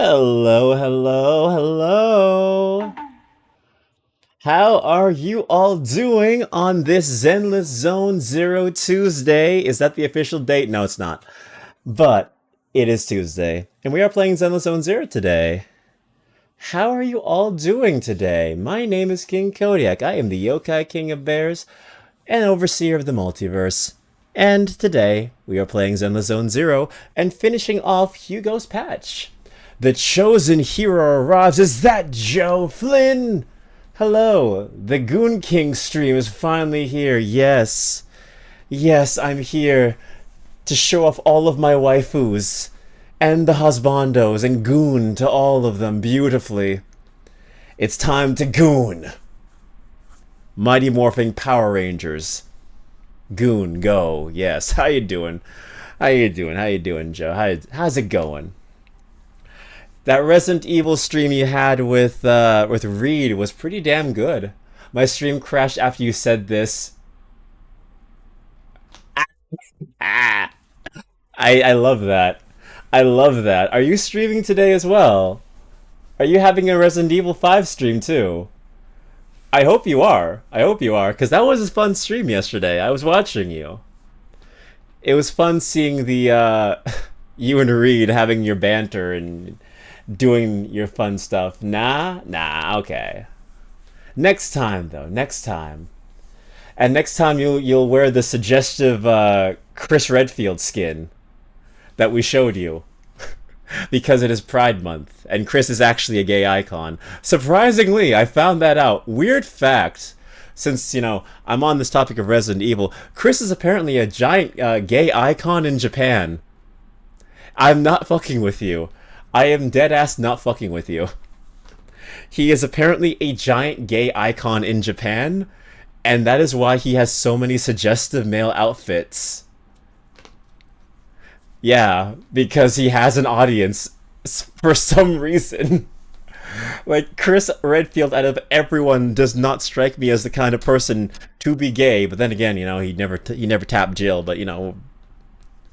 Hello, hello, hello. How are you all doing on this Zenless Zone Zero Tuesday? Is that the official date? No, it's not. But it is Tuesday, and we are playing Zenless Zone Zero today. How are you all doing today? My name is King Kodiak. I am the Yokai King of Bears and Overseer of the Multiverse. And today, we are playing Zenless Zone Zero and finishing off Hugo's patch. The chosen hero arrives. Is that Joe Flynn? Hello, the Goon King stream is finally here. Yes. Yes, I'm here to show off all of my waifus and the husbandos and goon to all of them beautifully. It's time to goon. Mighty Morphing Power Rangers. Goon, go. Yes. How you doing? How you doing? How you doing, Joe? How's it going? That Resident Evil stream you had with Reed was pretty damn good. My stream crashed after you said this. Ah, I love that. I love that. Are you streaming today as well? Are you having a Resident Evil 5 stream too? I hope you are. I hope you are, because that was a fun stream yesterday. I was watching you. It was fun seeing the you and Reed having your banter and doing your fun stuff. Nah, okay. Next time though, next time. And next time you'll wear the suggestive Chris Redfield skin that we showed you because it is Pride Month and Chris is actually a gay icon. Surprisingly, I found that out. Weird fact. Since, I'm on this topic of Resident Evil, Chris is apparently a giant gay icon in Japan. I'm not fucking with you. I am dead ass not fucking with you. He is apparently a giant gay icon in Japan, and that is why he has so many suggestive male outfits. Yeah, because he has an audience for some reason. Like, Chris Redfield, out of everyone, does not strike me as the kind of person to be gay. But then again, he never tapped Jill. But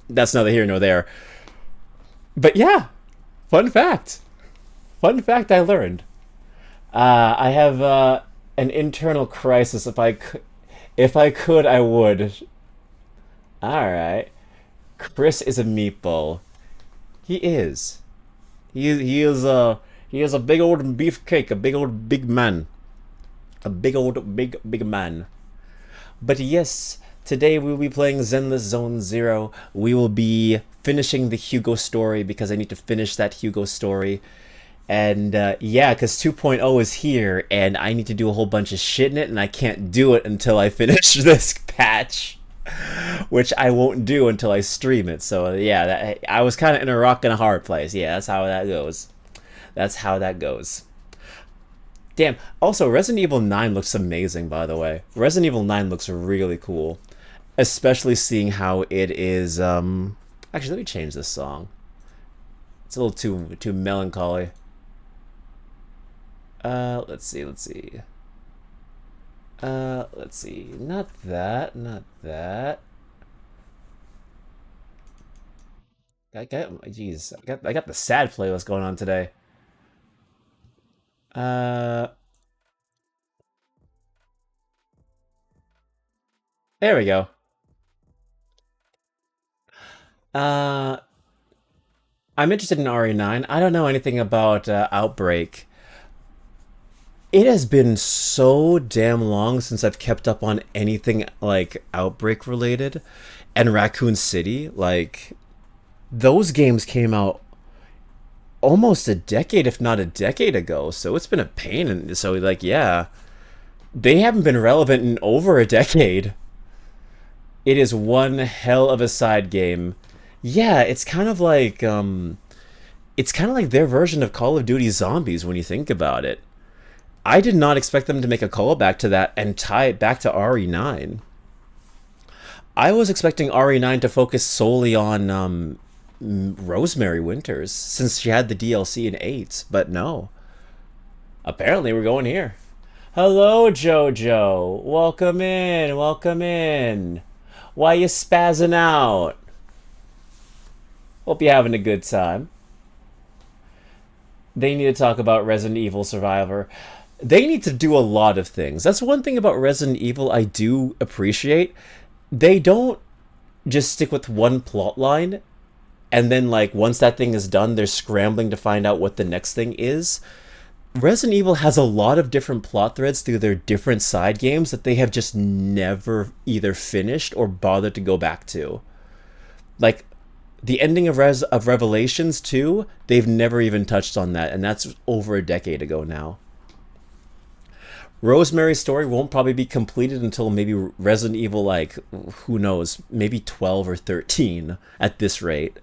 that's neither here nor there. But yeah, fun fact. Fun fact I learned. I have an internal crisis. If I could, I would. All right. Chris is a meatball. He is. He is a big old beefcake, a big old big man, a big old big man. But yes, today we'll be playing Zenless Zone Zero. We will be finishing the Hugo story because I need to finish that Hugo story. And yeah, because 2.0 is here, and I need to do a whole bunch of shit in it, and I can't do it until I finish this patch, which I won't do until I stream it. So yeah, I was kind of in a rock and a hard place. Yeah, that's how that goes. That's how that goes. Damn. Also, Resident Evil 9 looks amazing, by the way. Resident Evil 9 looks really cool. Especially seeing how it is, Actually, let me change this song. It's a little too melancholy. Let's see. Let's see. Not that. Jeez, I got the sad playlist going on today. Uh, there we go. Uh, I'm interested in RE9. I don't know anything about Outbreak. It has been so damn long since I've kept up on anything like Outbreak related, and Raccoon City. Like, those games came out almost a decade, if not a decade ago. So it's been a pain. And so, like, yeah, they haven't been relevant in over a decade. It is one hell of a side game. Yeah, it's kind of like their version of Call of Duty Zombies when you think about it. I did not expect them to make a callback to that and tie it back to RE9. I was expecting RE9 to focus solely on Rosemary Winters since she had the DLC in 8, but no. Apparently, we're going here. Hello, Jojo. Welcome in. Welcome in. Why you spazzing out? Hope you're having a good time. They need to talk about Resident Evil Survivor. They need to do a lot of things. That's one thing about Resident Evil I do appreciate. They don't just stick with one plot line and then like once that thing is done, they're scrambling to find out what the next thing is. Resident Evil has a lot of different plot threads through their different side games that they have just never either finished or bothered to go back to. Like the ending of Revelations 2, they've never even touched on that, and that's over a decade ago now. Rosemary's Story won't probably be completed until maybe Resident Evil, like, who knows, maybe 12 or 13 at this rate.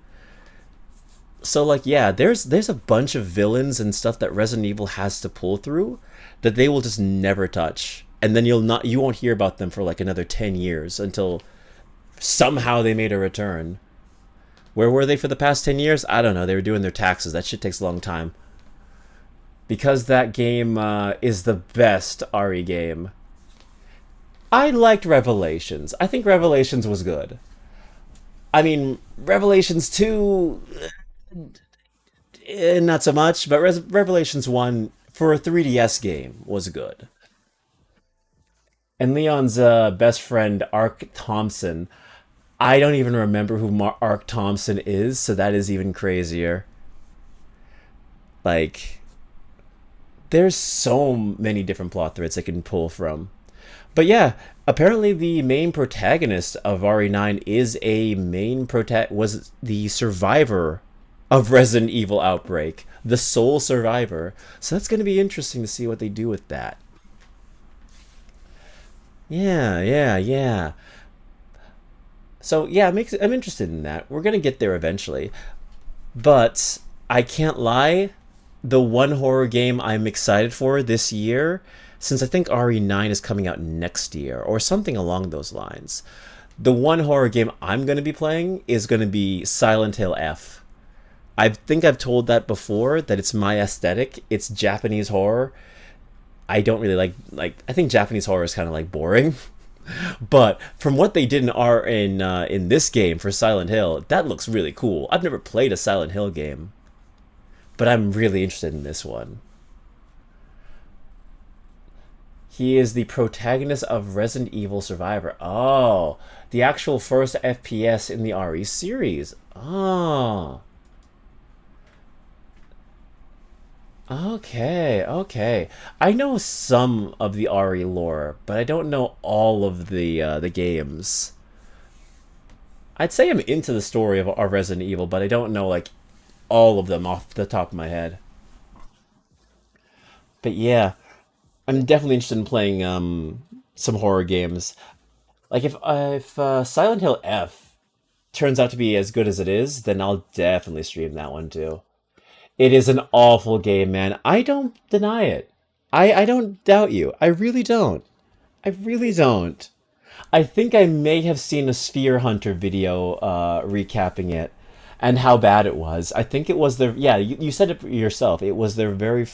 So, like, yeah, there's a bunch of villains and stuff that Resident Evil has to pull through that they will just never touch. And then you won't hear about them for like another 10 years until somehow they made a return. Where were they for the past 10 years? I don't know. They were doing their taxes. That shit takes a long time. Because that game is the best RE game. I liked Revelations. I think Revelations was good. I mean, Revelations 2, not so much, but Revelations 1, for a 3DS game, was good. And Leon's best friend, Ark Thompson, I don't even remember who Ark Thompson is, so that is even crazier. Like, there's so many different plot threads I can pull from. But yeah, apparently the main protagonist of RE9 is was the survivor of Resident Evil Outbreak, the sole survivor. So that's going to be interesting to see what they do with that. Yeah, yeah, yeah. So yeah, I'm interested in that. We're gonna get there eventually, but I can't lie. The one horror game I'm excited for this year, since I think RE9 is coming out next year or something along those lines. The one horror game I'm going to be playing is going to be Silent Hill F. I think I've told that before that it's my aesthetic. It's Japanese horror. I don't really like I think Japanese horror is kind of like boring. But from what they did in this game for Silent Hill, that looks really cool. I've never played a Silent Hill game, but I'm really interested in this one. He is the protagonist of Resident Evil Survivor. Oh, the actual first FPS in the RE series. Oh. Okay, okay. I know some of the RE lore, but I don't know all of the games. I'd say I'm into the story of Resident Evil, but I don't know like all of them off the top of my head. But yeah, I'm definitely interested in playing some horror games. Like if Silent Hill F turns out to be as good as it is, then I'll definitely stream that one too. It is an awful game, man. I don't deny it. I don't doubt you. I really don't. I really don't. I think I may have seen a Sphere Hunter video recapping it and how bad it was. I think it was their yeah. You said it yourself. It was their very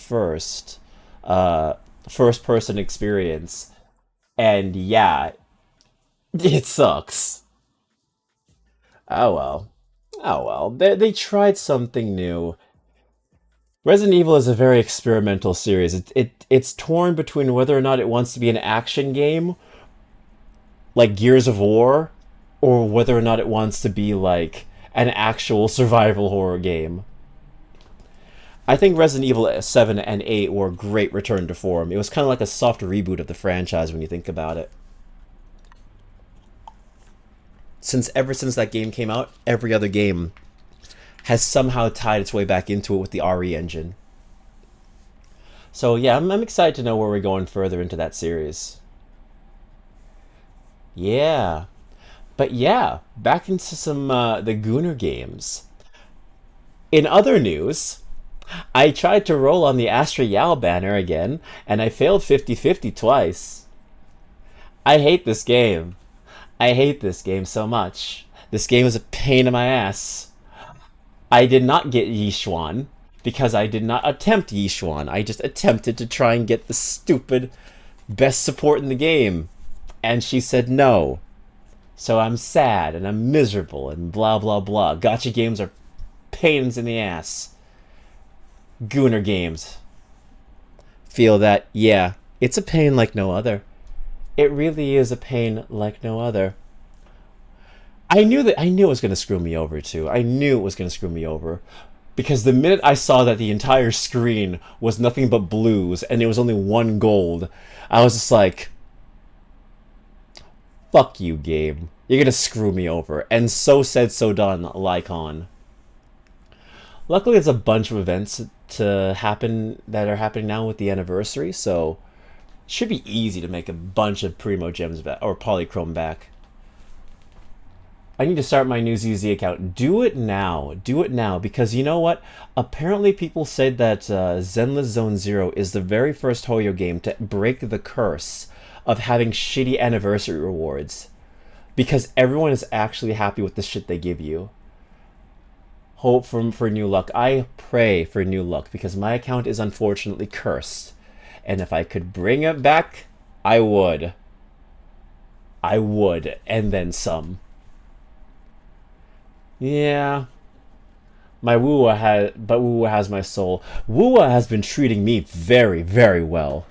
uh, first person experience, and yeah, it sucks. Oh well. Oh well. They tried something new. Resident Evil is a very experimental series. It's torn between whether or not it wants to be an action game like Gears of War, or whether or not it wants to be like an actual survival horror game. I think Resident Evil 7 and 8 were a great return to form. It was kind of like a soft reboot of the franchise when you think about it. Ever since that game came out, every other game has somehow tied its way back into it with the RE engine. So yeah, I'm excited to know where we're going further into that series. Yeah. But yeah, back into some the Gooner games. In other news, I tried to roll on the Astra Yao banner again, and I failed 50-50 twice. I hate this game. I hate this game so much. This game is a pain in my ass. I did not get Yishuan because I did not attempt Yishuan. I just attempted to try and get the stupid best support in the game. And she said no. So I'm sad and I'm miserable and blah blah blah. Gotcha games are pains in the ass. Gooner Games. Feel that? Yeah, it's a pain like no other. It really is a pain like no other. I knew it was going to screw me over too. I knew it was going to screw me over. Because the minute I saw that the entire screen was nothing but blues and there was only one gold, I was just like, fuck you, game. You're gonna screw me over. And so said, so done, Lycon. Luckily, there's a bunch of events to happen that are happening now with the anniversary, so it should be easy to make a bunch of Primo Gems back, or Polychrome back. I need to start my new ZZ account. Do it now. Do it now, because you know what? Apparently people said that Zenless Zone Zero is the very first Hoyo game to break the curse of having shitty anniversary rewards. Because everyone is actually happy with the shit they give you. Hope for new luck. I pray for new luck, because my account is unfortunately cursed. And if I could bring it back, I would. I would, and then some. Yeah. My Woowa has my soul. Woowa has been treating me very, very well.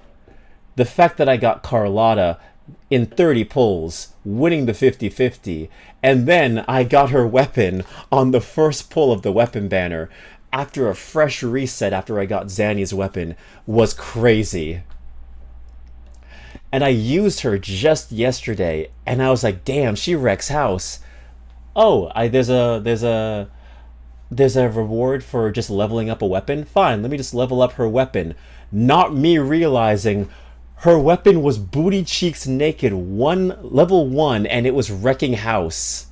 The fact that I got Carlotta in 30 pulls, winning the 50-50, and then I got her weapon on the first pull of the weapon banner after a fresh reset after I got Zanny's weapon was crazy. And I used her just yesterday, and I was like, damn, she wrecks house. Oh, there's a reward for just leveling up a weapon? Fine, let me just level up her weapon. Not me realizing her weapon was booty cheeks naked, level 1, and it was wrecking house.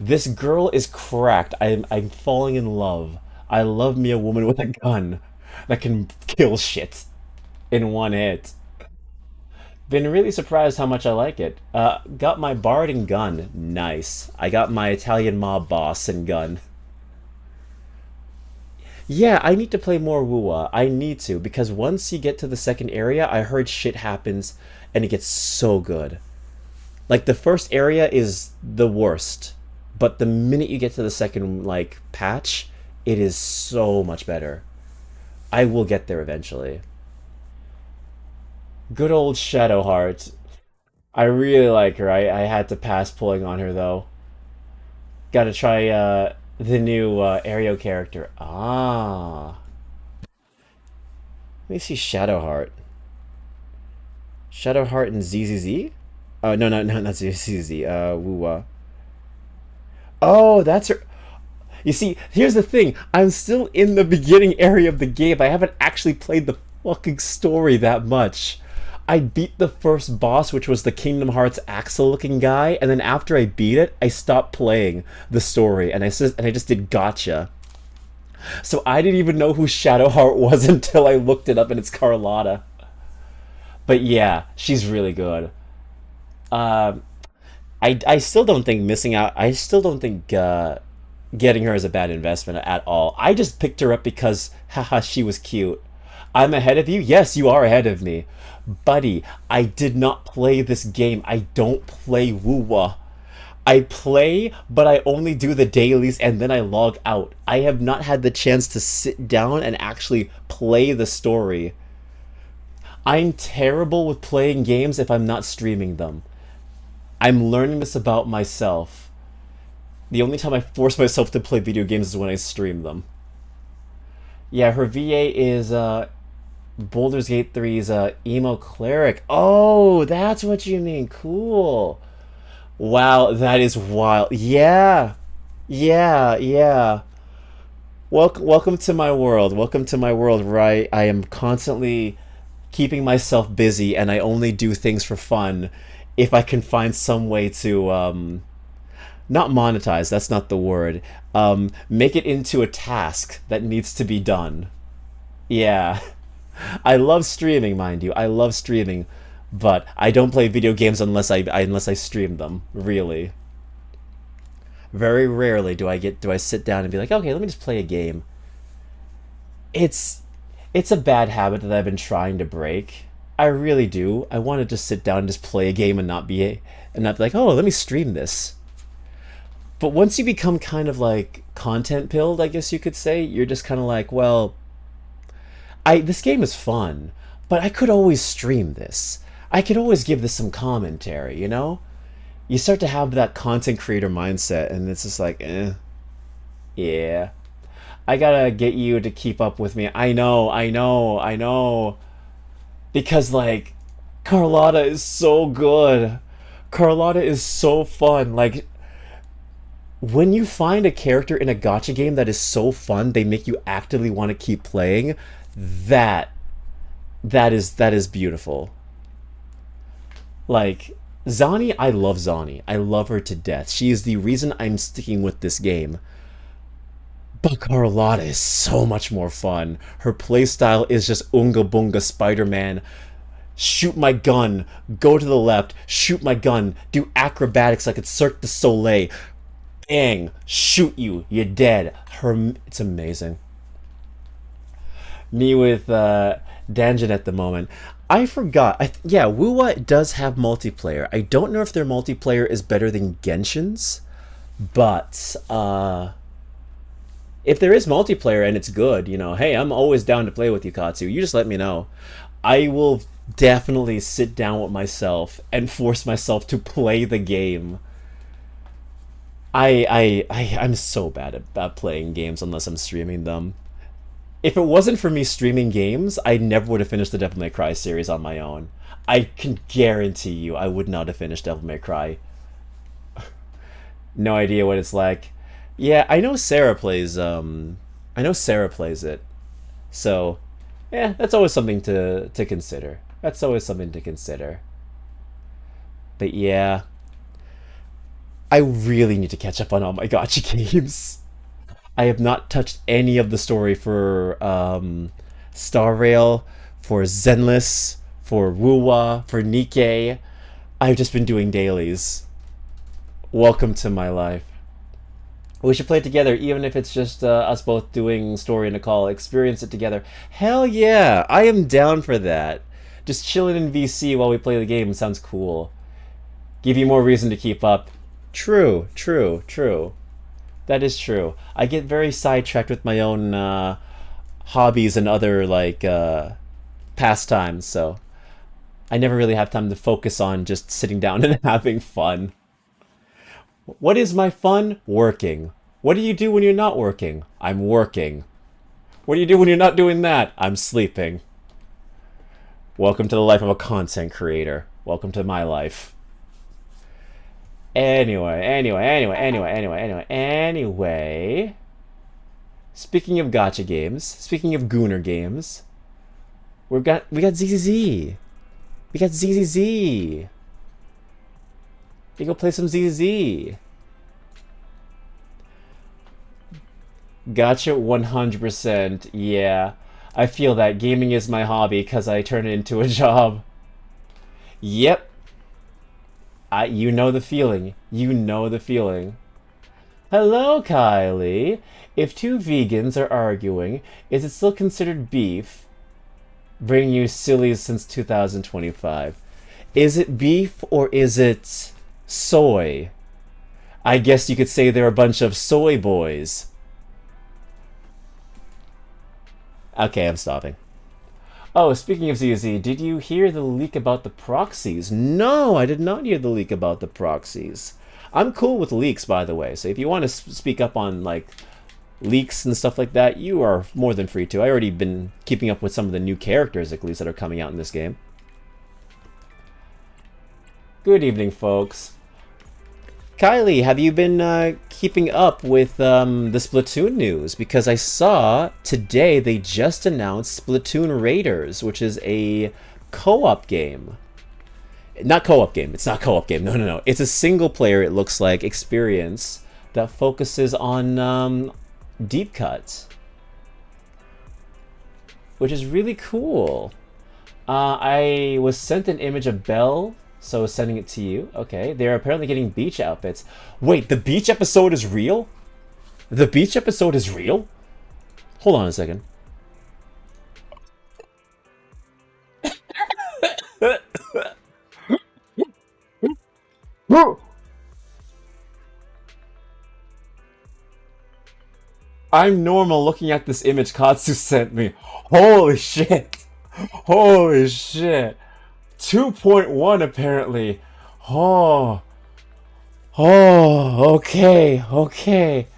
This girl is cracked. I'm falling in love. I love me a woman with a gun that can kill shit in one hit. Been really surprised how much I like it. Got my bard and gun. Nice. I got my Italian mob boss and gun. Yeah, I need to play more Wuwa. I need to, because once you get to the second area, I heard shit happens, and it gets so good. Like, the first area is the worst, but the minute you get to the second, like, patch, it is so much better. I will get there eventually. Good old Shadowheart. I really like her. I had to pass pulling on her, though. Gotta try, the new Aereo character. Ah. Let me see Shadowheart. Shadowheart and ZZZ? Oh, no, not ZZZ. Wuwa. Oh, that's her. You see, here's the thing. I'm still in the beginning area of the game. I haven't actually played the fucking story that much. I beat the first boss, which was the Kingdom Hearts Axel-looking guy, and then after I beat it, I stopped playing the story, and I just did Gatcha. So I didn't even know who Shadowheart was until I looked it up, and it's Carlotta. But yeah, she's really good. Uh, I still don't think missing out. I still don't think getting her is a bad investment at all. I just picked her up because, haha, she was cute. I'm ahead of you? Yes, you are ahead of me. Buddy, I did not play this game. I don't play Wuwa. I play, but I only do the dailies and then I log out. I have not had the chance to sit down and actually play the story. I'm terrible with playing games if I'm not streaming them. I'm learning this about myself. The only time I force myself to play video games is when I stream them. Yeah, her VA is Baldur's Gate 3's emo cleric. Oh, that's what you mean. Cool. Wow, that is wild. Yeah. Yeah, yeah. Welcome to my world. Welcome to my world where I am constantly keeping myself busy and I only do things for fun if I can find some way to not monetize, that's not the word. Make it into a task that needs to be done. Yeah. I love streaming, mind you. I love streaming, but I don't play video games unless I stream them, really. Very rarely do I sit down and be like, "Okay, let me just play a game." It's it's a bad habit that I've been trying to break. I really do. I want to just sit down and just play a game and not be like, "Oh, let me stream this." But once you become kind of like content pilled, I guess you could say, you're just kind of like, well, this game is fun, but I could always stream this. I could always give this some commentary, you know? You start to have that content creator mindset, and it's just like, yeah. I gotta get you to keep up with me. I know. Because, like, Carlotta is so good. Carlotta is so fun. Like, when you find a character in a gotcha game that is so fun, they make you actively want to keep playing. That that is beautiful. Like Zani, I love Zani. I love her to death. She is the reason I'm sticking with this game. But Carlotta is so much more fun. Her playstyle is just Unga Bunga Spider-Man. Shoot my gun, go to the left, shoot my gun, do acrobatics like it's Cirque du Soleil. Bang, shoot you, you're dead. It's amazing. Me with Danjin at the moment. I forgot. Yeah, Wuwa does have multiplayer. I don't know if their multiplayer is better than Genshin's, but if there is multiplayer and it's good, you know, hey, I'm always down to play with you, Katsu. You just let me know. I will definitely sit down with myself and force myself to play the game. I'm so bad at playing games unless I'm streaming them. If it wasn't for me streaming games, I never would have finished the Devil May Cry series on my own. I can guarantee you I would not have finished Devil May Cry. No idea what it's like. Yeah, I know Sarah plays I know Sarah plays it. So, yeah, that's always something to consider. That's always something to consider. But yeah, I really need to catch up on all my gotcha games. I have not touched any of the story for Star Rail, for Zenless, for Wuwa, for Nikkei. I've just been doing dailies. Welcome to my life. We should play it together, even if it's just us both doing story in a call. Experience it together. Hell yeah, I am down for that. Just chilling in VC while we play the game sounds cool. Give you more reason to keep up. True, true, true. That is true. I get very sidetracked with my own hobbies and other like pastimes, so I never really have time to focus on just sitting down and having fun. What is my fun? Working. What do you do when you're not working? I'm working. What do you do when you're not doing that? I'm sleeping. Welcome to the life of a content creator. Welcome to my life. Anyway. Speaking of gotcha games, speaking of Gooner games, we got ZZZ. We got ZZZ. You go play some ZZZ. Gotcha 100%. Yeah. I feel that gaming is my hobby because I turn it into a job. Yep. You know the feeling. You know the feeling. Hello, Kylie. If two vegans are arguing, is it still considered beef? Bringing you sillies since 2025. Is it beef or is it soy? I guess you could say they're a bunch of soy boys. Okay, I'm stopping. Oh, speaking of ZZ, did you hear the leak about the proxies? No, I did not hear the leak about the proxies. I'm cool with leaks, by the way, so if you want to speak up on, like, leaks and stuff like that, you are more than free to. I already been keeping up with some of the new characters, at least, that are coming out in this game. Good evening, folks. Kylie, have you been keeping up with the Splatoon news? Because I saw today they just announced Splatoon Raiders, which is a co-op game. Not co-op game. It's not co-op game. No. It's a single player, it looks like, experience that focuses on deep cuts, which is really cool. I was sent an image of Belle, so sending it to you. Okay, they're apparently getting beach outfits. Wait, the beach episode is real? The beach episode is real? Hold on a second. I'm normal looking at this image Katsu sent me. Holy shit! Holy shit! 2.1 apparently. Oh, oh, okay, okay.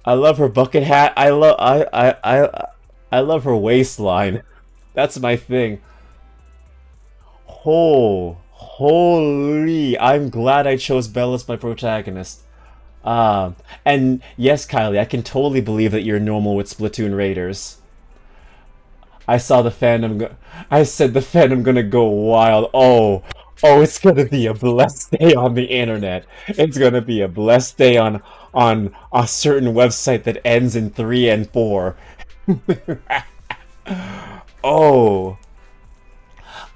I love her bucket hat. I love her waistline. That's my thing. Oh, holy! I'm glad I chose Belle as my protagonist. And yes, Kylie, I can totally believe that you're normal with Splatoon Raiders. I saw the fandom go I said the fandom gonna go wild. Oh, oh, it's gonna be a blessed day on the internet. It's gonna be a blessed day on a certain website that ends in 3 and 4. Oh,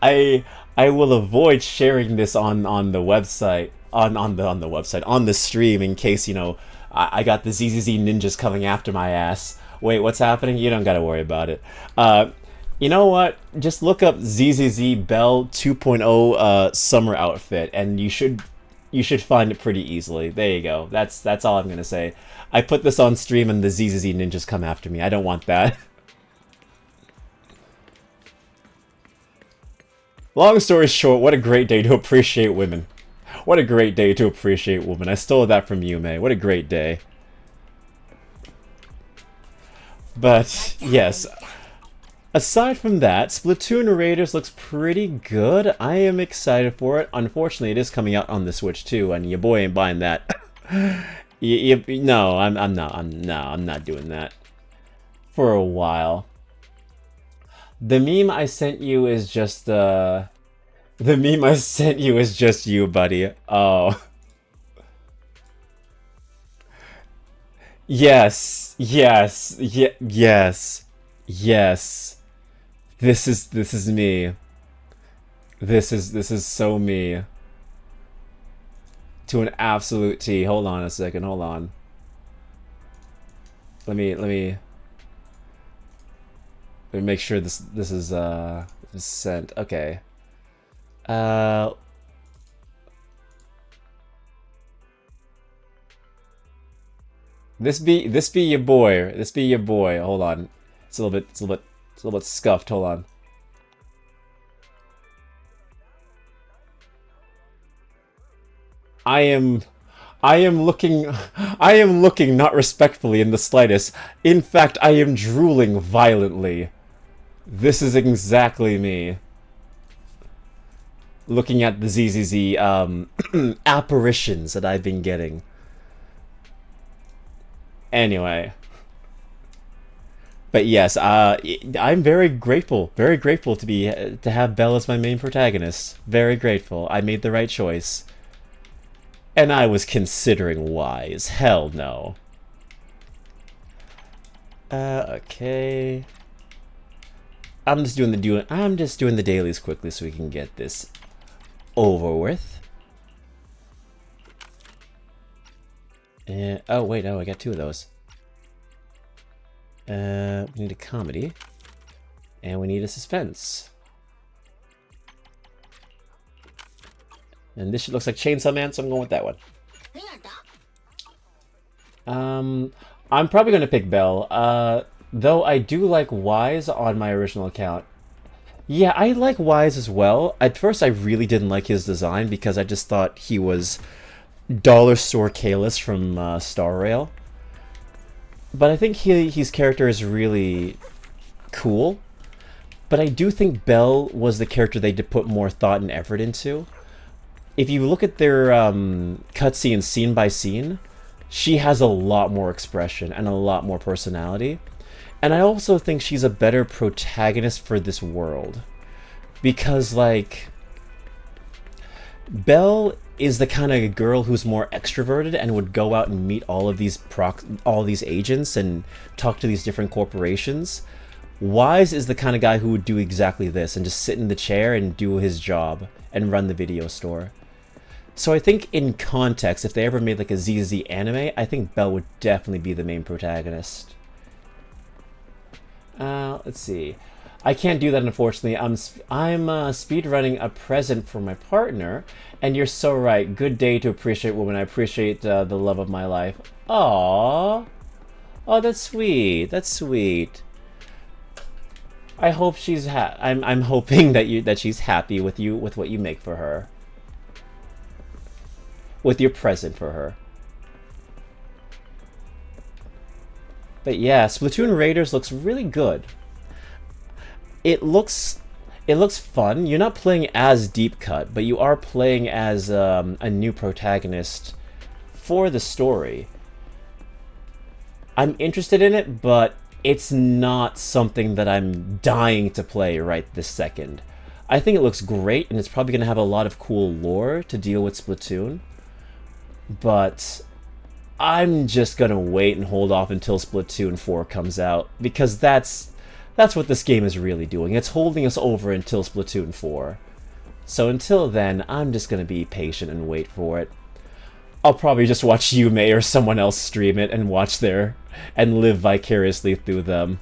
I I will avoid sharing this on the website on the stream in case I got the ZZZ ninjas coming after my ass. Wait, what's happening? You don't gotta worry about it. You know what? Just look up ZZZ Bell 2.0 summer outfit, and you should find it pretty easily. There you go. That's all I'm gonna say. I put this on stream, and the ZZZ ninjas come after me. I don't want that. Long story short, what a great day to appreciate women. What a great day to appreciate women. I stole that from you, May. What a great day. But, yes. Aside from that, Splatoon Raiders looks pretty good. I am excited for it. Unfortunately, it is coming out on the Switch too, and your boy ain't buying that. No, I'm not doing that. For a while. The meme I sent you is just, The meme I sent you is just you, buddy. Oh. Yes. Yes. Yes. Yes. This is me. This is so me. To an absolute T. Hold on a second. Hold on. Let me make sure this is sent. Okay. Uh this be your boy. This be your boy. Hold on. It's a little bit scuffed. Hold on. I am I am looking I am looking not respectfully in the slightest. In fact, I am drooling violently. This is exactly me. Looking at the ZZZ apparitions that I've been getting. Anyway, but yes, I'm very grateful to have Belle as my main protagonist. Very grateful. I made the right choice, and I was considering wise. Hell no. Okay. I'm just doing the dailies quickly so we can get this over with. And oh wait, I got two of those. We need a comedy, and we need a suspense. And this shit looks like Chainsaw Man, so I'm going with that one. I'm probably gonna pick Bell. Though I do like Wise on my original account. Yeah, I like Wise as well. At first, I really didn't like his design because I just thought he was Dollar Store Kalis from Star Rail. But I think his character is really cool. But I do think Belle was the character they did put more thought and effort into. If you look at their cutscenes scene by scene, she has a lot more expression and a lot more personality. And I also think she's a better protagonist for this world. Because, like, Belle is the kind of girl who's more extroverted and would go out and meet all of these agents and talk to these different corporations. Wise is the kind of guy who would do exactly this and just sit in the chair and do his job and run the video store. So I think in context, if they ever made like a ZZ anime, I think Belle would definitely be the main protagonist. Let's see. I can't do that, unfortunately. I'm speed running a present for my partner, and you're so right. Good day to appreciate women. I appreciate the love of my life. Aww. Oh, that's sweet. That's sweet. I hope she's I'm hoping that she's happy with you with what you make for her. With your present for her. But yeah, Splatoon Raiders looks really good. It looks fun. You're not playing as Deep Cut, but you are playing as a new protagonist for the story. I'm interested in it, but it's not something that I'm dying to play right this second. I think it looks great, and it's probably going to have a lot of cool lore to deal with Splatoon. But I'm just going to wait and hold off until Splatoon 4 comes out, because that's what this game is really doing. It's holding us over until Splatoon 4. So until then, I'm just going to be patient and wait for it. I'll probably just watch Yume or someone else stream it and watch their... and live vicariously through them.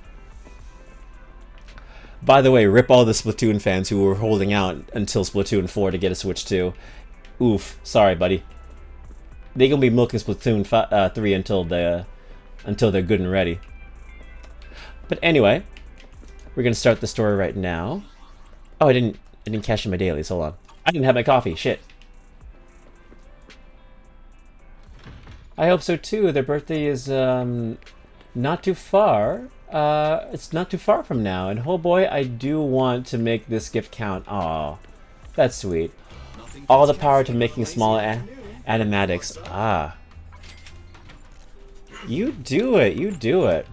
By the way, rip all the Splatoon fans who were holding out until Splatoon 4 to get a Switch 2. Oof, sorry buddy. They gonna be milking Splatoon 3 until they're good and ready. But anyway, we're gonna start the story right now. Oh, I didn't cash in my dailies, hold on. I didn't have my coffee, shit. I hope so too. Their birthday is not too far. It's not too far from now. And oh boy, I do want to make this gift count. Aw, that's sweet. All the power to making small animatics. Ah. You do it. You do it.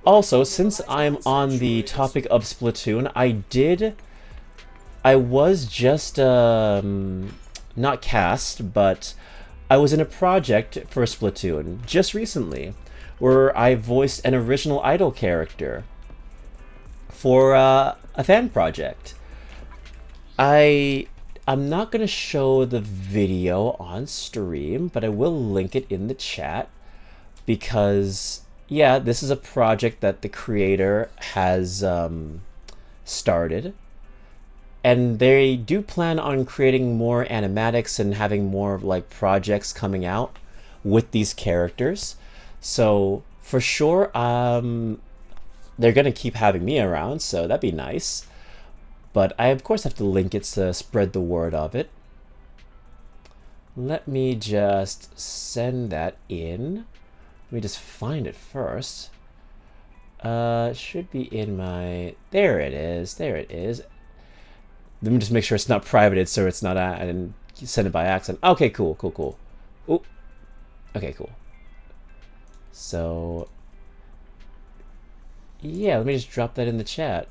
Also, since I'm on the topic of Splatoon, I was just not cast, but I was in a project for Splatoon just recently where I voiced an original Idol character for a fan project. I'm not going to show the video on stream, but I will link it in the chat because, yeah, this is a project that the creator has started. And they do plan on creating more animatics and having more like projects coming out with these characters. So for sure, they're gonna keep having me around, so that'd be nice. But I of course have to link it to spread the word of it. Let me just send that in. Let me just find it first. It should be in my... There it is. There it is. Let me just make sure it's not privated, so it's not... I didn't send it by accident. Okay, cool, cool, cool. Ooh. Okay, cool. So... yeah, let me just drop that in the chat.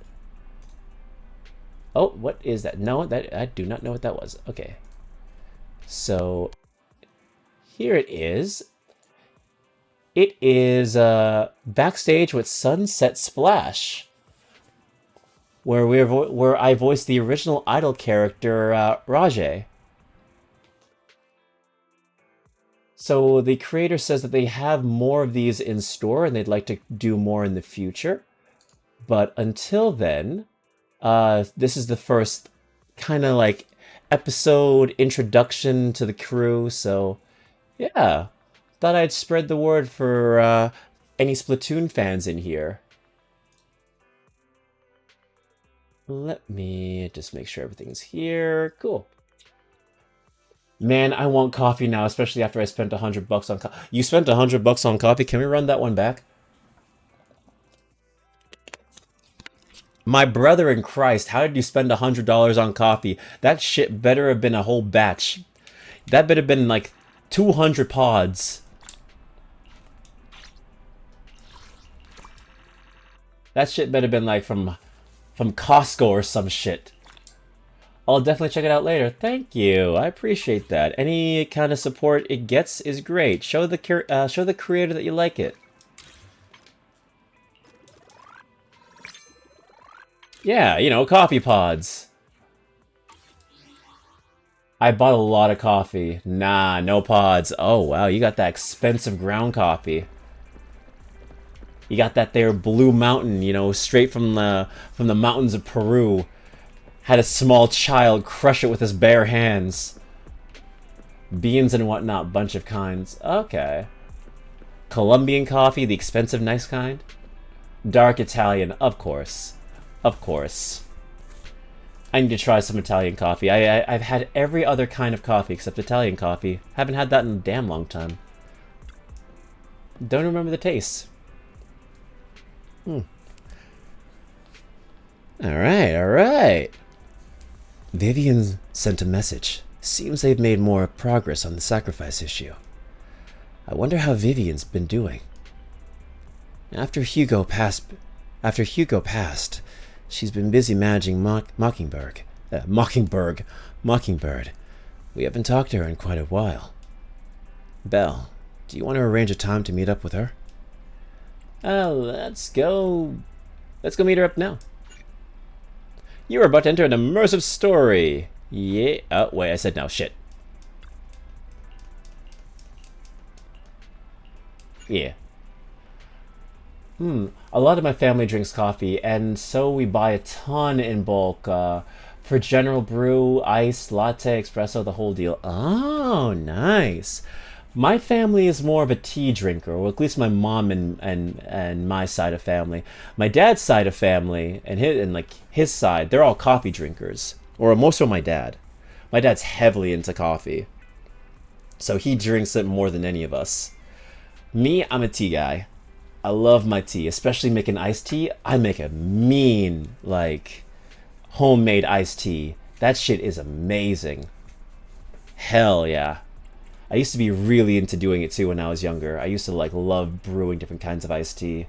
Oh, what is that? No, that I do not know what that was. Okay. So... here it is. It is backstage with Sunset Splash, where I voiced the original Idol character Rajay. So the creator says that they have more of these in store and they'd like to do more in the future. But until then, this is the first kind of like episode introduction to the crew. So yeah. Thought I'd spread the word for any Splatoon fans in here. Let me just make sure everything's here. Cool. Man, I want coffee now, especially after I spent $100 on coffee. You spent $100 on coffee? Can we run that one back? My brother in Christ, how did you spend $100 on coffee? That shit better have been a whole batch. That better have been like 200 pods. That shit better have been like from Costco or some shit. I'll definitely check it out later. Thank you. I appreciate that. Any kind of support it gets is great. Show the creator that you like it. Yeah, you know, coffee pods. I bought a lot of coffee. Nah, no pods. Oh wow, you got that expensive ground coffee. You got that there Blue Mountain, you know, straight from the mountains of Peru. Had a small child crush it with his bare hands. Beans and whatnot, bunch of kinds. Okay. Colombian coffee, the expensive, nice kind. Dark Italian, of course. Of course. I need to try some Italian coffee. I've had every other kind of coffee except Italian coffee. Haven't had that in a damn long time. Don't remember the taste. Alright, alright. Vivian sent a message. Seems they've made more progress on the sacrifice issue. I wonder how Vivian's been doing. After Hugo passed, she's been busy managing Mockingbird. We haven't talked to her in quite a while. Belle, do you want to arrange a time to meet up with her? Let's go meet her up now. You are about to enter an immersive story. Yeah. Oh, wait, I said no. Shit. Yeah. A lot of my family drinks coffee, and so we buy a ton in bulk. For General Brew, iced, latte, espresso, the whole deal. Oh, nice. My family is more of a tea drinker, or at least my mom and my side of family. My dad's side of family and his side, they're all coffee drinkers, or most of my dad. My dad's heavily into coffee, so he drinks it more than any of us. Me, I'm a tea guy. I love my tea, especially making iced tea. I make a mean, like, homemade iced tea. That shit is amazing. Hell yeah. I used to be really into doing it too when I was younger. I used to like love brewing different kinds of iced tea.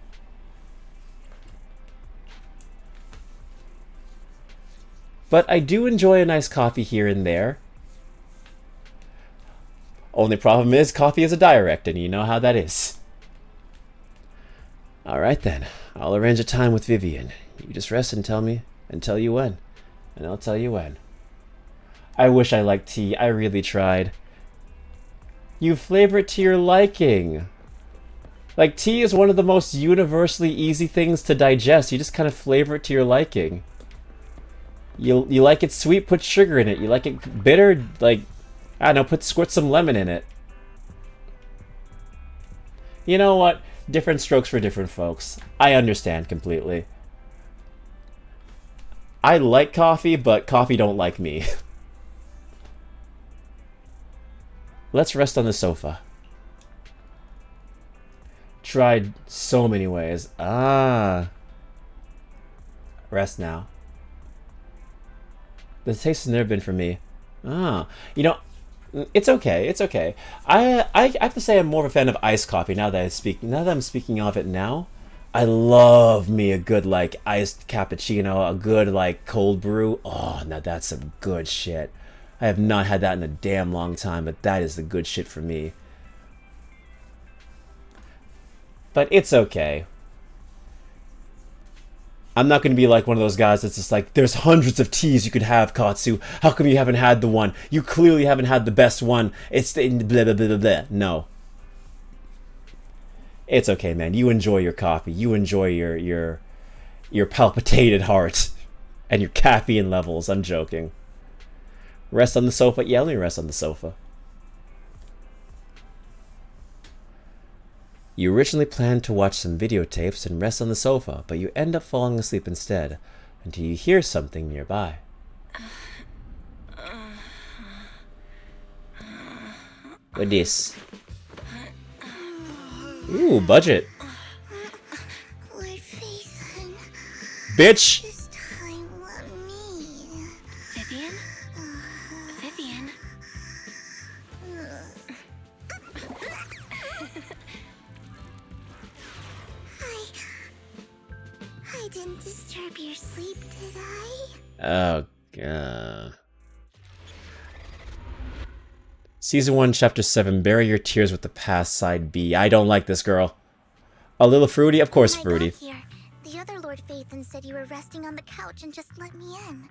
But I do enjoy a nice coffee here and there. Only problem is coffee is a diuretic, and you know how that is. Alright then, I'll arrange a time with Vivian. You just rest and tell you when. And I'll tell you when. I wish I liked tea, I really tried. You flavor it to your liking. Like, tea is one of the most universally easy things to digest. You just kind of flavor it to your liking. You like it sweet, put sugar in it. You like it bitter, like, I don't know, squirt some lemon in it. You know what? Different strokes for different folks. I understand completely. I like coffee, but coffee don't like me. Let's rest on the sofa. Tried so many ways. Rest now. The taste has never been for me. You know, it's okay. It's okay. I have to say I'm more of a fan of iced coffee now that I'm speaking of it now. I love me a good like iced cappuccino, a good like cold brew. Oh, now that's some good shit. I have not had that in a damn long time, but that is the good shit for me. But it's okay. I'm not going to be like one of those guys that's just like, there's hundreds of teas you could have, Katsu. How come you haven't had the one? You clearly haven't had the best one. It's the blah, blah, blah, blah, blah. No. It's okay, man. You enjoy your coffee. You enjoy your palpitated heart and your caffeine levels. I'm joking. Rest on the sofa? Yeah, let me rest on the sofa. You originally planned to watch some videotapes and rest on the sofa, but you end up falling asleep instead until you hear something nearby. What this? Ooh, budget. Bitch! This time, let me. Vivian? Vivian? I didn't disturb your sleep, did I? Oh, God. Season 1, Chapter 7, Bury Your Tears with the Past, Side B. I don't like this girl. A little fruity? Of course fruity. Here, the other Lord Phaethon said you were resting on the couch and just let me in.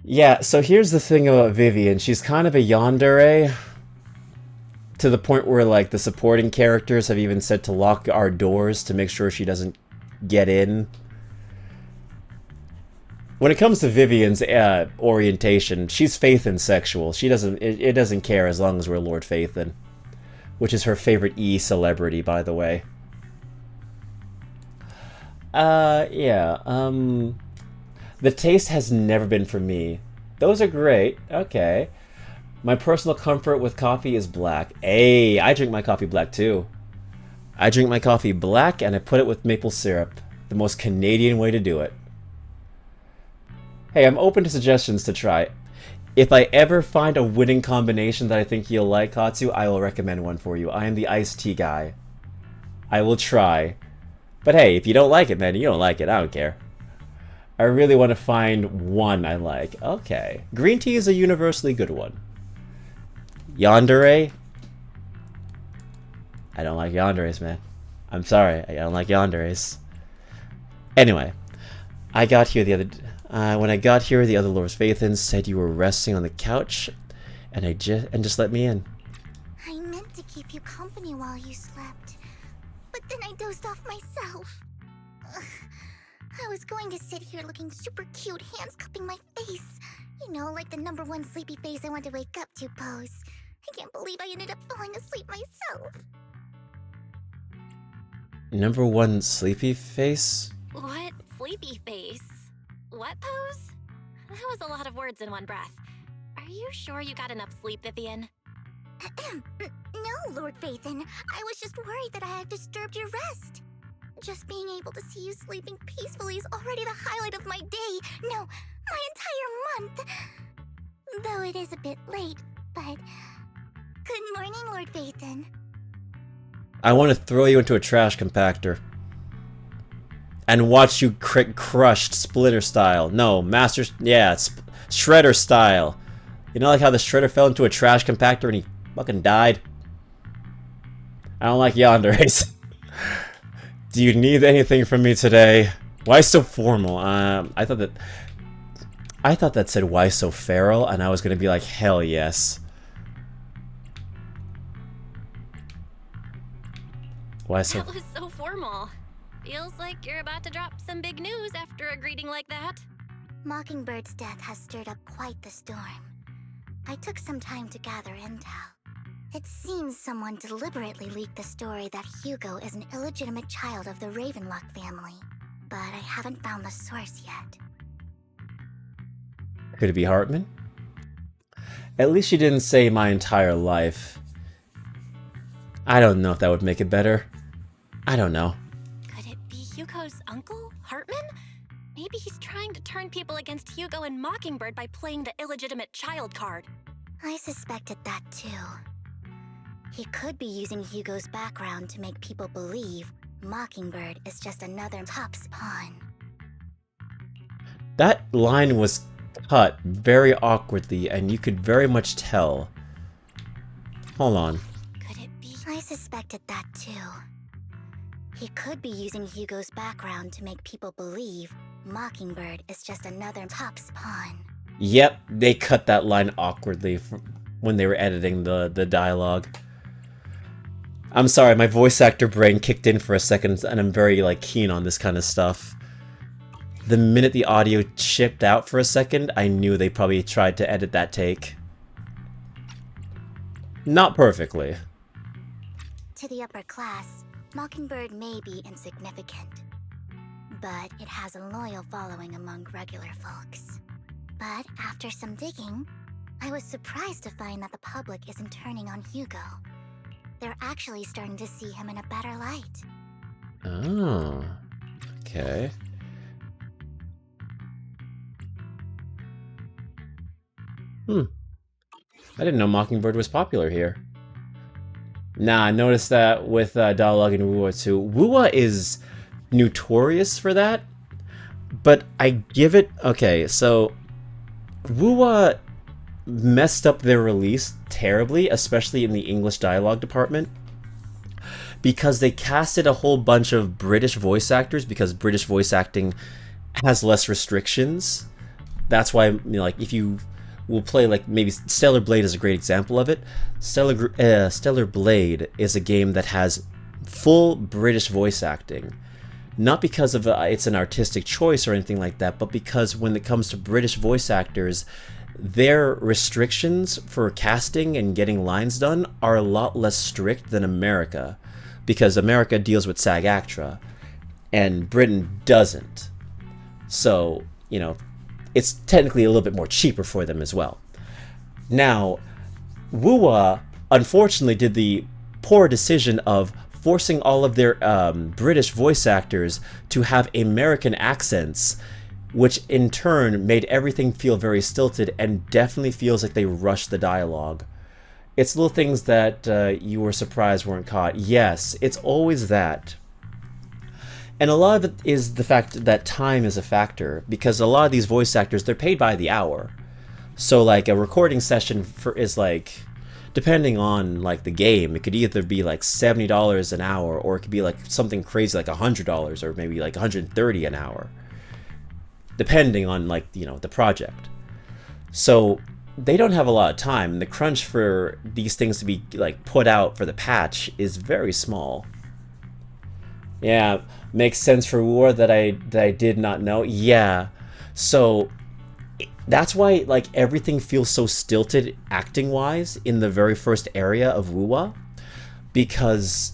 Yeah, so here's the thing about Vivian. She's kind of a yandere. To the point where, like, the supporting characters have even said to lock our doors to make sure she doesn't get in. When it comes to Vivian's orientation, she's Phaethon sexual. She doesn't. It doesn't care as long as we're Lord Phaethon, which is her favorite celebrity, by the way. Yeah. The taste has never been for me. Those are great. Okay. My personal comfort with coffee is black. Hey, I drink my coffee black too. I drink my coffee black and I put it with maple syrup. The most Canadian way to do it. Hey, I'm open to suggestions to try. If I ever find a winning combination that I think you'll like, Katsu, I will recommend one for you. I am the iced tea guy. I will try. But hey, if you don't like it, man, you don't like it. I don't care. I really want to find one I like. Okay. Green tea is a universally good one. Yandere? I don't like yanderes, man. I'm sorry. I don't like yanderes. Anyway, I got here the other... when I got here, the other Lord Phaethon said you were resting on the couch, and just let me in. I meant to keep you company while you slept, but then I dozed off myself. Ugh. I was going to sit here looking super cute, hands cupping my face. You know, like the #1 sleepy face I want to wake up to pose. I can't believe I ended up falling asleep myself. #1 sleepy face? What? Sleepy face? What pose? That was a lot of words in one breath. Are you sure you got enough sleep, Vivian? No, Lord Phaethon. I was just worried that I had disturbed your rest. Just being able to see you sleeping peacefully is already the highlight of my day. No, my entire month. Though it is a bit late, but... Good morning, Lord Phaethon. I want to throw you into a trash compactor. And watch you crushed Splitter style. No, Master... Yeah, Shredder style. You know like how the Shredder fell into a trash compactor and he fucking died? I don't like yanderes. Do you need anything from me today? Why so formal? I thought that said why so feral, and I was gonna be like, hell yes. Why so? That was so formal. Feels like you're about to drop some big news after a greeting like that. Mockingbird's death has stirred up quite the storm. I took some time to gather intel. It seems someone deliberately leaked the story that Hugo is an illegitimate child of the Ravenlock family, but I haven't found the source yet. Could it be Hartman? At least she didn't say my entire life. I don't know if that would make it better. I don't know. Could it be Hugo's uncle, Hartman? Maybe he's trying to turn people against Hugo and Mockingbird by playing the illegitimate child card. I suspected that too. He could be using Hugo's background to make people believe Mockingbird is just another Top's pawn. That line was cut very awkwardly, and you could very much tell. Hold on. Could it be? I suspected that too. He could be using Hugo's background to make people believe Mockingbird is just another Top's pawn. Yep, they cut that line awkwardly when they were editing the dialogue. I'm sorry, my voice actor brain kicked in for a second, and I'm very keen on this kind of stuff. The minute the audio chipped out for a second, I knew they probably tried to edit that take. Not perfectly. To the upper class, Mockingbird may be insignificant, but it has a loyal following among regular folks. But after some digging, I was surprised to find that the public isn't turning on Hugo. They're actually starting to see him in a better light. Oh, okay. I didn't know Mockingbird was popular here. Nah, I noticed that with dialogue in Wuwa too. Wuwa is notorious for that, but I give it... Okay, so Wuwa messed up their release terribly, especially in the English dialogue department, because they casted a whole bunch of British voice actors, because British voice acting has less restrictions. That's why, if you will play, maybe Stellar Blade is a great example of it. Stellar Blade is a game that has full British voice acting. not because of it's an artistic choice or anything like that, but because when it comes to British voice actors, their restrictions for casting and getting lines done are a lot less strict than America, because America deals with SAG-AFTRA and Britain doesn't. So, you know, it's technically a little bit more cheaper for them as well. Now, Wuwa unfortunately did the poor decision of forcing all of their British voice actors to have American accents, which in turn made everything feel very stilted and definitely feels like they rushed the dialogue. It's little things that you were surprised weren't caught. Yes, it's always that. And a lot of it is the fact that time is a factor, because a lot of these voice actors, they're paid by the hour. So like a recording session is like, depending on like the game, it could either be like $70 an hour, or it could be like something crazy like $100, or maybe like $130 an hour, depending on like, you know, the project. So they don't have a lot of time, and the crunch for these things to be like put out for the patch is very small. Yeah, makes sense for war that I did not know. Yeah, so that's why like everything feels so stilted acting wise in the very first area of Wuwa, because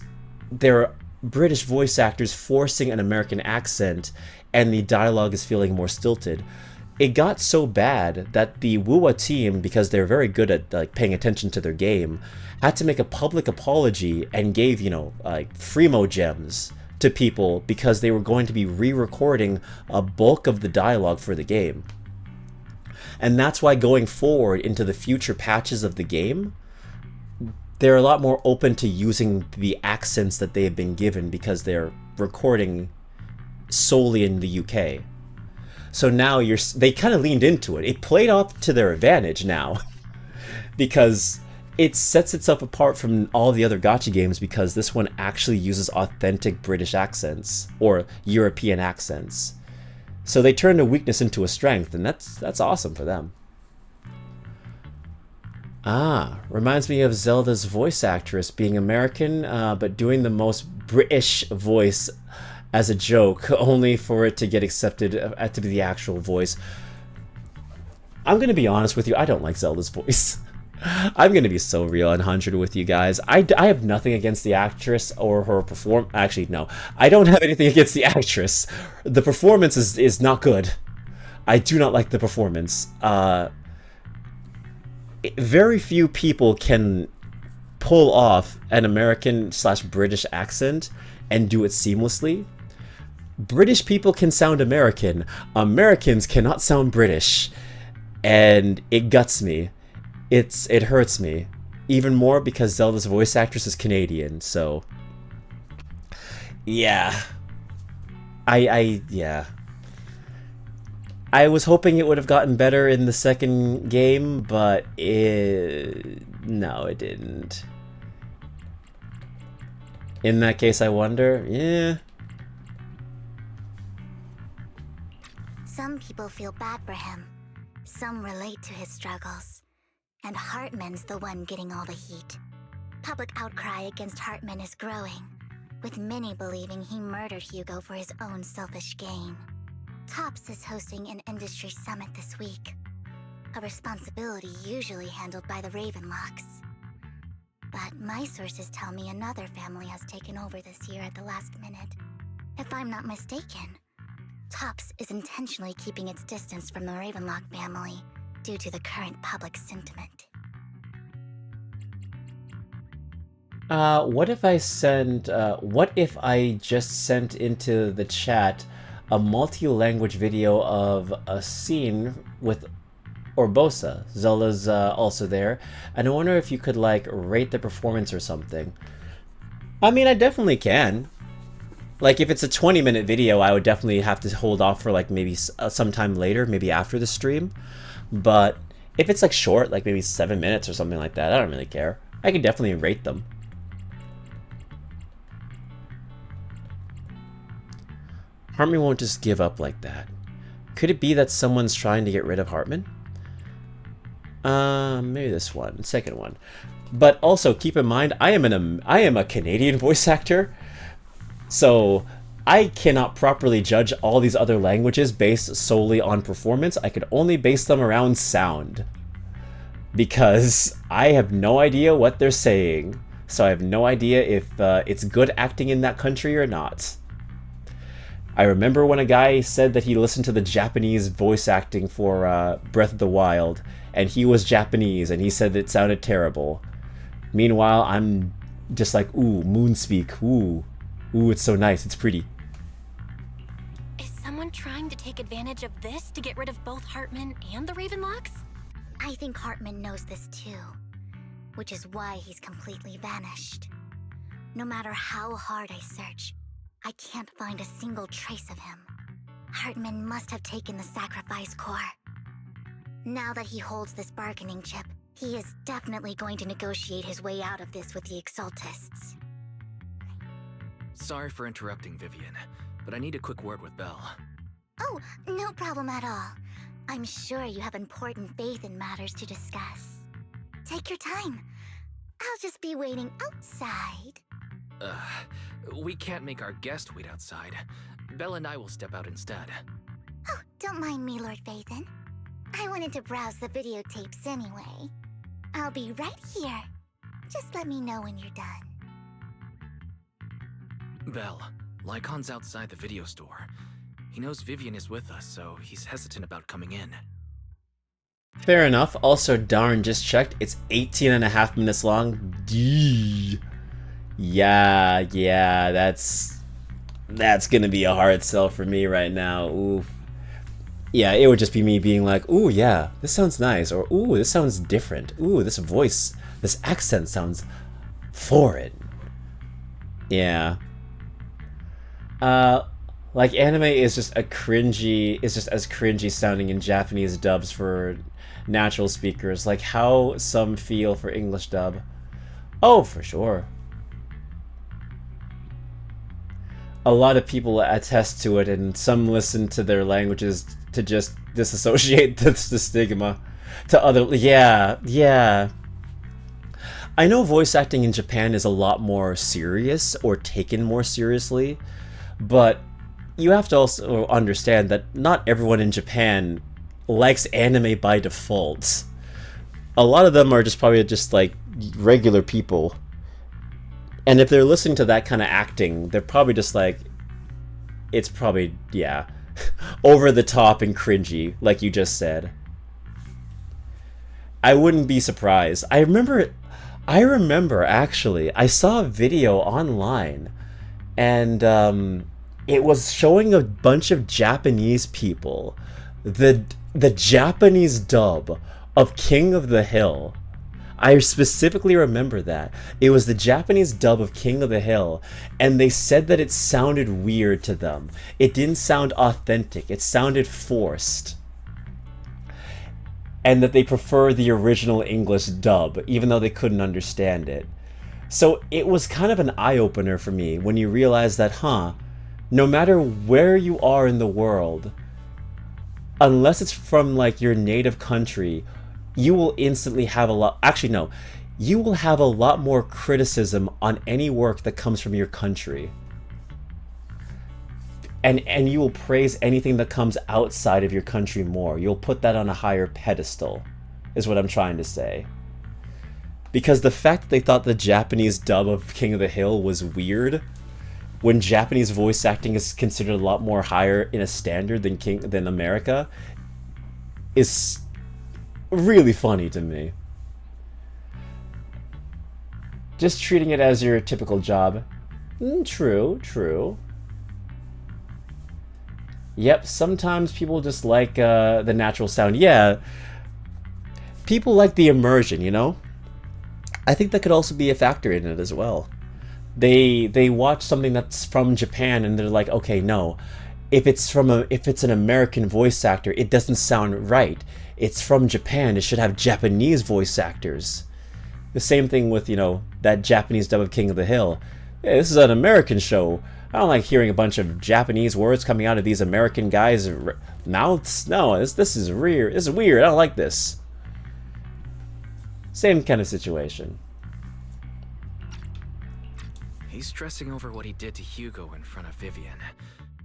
there are British voice actors forcing an American accent and the dialogue is feeling more stilted. It got so bad that the Wuwa team, because they're very good at like paying attention to their game, had to make a public apology and gave, you know, like Fremo gems to people, because they were going to be re-recording a bulk of the dialogue for the game. And that's why going forward into the future patches of the game, they're a lot more open to using the accents that they have been given, because they're recording solely in the UK. So now they kind of leaned into it. It played off to their advantage now, because it sets itself apart from all the other Gacha games, because this one actually uses authentic British accents or European accents. So they turned a weakness into a strength, and that's awesome for them. Ah, reminds me of Zelda's voice actress being American, but doing the most British voice as a joke, only for it to get accepted to be the actual voice. I'm gonna be honest with you, I don't like Zelda's voice. I'm gonna be so real and 100 with you guys. I have nothing against the actress or her actually, no. I don't have anything against the actress. The performance is not good. I do not like the performance. Very few people can pull off an American/British accent and do it seamlessly. British people can sound American. Americans cannot sound British. And it guts me. It hurts me. Even more because Zelda's voice actress is Canadian, so yeah. Yeah. I was hoping it would have gotten better in the second game, but no, it didn't. In that case, I wonder, yeah. Some people feel bad for him. Some relate to his struggles. And Hartman's the one getting all the heat. Public outcry against Hartman is growing, with many believing he murdered Hugo for his own selfish gain. TOPS is hosting an industry summit this week, a responsibility usually handled by the Ravenlocks. But my sources tell me another family has taken over this year at the last minute. If I'm not mistaken, TOPS is intentionally keeping its distance from the Ravenlock family due to the current public sentiment. What if I just sent into the chat a multi-language video of a scene with Orbosa? Zelda's also there, and I wonder if you could like rate the performance or something. I mean, I definitely can. Like, if it's a 20-minute video, I would definitely have to hold off for like maybe sometime later, maybe after the stream. But if it's like short, like maybe 7 minutes or something like that, I don't really care. I can definitely rate them. Hartman won't just give up like that. Could it be that someone's trying to get rid of Hartman? Maybe this one, second one. But also keep in mind, I am a Canadian voice actor, so I cannot properly judge all these other languages based solely on performance. I could only base them around sound. Because I have no idea what they're saying. So I have no idea if it's good acting in that country or not. I remember when a guy said that he listened to the Japanese voice acting for Breath of the Wild, and he was Japanese, and he said that it sounded terrible. Meanwhile, I'm just like, ooh, Moonspeak, ooh, it's so nice, it's pretty. Is someone trying to take advantage of this to get rid of both Hartman and the Ravenlocks? I think Hartman knows this too, which is why he's completely vanished. No matter how hard I search, I can't find a single trace of him. Hartman must have taken the sacrifice core. Now that he holds this bargaining chip, he is definitely going to negotiate his way out of this with the Exaltists. Sorry for interrupting, Vivian, but I need a quick word with Belle. Oh, no problem at all. I'm sure you have important faith in matters to discuss. Take your time. I'll just be waiting outside. We can't make our guest wait outside. Belle and I will step out instead. Oh, don't mind me, Lord Phaethon. I wanted to browse the videotapes anyway. I'll be right here. Just let me know when you're done. Belle, Lycon's outside the video store. He knows Vivian is with us, so he's hesitant about coming in. Fair enough. Also, darn, just checked. It's 18.5 minutes long. Yeah, that's gonna be a hard sell for me right now. Ooh. Yeah, it would just be me being like, ooh, yeah, this sounds nice, or ooh, this sounds different. Ooh, this voice, this accent sounds foreign. Yeah. Like, anime is just as cringy sounding in Japanese dubs for natural speakers, like how some feel for English dub. Oh, for sure. A lot of people attest to it, and some listen to their languages to just disassociate the stigma to other. Yeah. I know voice acting in Japan is a lot more serious, or taken more seriously, but you have to also understand that not everyone in Japan likes anime by default. A lot of them are just probably just like regular people. And if they're listening to that kind of acting, they're probably just like, it's probably, yeah, over the top and cringy, like you just said. I wouldn't be surprised. I remember actually, I saw a video online, and it was showing a bunch of Japanese people, the Japanese dub of King of the Hill. I specifically remember that. It was the Japanese dub of King of the Hill, and they said that it sounded weird to them. It didn't sound authentic. It sounded forced. And that they prefer the original English dub, even though they couldn't understand it. So it was kind of an eye-opener for me when you realize that, no matter where you are in the world, unless it's from like your native country, you will instantly have you will have a lot more criticism on any work that comes from your country. And you will praise anything that comes outside of your country more. You'll put that on a higher pedestal, is what I'm trying to say. Because the fact that they thought the Japanese dub of King of the Hill was weird, when Japanese voice acting is considered a lot more higher in a standard than America, is really funny to me. Just treating it as your typical job. True. Yep, sometimes people just like the natural sound. Yeah, people like the immersion, you know? I think that could also be a factor in it as well. They watch something that's from Japan and they're like, okay, no, if it's an American voice actor, it doesn't sound right. It's from Japan, it should have Japanese voice actors. The same thing with, that Japanese dub of King of the Hill. Hey, this is an American show. I don't like hearing a bunch of Japanese words coming out of these American guys' mouths. No, this is weird. This is weird. I don't like this. Same kind of situation. He's stressing over what he did to Hugo in front of Vivian,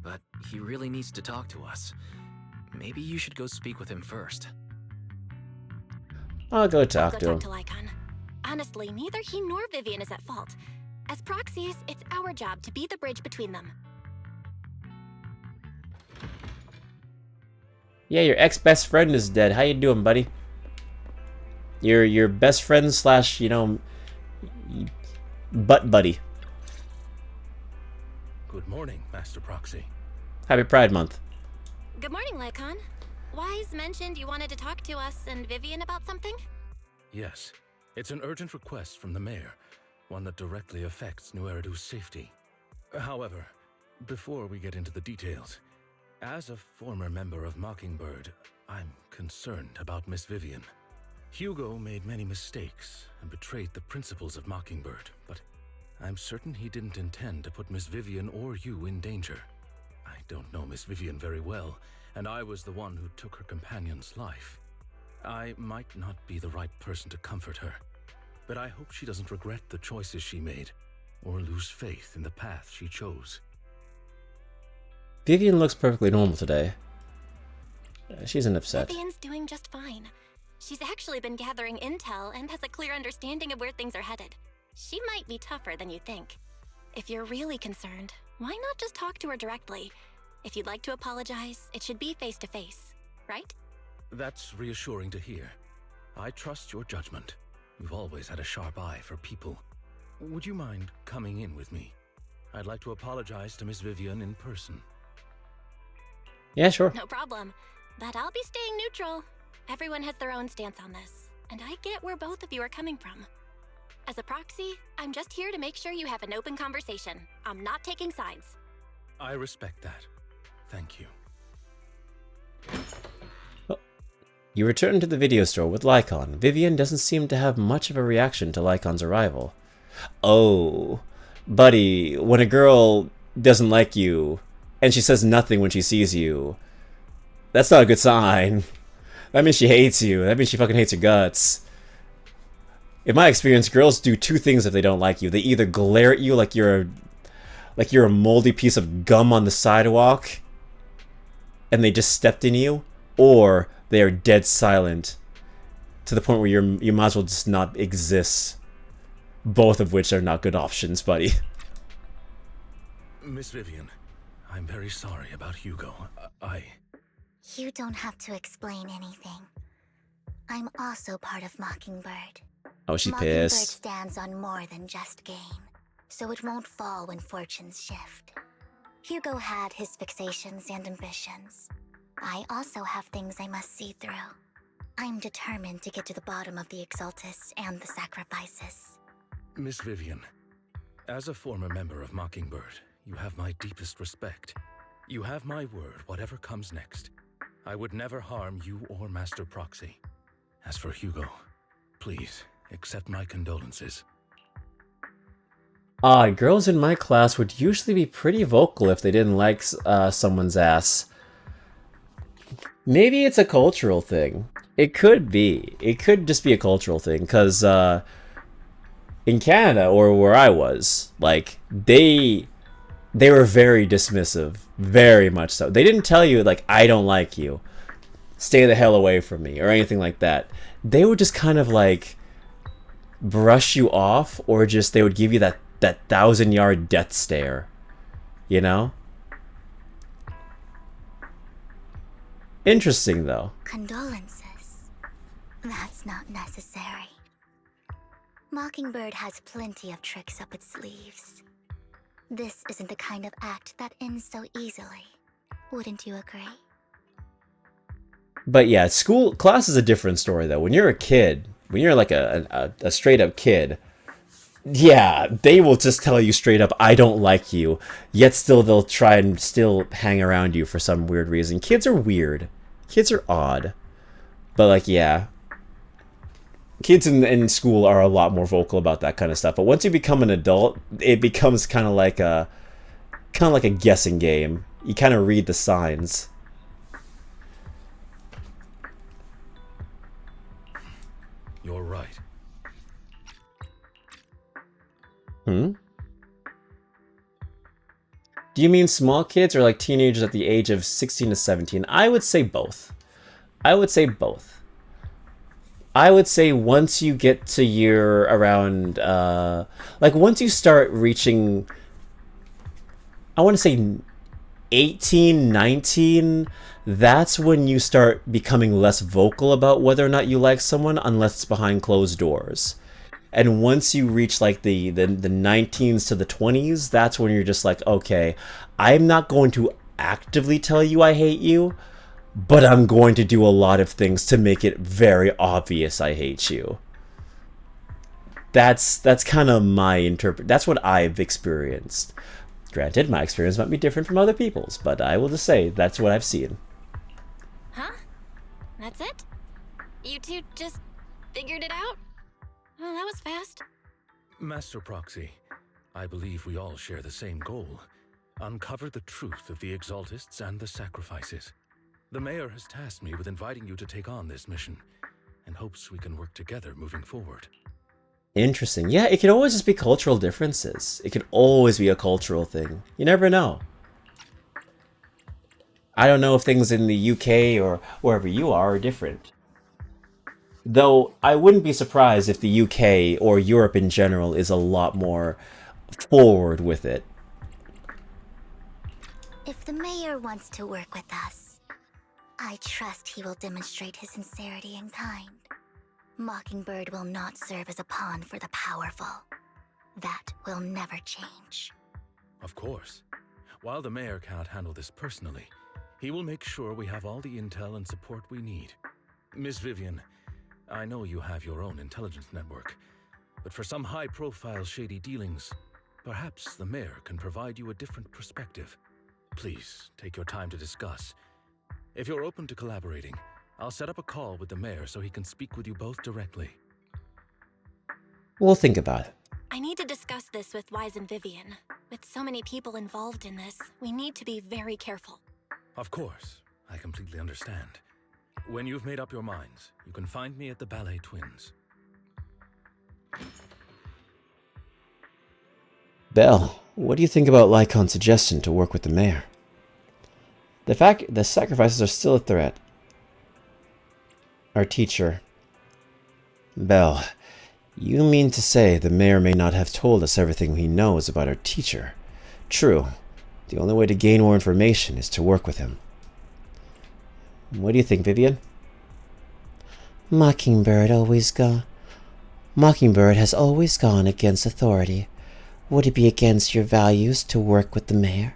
but he really needs to talk to us. Maybe you should go speak with him first. I'll go I'll talk go to talk him. to Lycon. Honestly, neither he nor Vivian is at fault. As proxies, it's our job to be the bridge between them. Yeah, your ex-best friend is dead. How you doing, buddy? Your best friend slash, butt buddy. Good morning, Master Proxy. Happy Pride Month. Good morning, Lycon. Wise mentioned you wanted to talk to us and Vivian about something? Yes, it's an urgent request from the mayor, one that directly affects New Eridu's safety. However, before we get into the details, as a former member of Mockingbird, I'm concerned about Miss Vivian. Hugo made many mistakes and betrayed the principles of Mockingbird, but I'm certain he didn't intend to put Miss Vivian or you in danger. I don't know Miss Vivian very well, and I was the one who took her companion's life. I might not be the right person to comfort her, but I hope she doesn't regret the choices she made, or lose faith in the path she chose. Vivian looks perfectly normal today. She isn't upset. Vivian's doing just fine. She's actually been gathering intel and has a clear understanding of where things are headed. She might be tougher than you think. If you're really concerned, why not just talk to her directly? If you'd like to apologize, it should be face to face, right? That's reassuring to hear. I trust your judgment. You've always had a sharp eye for people. Would you mind coming in with me? I'd like to apologize to Miss Vivian in person. Yeah, sure. No problem. But I'll be staying neutral. Everyone has their own stance on this, and I get where both of you are coming from. As a proxy, I'm just here to make sure you have an open conversation. I'm not taking sides. I respect that. Thank you. You return to the video store with Lycon. Vivian doesn't seem to have much of a reaction to Lycon's arrival. Oh, buddy, when a girl doesn't like you, and she says nothing when she sees you, that's not a good sign. That means she hates you. That means she fucking hates your guts. In my experience, girls do two things if they don't like you. They either glare at you like you're a moldy piece of gum on the sidewalk, and they just stepped in you, or they are dead silent to the point where you might as well just not exist. Both of which are not good options, buddy. Miss Vivian, I'm very sorry about Hugo. You don't have to explain anything. I'm also part of Mockingbird. Oh, she's Mockingbird pissed. stands on more than just gain, so it won't fall when fortunes shift. Hugo had his fixations and ambitions. I also have things I must see through. I'm determined to get to the bottom of the Exaltus and the sacrifices. Miss Vivian, as a former member of Mockingbird, you have my deepest respect. You have my word, whatever comes next. I would never harm you or Master Proxy. As for Hugo, please accept my condolences. Girls in my class would usually be pretty vocal if they didn't like someone's ass. Maybe it's a cultural thing. It could be. It could just be a cultural thing, because in Canada, or where I was, like, they were very dismissive. Very much so. They didn't tell you, like, I don't like you, stay the hell away from me, or anything like that. They would just kind of, like, brush you off, or just they would give you that 1,000-yard death stare. You know? Interesting, though. Condolences? That's not necessary. Mockingbird has plenty of tricks up its sleeves. This isn't the kind of act that ends so easily. Wouldn't you agree? But yeah, class is a different story, though. When you're a kid, when you're like a straight-up kid, yeah, they will just tell you straight up, I don't like you, yet still they'll try and still hang around you for some weird reason. Kids are weird. Kids are odd. But, like, yeah. Kids in school are a lot more vocal about that kind of stuff. But once you become an adult, it becomes kind of like a guessing game. You kind of read the signs. You're right. Hmm? Do you mean small kids or like teenagers at the age of 16 to 17? I would say both. I would say both. I would say once you get to year around, like once you start reaching, I want to say 18, 19, that's when you start becoming less vocal about whether or not you like someone unless it's behind closed doors. And once you reach like the 19s to the 20s, that's when you're just like, okay, I'm not going to actively tell you I hate you, but I'm going to do a lot of things to make it very obvious I hate you. That's kind of my that's what I've experienced. Granted, my experience might be different from other people's, but I will just say that's what I've seen. Huh? That's it? You two just figured it out? Oh, that was fast. Master Proxy, I believe we all share the same goal. Uncover the truth of the Exaltists and the sacrifices. The mayor has tasked me with inviting you to take on this mission, and hopes we can work together moving forward. Interesting. Yeah, it could always just be cultural differences. It could always be a cultural thing. You never know. I don't know if things in the UK or wherever you are different. Though I wouldn't be surprised if the UK or Europe in general is a lot more forward with it. If the mayor wants to work with us, I trust he will demonstrate his sincerity and kind. Mockingbird will not serve as a pawn for the powerful. That will never change. Of course. While the mayor cannot handle this personally, he will make sure we have all the intel and support we need. Miss Vivian, I know you have your own intelligence network, but for some high-profile shady dealings, perhaps the mayor can provide you a different perspective. Please, take your time to discuss. If you're open to collaborating, I'll set up a call with the mayor so he can speak with you both directly. We'll think about it. I need to discuss this with Wise and Vivian. With so many people involved in this, we need to be very careful. Of course, I completely understand. When you've made up your minds, you can find me at the Ballet Twins. Belle, what do you think about Lycon's suggestion to work with the mayor? The fact the sacrifices are still a threat. Our teacher. Belle, you mean to say the mayor may not have told us everything he knows about our teacher? True. The only way to gain more information is to work with him. What do you think, Vivian? Mockingbird has always gone against authority. Would it be against your values to work with the mayor?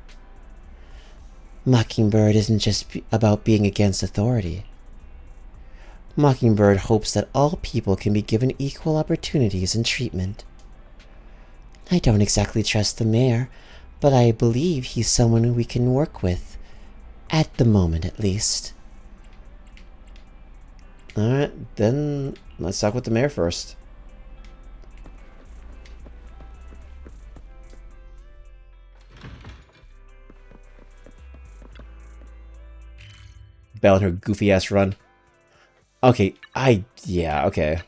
Mockingbird isn't just about being against authority. Mockingbird hopes that all people can be given equal opportunities and treatment. I don't exactly trust the mayor, but I believe he's someone we can work with. At the moment, at least. Alright, then let's talk with the mayor first. Belle and her goofy ass run. Okay, okay.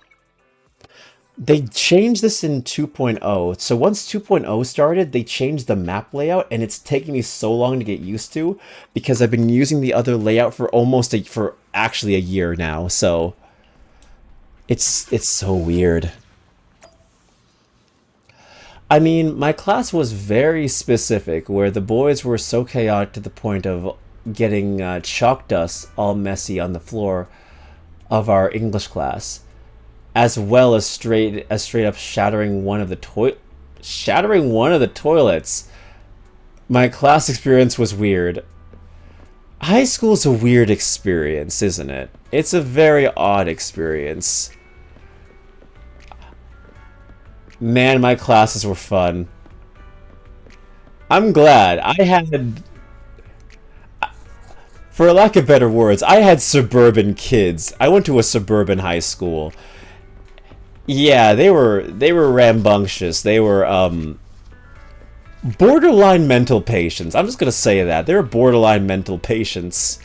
They changed this in 2.0. So once 2.0 started, they changed the map layout, and it's taking me so long to get used to because I've been using the other layout for for actually a year now. So it's so weird. I mean, my class was very specific, where the boys were so chaotic to the point of getting chalk dust all messy on the floor of our English class, as well as straight up shattering one of the toilets. My class experience was weird. High school's a weird experience, isn't it? It's a very odd experience. Man, my classes were fun. I'm glad. For lack of better words, I had suburban kids. I went to a suburban high school. Yeah, they were rambunctious. They were borderline mental patients. I'm just gonna say that. They were borderline mental patients.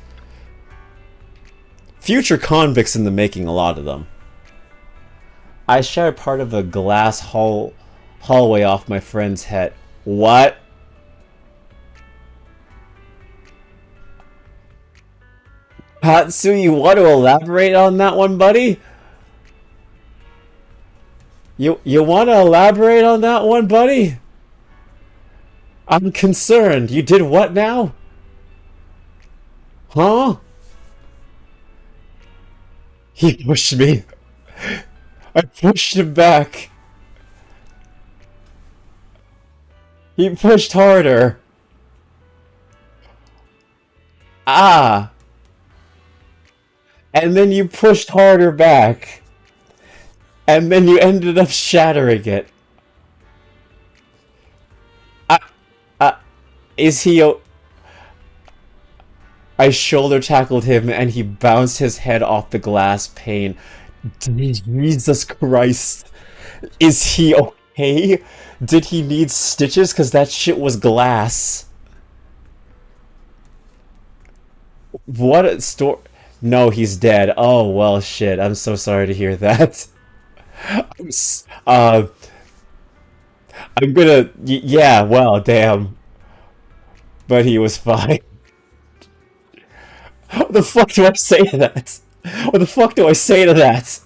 Future convicts in the making, a lot of them. I shared part of a glass hallway off my friend's head. What? Hatsu, you want to elaborate on that one, buddy? You want to elaborate on that one, buddy? I'm concerned. You did what now? Huh? He pushed me. I pushed him back. He pushed harder. Ah. And then you pushed harder back. And then you ended up shattering it. Is he I shoulder tackled him and he bounced his head off the glass pane. Jesus Christ. Is he okay? Did he need stitches? Because that shit was glass. What a story. No, he's dead. Oh, well, shit. I'm so sorry to hear that. I'm gonna... Yeah, well, damn. But he was fine. What the fuck do I say to that? What the fuck do I say to that?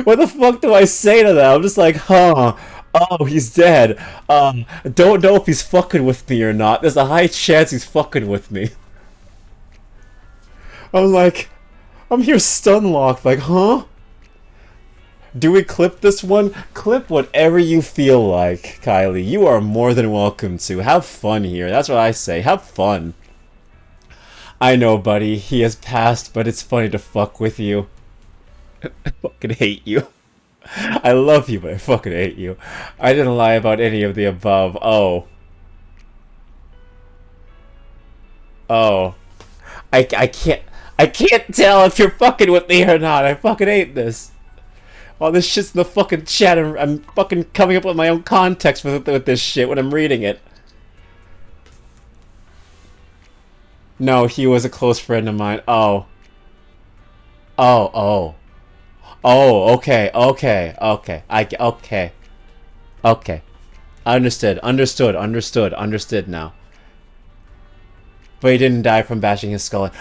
What the fuck do I say to that? I'm just like, huh. Oh, he's dead. Don't know if he's fucking with me or not. There's a high chance he's fucking with me. I'm like, I'm here stun locked, like, huh? Do we clip this one? Clip whatever you feel like, Kylie. You are more than welcome to. Have fun here. That's what I say. Have fun. I know, buddy. He has passed, but it's funny to fuck with you. I fucking hate you. I love you, but I fucking hate you. I didn't lie about any of the above. Oh. Oh. I can't tell if you're fucking with me or not. I fucking hate this. All this shit's in the fucking chat and I'm fucking coming up with my own context with this shit when I'm reading it. No, he was a close friend of mine. Oh. Oh. Okay. Okay. Okay. Understood now. But he didn't die from bashing his skull in.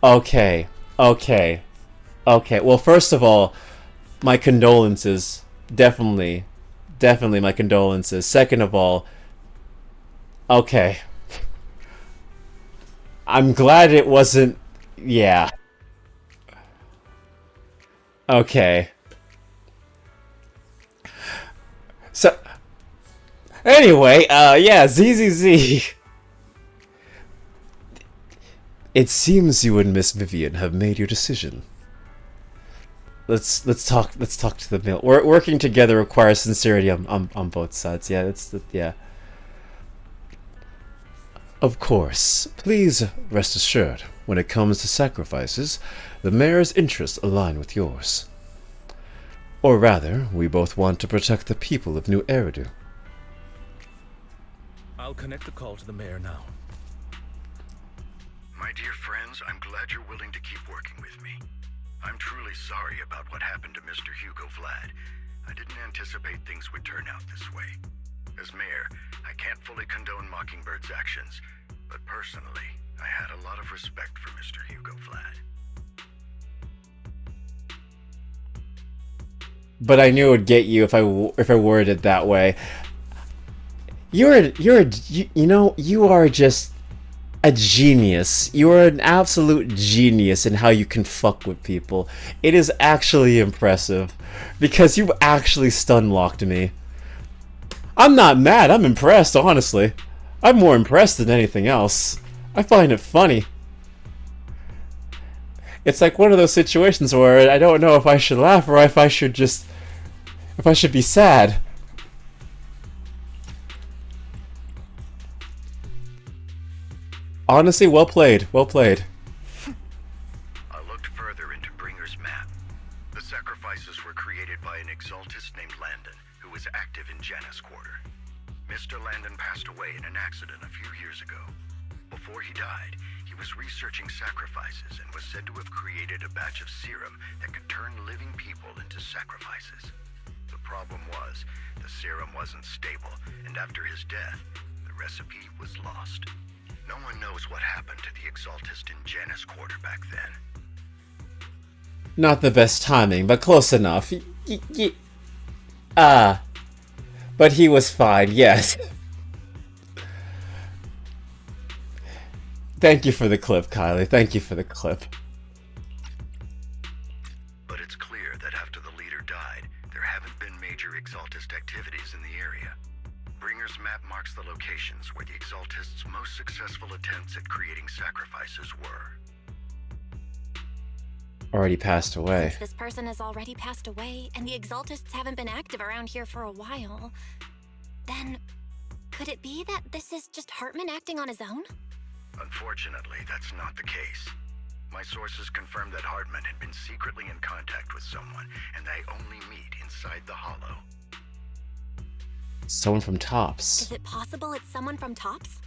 Okay. Well, first of all, my condolences. Definitely my condolences. Second of all, okay. I'm glad it wasn't... Yeah. Okay. So... Anyway, yeah, ZZZ. It seems you and Miss Vivian have made your decision. Let's talk to the mill. Working together requires sincerity on both sides. Yeah, yeah. Of course. Please rest assured, when it comes to sacrifices, the mayor's interests align with yours. Or rather, we both want to protect the people of New Eridu. I'll connect the call to the mayor now. My dear friends, I'm glad you're willing to keep working with me. I'm truly sorry about what happened to Mr. Hugo Vlad. I didn't anticipate things would turn out this way. As mayor, I can't fully condone Mockingbird's actions, but personally, I had a lot of respect for Mr. Hugo Vlad. But I knew it would get you if I worded it that way. You are just a genius. You are an absolute genius in how you can fuck with people. It is actually impressive because you actually stun locked me. I'm not mad. I'm impressed, honestly. I'm more impressed than anything else. I find it funny. It's like one of those situations where I don't know if I should laugh or if I should be sad. Honestly, well played. Well played. I looked further into Bringer's map. The sacrifices were created by an exaltist named Landon, who was active in Janus Quarter. Mr. Landon passed away in an accident a few years ago. Before he died, he was researching sacrifices and was said to have created a batch of serum that could turn living people into sacrifices. The problem was, the serum wasn't stable, and after his death, the recipe was lost. No one knows what happened to the Exaltist in Janus Quarter back then. Not the best timing, but close enough. But he was fine, yes. Thank you for the clip, Kylie. Thank you for the clip. But it's clear that after the leader died, there haven't been major Exaltist activities in the area. Bringer's map marks the locations where the Exaltists' most successful attempts at creating sacrifices were. Already passed away. Since this person has already passed away, and the Exaltists haven't been active around here for a while, then could it be that this is just Hartman acting on his own? Unfortunately, that's not the case. My sources confirmed that Hartman had been secretly in contact with someone, and they only meet inside the Hollow. Someone from Tops. Is it possible it's someone from Tops?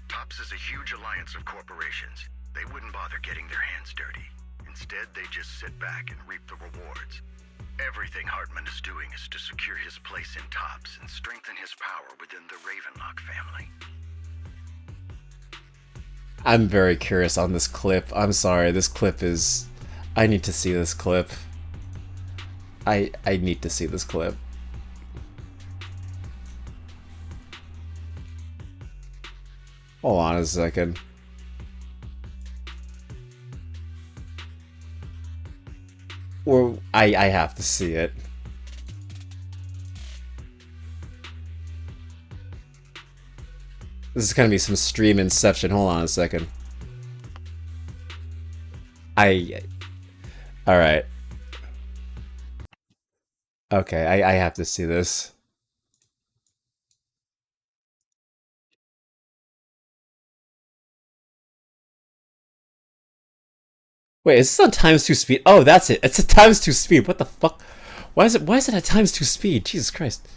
Tops is a huge alliance of corporations. They wouldn't bother getting their hands dirty. Instead, they just sit back and reap the rewards. Everything Hartman is doing is to secure his place in Tops and strengthen his power within the Ravenlock family. I'm very curious on this clip. I'm sorry, this clip is... I need to see this clip. I need to see this clip. Hold on a second. Or I have to see it. This is gonna be some stream inception. Hold on a second. Alright. Okay, I have to see this. Wait, is this on times 2 speed? Oh, that's it. It's a times 2 speed. What the fuck? Why is it at times 2 speed? Jesus Christ.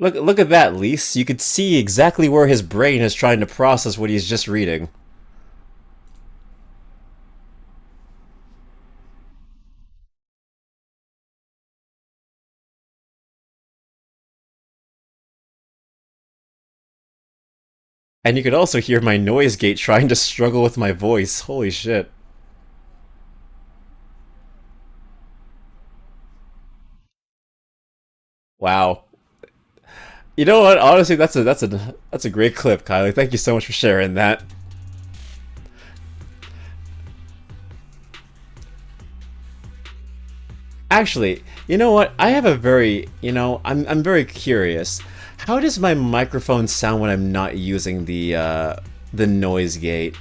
Look at that, Lise. You could see exactly where his brain is trying to process what he's just reading. And you could also hear my noise gate trying to struggle with my voice. Holy shit. Wow. You know what? Honestly, that's a great clip, Kylie. Thank you so much for sharing that. Actually, you know what? I have a very, I'm very curious. How does my microphone sound when I'm not using the noise gate?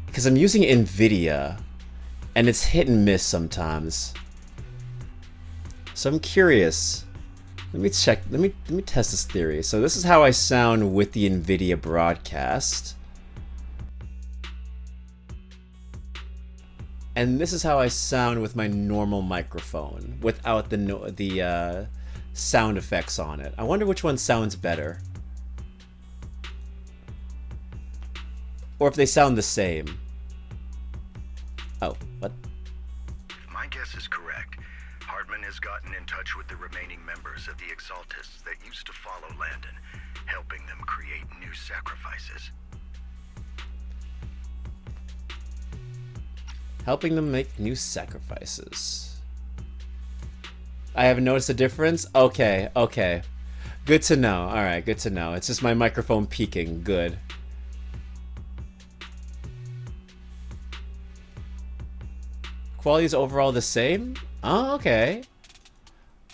Because I'm using NVIDIA, and it's hit and miss sometimes. So I'm curious. Let me check. Let me test this theory. So this is how I sound with the NVIDIA broadcast. And this is how I sound with my normal microphone, without the sound effects on it. I wonder which one sounds better. Or if they sound the same. Oh, what? My guess is correct. Hartman has gotten in touch with the remaining members of the Exaltists that used to follow Landon, helping them create new sacrifices. Helping them make new sacrifices. I haven't noticed a difference? Okay, okay. Good to know. Alright, good to know. It's just my microphone peaking. Good. Quality is overall the same? Oh, okay.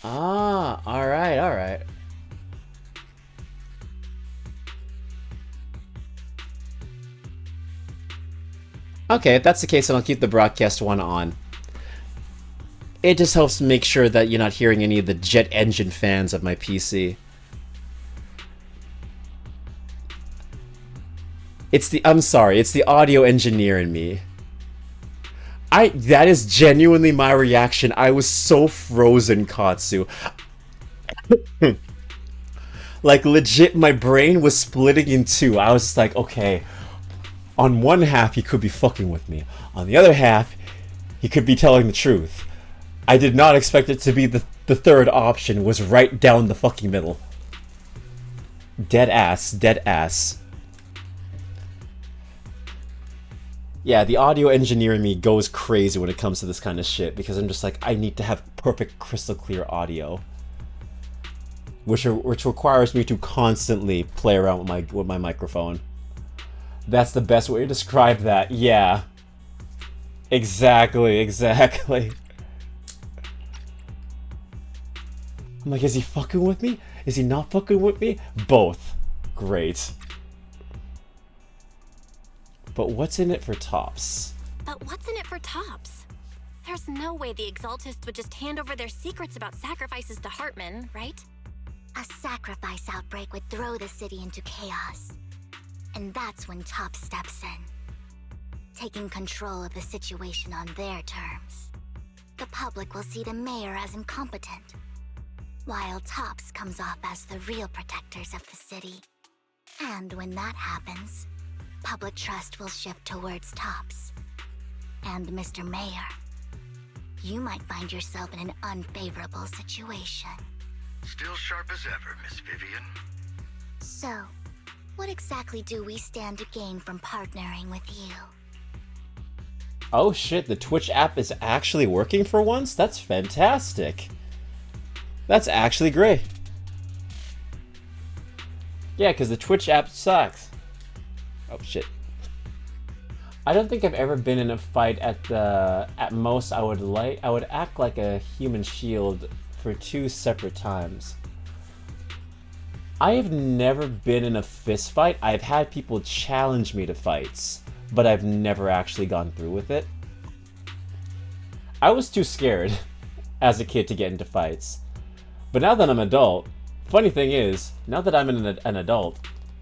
Ah, alright, alright. Okay, if that's the case, then I'll keep the broadcast one on. It just helps make sure that you're not hearing any of the jet engine fans of my PC. I'm sorry, it's the audio engineer in me. That is genuinely my reaction. I was so frozen, Katsu. Like, legit, my brain was splitting in two. I was like, okay, on one half, he could be fucking with me. On the other half, he could be telling the truth. I did not expect it to be the third option was right down the fucking middle. Dead ass, dead ass. Yeah, the audio engineer in me goes crazy when it comes to this kind of shit because I'm just like, I need to have perfect crystal clear audio. Which requires me to constantly play around with my microphone. That's the best way to describe that. Yeah. Exactly, exactly. I'm like, is he fucking with me? Is he not fucking with me? Both. Great. But what's in it for Tops? But what's in it for Tops? There's no way the Exaltists would just hand over their secrets about sacrifices to Hartman, right? A sacrifice outbreak would throw the city into chaos. And that's when Top steps in, taking control of the situation on their terms. The public will see the mayor as incompetent, while Tops comes off as the real protectors of the city. And when that happens, public trust will shift towards Tops. And Mr. Mayor, you might find yourself in an unfavorable situation. Still sharp as ever, Miss Vivian. So, what exactly do we stand to gain from partnering with you? Oh shit, the Twitch app is actually working for once? That's fantastic. That's actually great. Yeah, because the Twitch app sucks. Oh shit. I don't think I've ever been in a fight at most I would act like a human shield for 2 separate times. I have never been in a fist fight. I've had people challenge me to fights, but I've never actually gone through with it. I was too scared as a kid to get into fights. But now that I'm an adult, funny thing is, now that I'm an adult,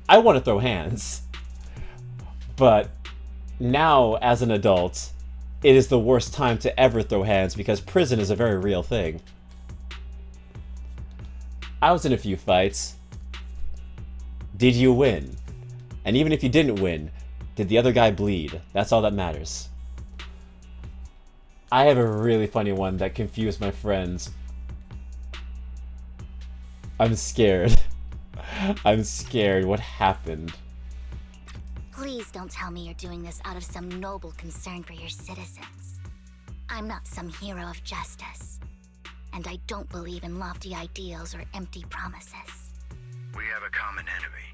I want to throw hands. But now, as an adult, it is the worst time to ever throw hands because prison is a very real thing. I was in a few fights. Did you win? And even if you didn't win, did the other guy bleed? That's all that matters. I have a really funny one that confused my friends. I'm scared. I'm scared. What happened? Please don't tell me you're doing this out of some noble concern for your citizens. I'm not some hero of justice. And I don't believe in lofty ideals or empty promises. We have a common enemy.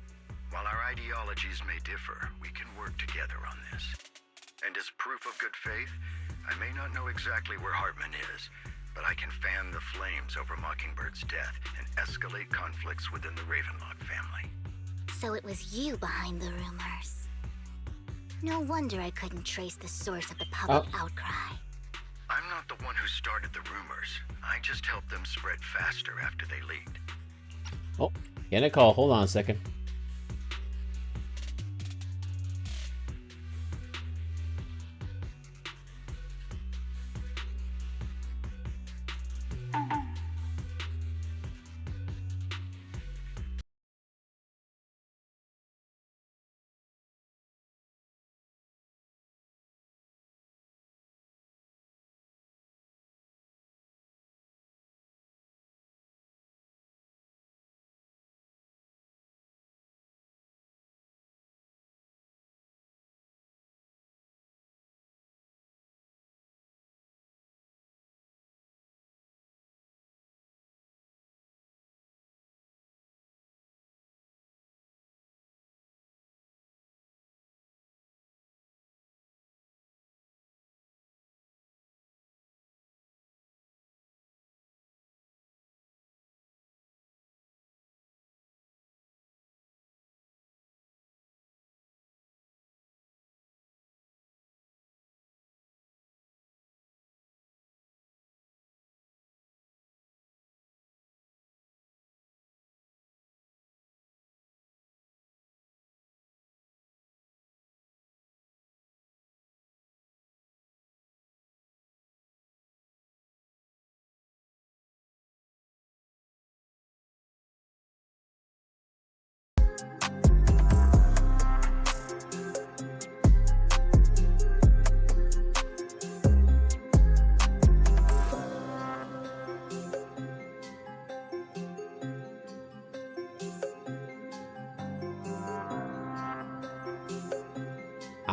While our ideologies may differ, we can work together on this. And as proof of good faith, I may not know exactly where Hartman is, but I can fan the flames over Mockingbird's death and escalate conflicts within the Ravenlock family. So it was you behind the rumors. No wonder I couldn't trace the source of the public outcry. I'm not the one who started the rumors. I just helped them spread faster after they leaked. Oh, getting a call. Hold on a second.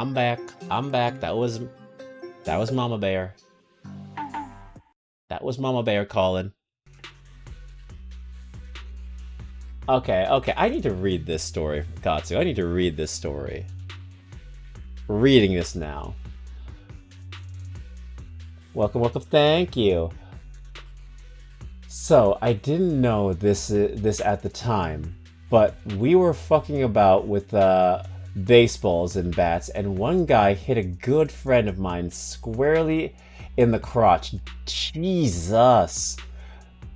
I'm back. I'm back. That was Mama Bear. That was Mama Bear calling. Okay, okay. I need to read this story, Katsu. I need to read this story. Reading this now. Welcome, welcome. Thank you. So, I didn't know this at the time, but we were fucking about with baseballs and bats, and one guy hit a good friend of mine squarely in the crotch. Jesus.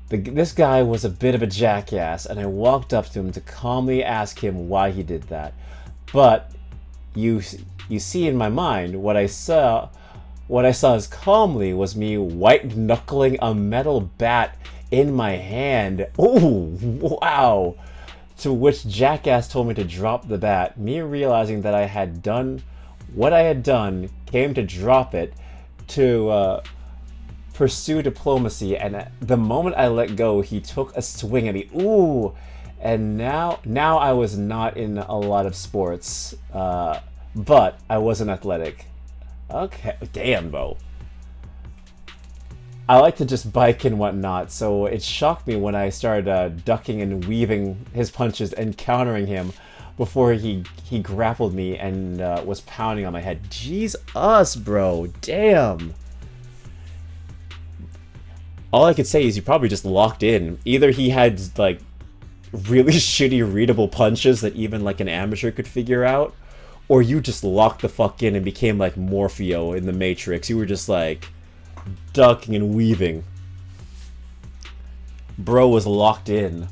This guy was a bit of a jackass, and I walked up to him to calmly ask him why he did that. But you see in my mind, what I saw as calmly was me white knuckling a metal bat in my hand. Oh, wow! To which jackass told me to drop the bat. Me realizing that I had done what I had done, came to drop it to pursue diplomacy, and the moment I let go, he took a swing at me. Ooh! And now I was not in a lot of sports, but I wasn't athletic. Okay, damn, Bo. I like to just bike and whatnot, so it shocked me when I started ducking and weaving his punches and countering him before he grappled me and was pounding on my head. Jesus, bro. Damn. All I could say is he probably just locked in. Either he had, like, really shitty readable punches that even, like, an amateur could figure out, or you just locked the fuck in and became like Morpheo in the Matrix. You were just, like, ducking and weaving. Bro was locked in.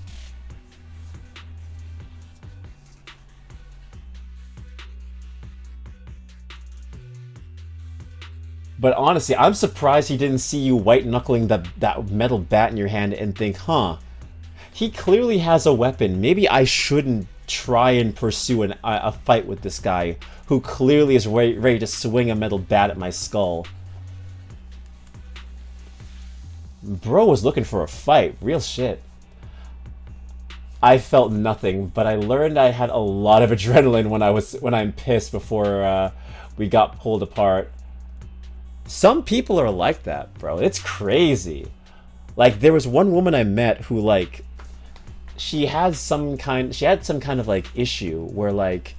But honestly, I'm surprised he didn't see you white-knuckling that metal bat in your hand and think, huh, he clearly has a weapon. Maybe I shouldn't try and pursue a fight with this guy who clearly is ready to swing a metal bat at my skull. Bro was looking for a fight. Real shit. I felt nothing, but I learned I had a lot of adrenaline when I'm pissed before we got pulled apart. Some people are like that, bro. It's crazy. Like, there was one woman I met who, like, she had some kind of, like, issue where, like,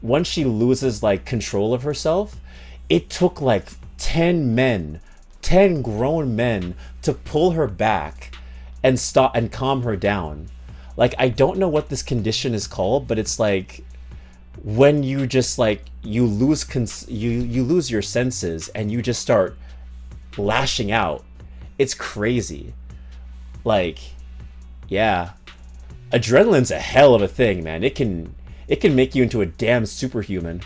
once she loses, like, control of herself, it took, like, 10 grown men to pull her back and stop and calm her down. Like, I don't know what this condition is called, but it's like when you just, like, you lose your senses and you just start lashing out. It's crazy. Like, yeah. Adrenaline's a hell of a thing, man. It can make you into a damn superhuman.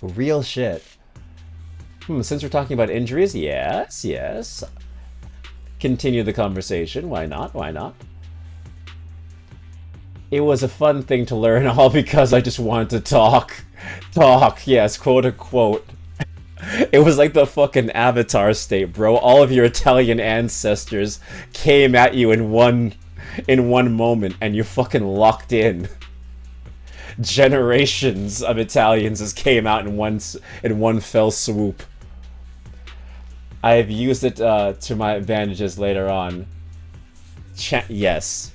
Real shit. Since we're talking about injuries, yes. Continue the conversation. Why not? Why not? It was a fun thing to learn, all because I just wanted to talk. Talk, yes, quote unquote. It was like the fucking Avatar state, bro. All of your Italian ancestors came at you in one moment, and you fucking locked in. Generations of Italians just came out in one fell swoop. I've used it to my advantages later on. Yes.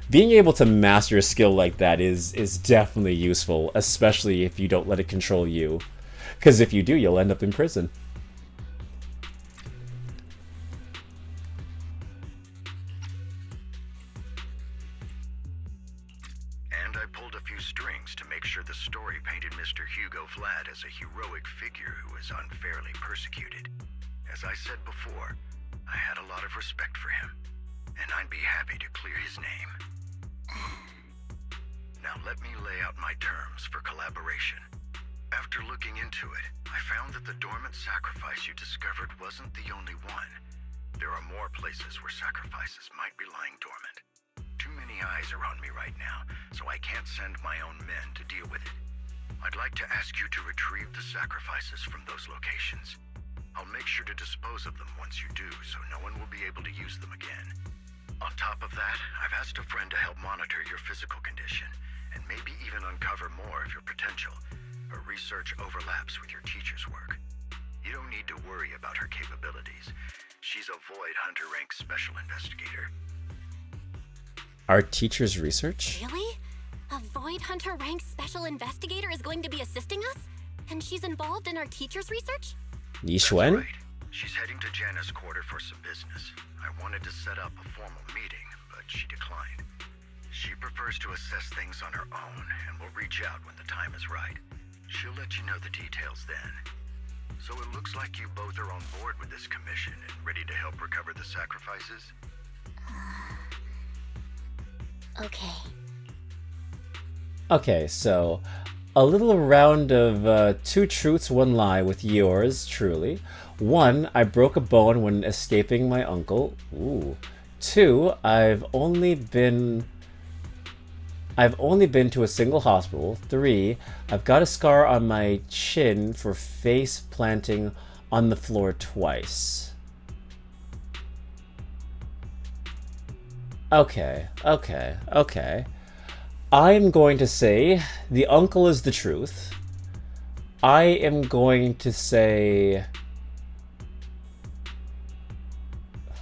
Being able to master a skill like that is definitely useful, especially if you don't let it control you. Because if you do, you'll end up in prison. And I pulled a few strings to make sure the story painted Mr. Hugo Vlad as a heroic figure who was unfairly persecuted. As I said before, I had a lot of respect for him, and I'd be happy to clear his name. Now let me lay out my terms for collaboration. After looking into it, I found that the dormant sacrifice you discovered wasn't the only one. There are more places where sacrifices might be lying dormant. Too many eyes are on me right now, so I can't send my own men to deal with it. I'd like to ask you to retrieve the sacrifices from those locations. I'll make sure to dispose of them once you do, so no one will be able to use them again. On top of that, I've asked a friend to help monitor your physical condition, and maybe even uncover more of your potential. Her research overlaps with your teacher's work. You don't need to worry about her capabilities. She's a Void Hunter rank special investigator. Our teacher's research? Really? A Void Hunter rank special investigator is going to be assisting us? And she's involved in our teacher's research? Yi That's Xuan? right. She's heading to Janus Quarter for some business. I wanted to set up a formal meeting, but she declined. She prefers to assess things on her own, and will reach out when the time is right. She'll let you know the details then. So it looks like you both are on board with this commission and ready to help recover the sacrifices? Okay. Okay, so a little round of 2 truths, 1 lie with yours truly. 1, I broke a bone when escaping my uncle. Ooh. 2, I've only been to a single hospital. 3, I've got a scar on my chin for face planting on the floor twice. Okay. I'm going to say the uncle is the truth. I am going to say...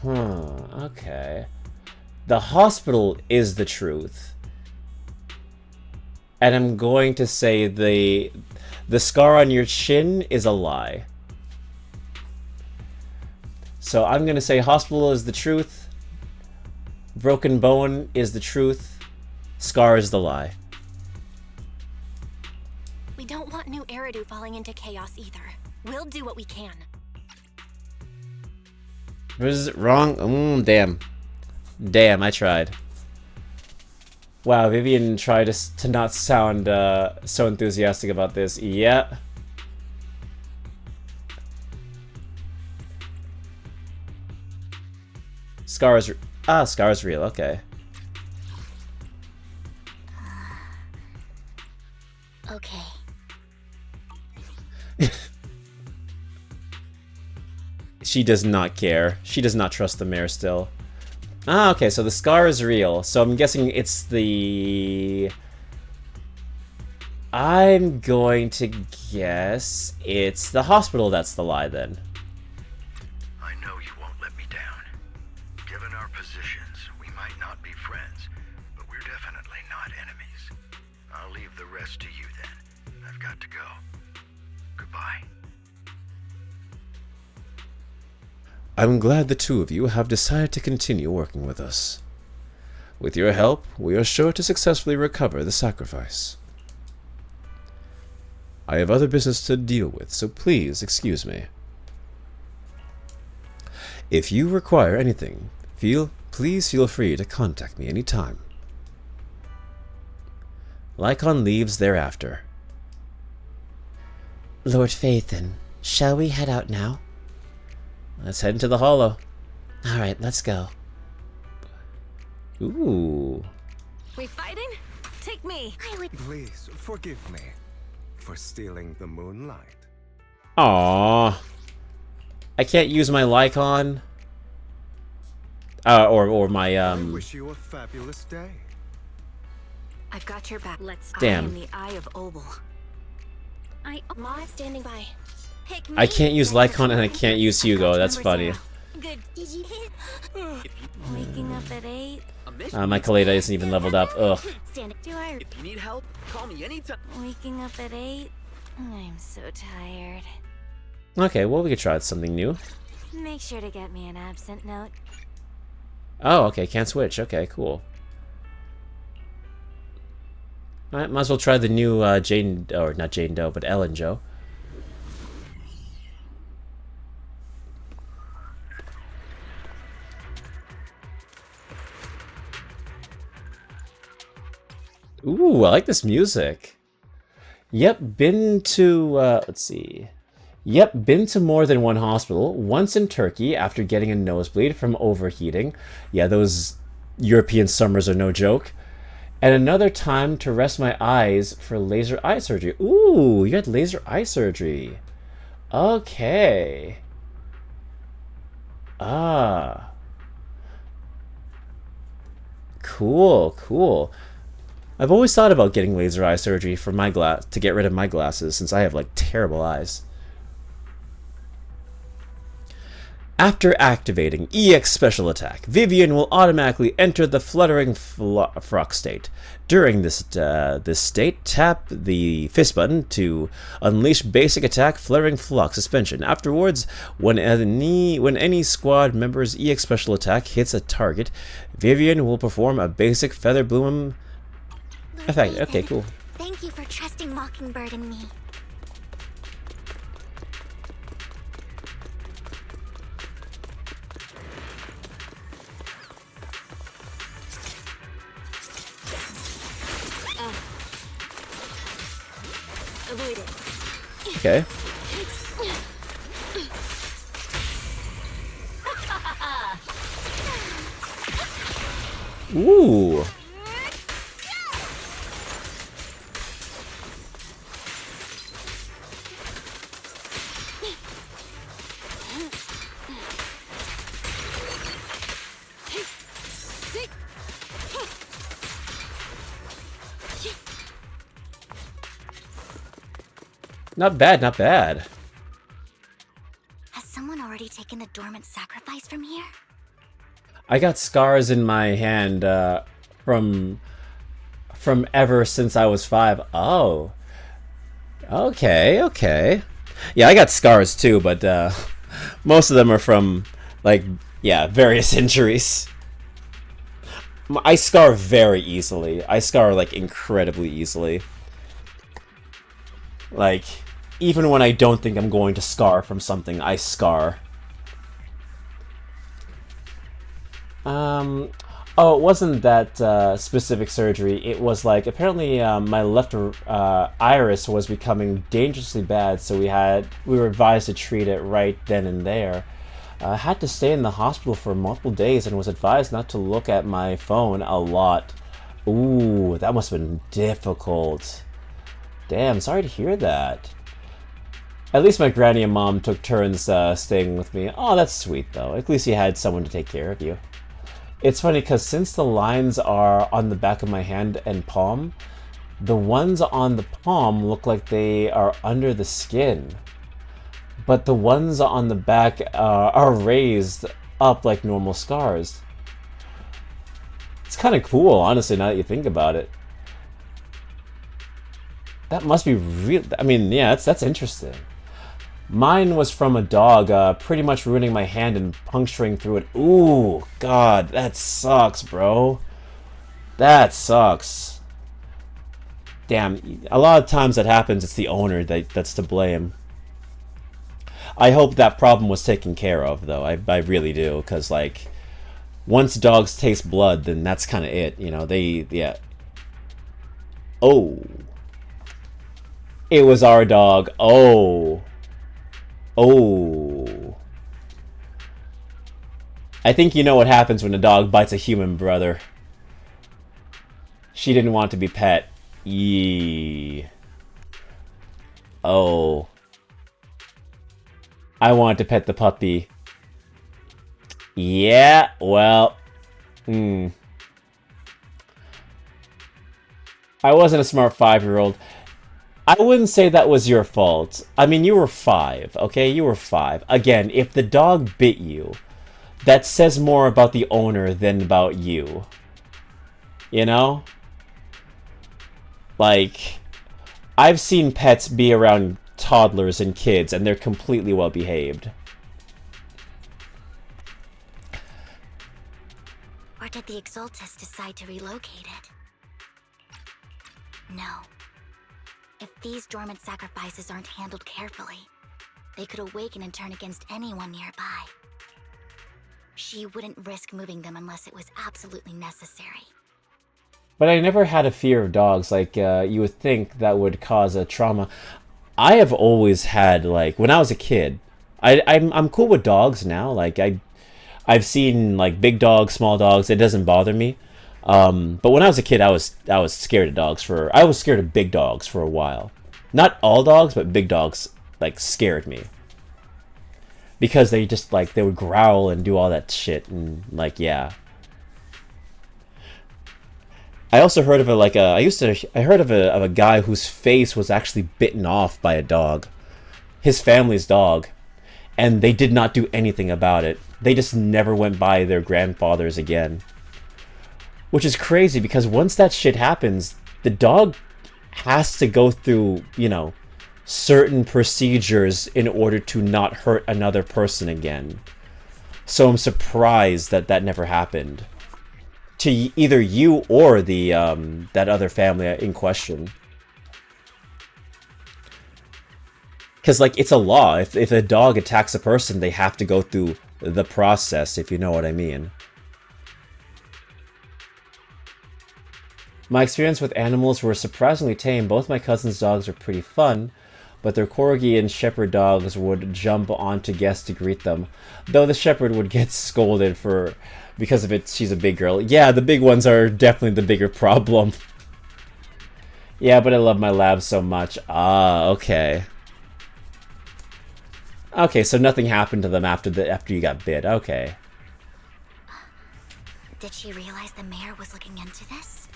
okay. The hospital is the truth. And I'm going to say the scar on your chin is a lie. So I'm going to say hospital is the truth. Broken bone is the truth. Scar is the lie. We don't want new Eridu falling into chaos either. We'll do what we can. Was it wrong? Damn. Damn, I tried. Wow, Vivian tried to not sound so enthusiastic about this. Yeah. Scar is real, okay. Okay. She does not care. She does not trust the mayor still. Ah, okay, so the scar is real. So I'm guessing it's the... I'm going to guess it's the hospital that's the lie then. I know you won't let me down. Given our positions, we might not be friends, but we're definitely not enemies. I'll leave the rest to you then. I've got to go. Goodbye. I'm glad the 2 of you have decided to continue working with us. With your help, we are sure to successfully recover the sacrifice. I have other business to deal with, so please excuse me. If you require anything, please feel free to contact me anytime. Lycon leaves thereafter. Lord Phaethon, shall we head out now? Let's head into the hollow. Alright, let's go. Ooh. We fighting? Take me. Please forgive me for stealing the moonlight. Aww. I can't use my Lycon. Or my, I wish you a fabulous day. I've got your back. Let's Damn. eye in the eye of Obel. Ma's standing by. Pick me. I can't use Lycon and I can't use Hugo. That's funny. Good. Did you waking up at 8? My Kaleda isn't even leveled up. Ugh. Standing. Do I? If you need help, call me anytime. Waking up at 8? I'm so tired. Okay, well, we could try something new. Make sure to get me an absent note. Oh, okay, can't switch. Okay, cool. Alright, might as well try the new Jane, or not Jane Doe, but Ellen Joe. Ooh, I like this music. Yep, been to, let's see. Yep, been to more than one hospital. Once in Turkey after getting a nosebleed from overheating. Yeah, those European summers are no joke. And another time to rest my eyes for laser eye surgery. Ooh, you had laser eye surgery. Okay. Ah. Cool, cool. I've always thought about getting laser eye surgery for my to get rid of my glasses, since I have like terrible eyes. After activating EX Special Attack, Vivian will automatically enter the Fluttering Frog state. During this state, tap the fist button to unleash Basic Attack Fluttering Flux Suspension. Afterwards, when any squad member's EX Special Attack hits a target, Vivian will perform a basic Feather Bloom effect. Okay, cool. Thank you for trusting Mockingbird and me. Avoid it. Okay. Ooh. Not bad, not bad. Has someone already taken the dormant sacrifice from here? I got scars in my hand from ever since I was 5. Oh. Okay. Yeah, I got scars too, but most of them are from, like, yeah, various injuries. I scar very easily. I scar, like, incredibly easily. Like, even when I don't think I'm going to scar from something, I scar. Oh, it wasn't that specific surgery. It was like, apparently my left iris was becoming dangerously bad, so we were advised to treat it right then and there. I had to stay in the hospital for multiple days and was advised not to look at my phone a lot. Ooh, that must have been difficult. Damn, sorry to hear that. At least my granny and mom took turns staying with me. Oh, that's sweet, though. At least you had someone to take care of you. It's funny, because since the lines are on the back of my hand and palm, the ones on the palm look like they are under the skin. But the ones on the back are raised up like normal scars. It's kind of cool, honestly, now that you think about it. That must be real. I mean, yeah, that's interesting. Mine was from a dog pretty much ruining my hand and puncturing through it. Ooh, God, that sucks, bro. That sucks. Damn, a lot of times that happens, it's the owner that's to blame. I hope that problem was taken care of, though. I really do, because, like, once dogs taste blood, then that's kind of it, you know? Yeah. Oh. It was our dog. Oh. I think you know what happens when a dog bites a human, brother. She didn't want to be pet. Yee. Oh. I wanted to pet the puppy. Yeah, well. I wasn't a smart 5-year-old. I wouldn't say that was your fault. I mean, you were 5, okay? You were 5. Again, if the dog bit you, that says more about the owner than about you. You know? Like, I've seen pets be around toddlers and kids, and they're completely well behaved. Or did the Exaltus decide to relocate it? No. If these dormant sacrifices aren't handled carefully, they could awaken and turn against anyone nearby. She wouldn't risk moving them unless it was absolutely necessary. But I never had a fear of dogs like you would think that would cause a trauma. I have always had, like, when I was a kid, I'm cool with dogs now. Like, I've seen, like, big dogs, small dogs. It doesn't bother me. But when I was a kid, I was scared of dogs I was scared of big dogs for a while. Not all dogs, but big dogs, like, scared me. Because they just, like, they would growl and do all that shit, and, like, yeah. I also heard of a like a I heard of a guy whose face was actually bitten off by a dog, his family's dog, and they did not do anything about it. They just never went by their grandfathers again. Which is crazy because once that shit happens, the dog has to go through, you know, certain procedures in order to not hurt another person again. So I'm surprised that that never happened to either you or the that other family in question. Because, like, it's a law. If a dog attacks a person, they have to go through the process, if you know what I mean. My experience with animals were surprisingly tame. Both my cousin's dogs are pretty fun, but their corgi and shepherd dogs would jump onto guests to greet them. Though the shepherd would get scolded because of it, she's a big girl. Yeah, the big ones are definitely the bigger problem. Yeah, but I love my labs so much. Ah, okay. Okay, so nothing happened to them after you got bit. Okay. Did she realize the mayor was looking into this?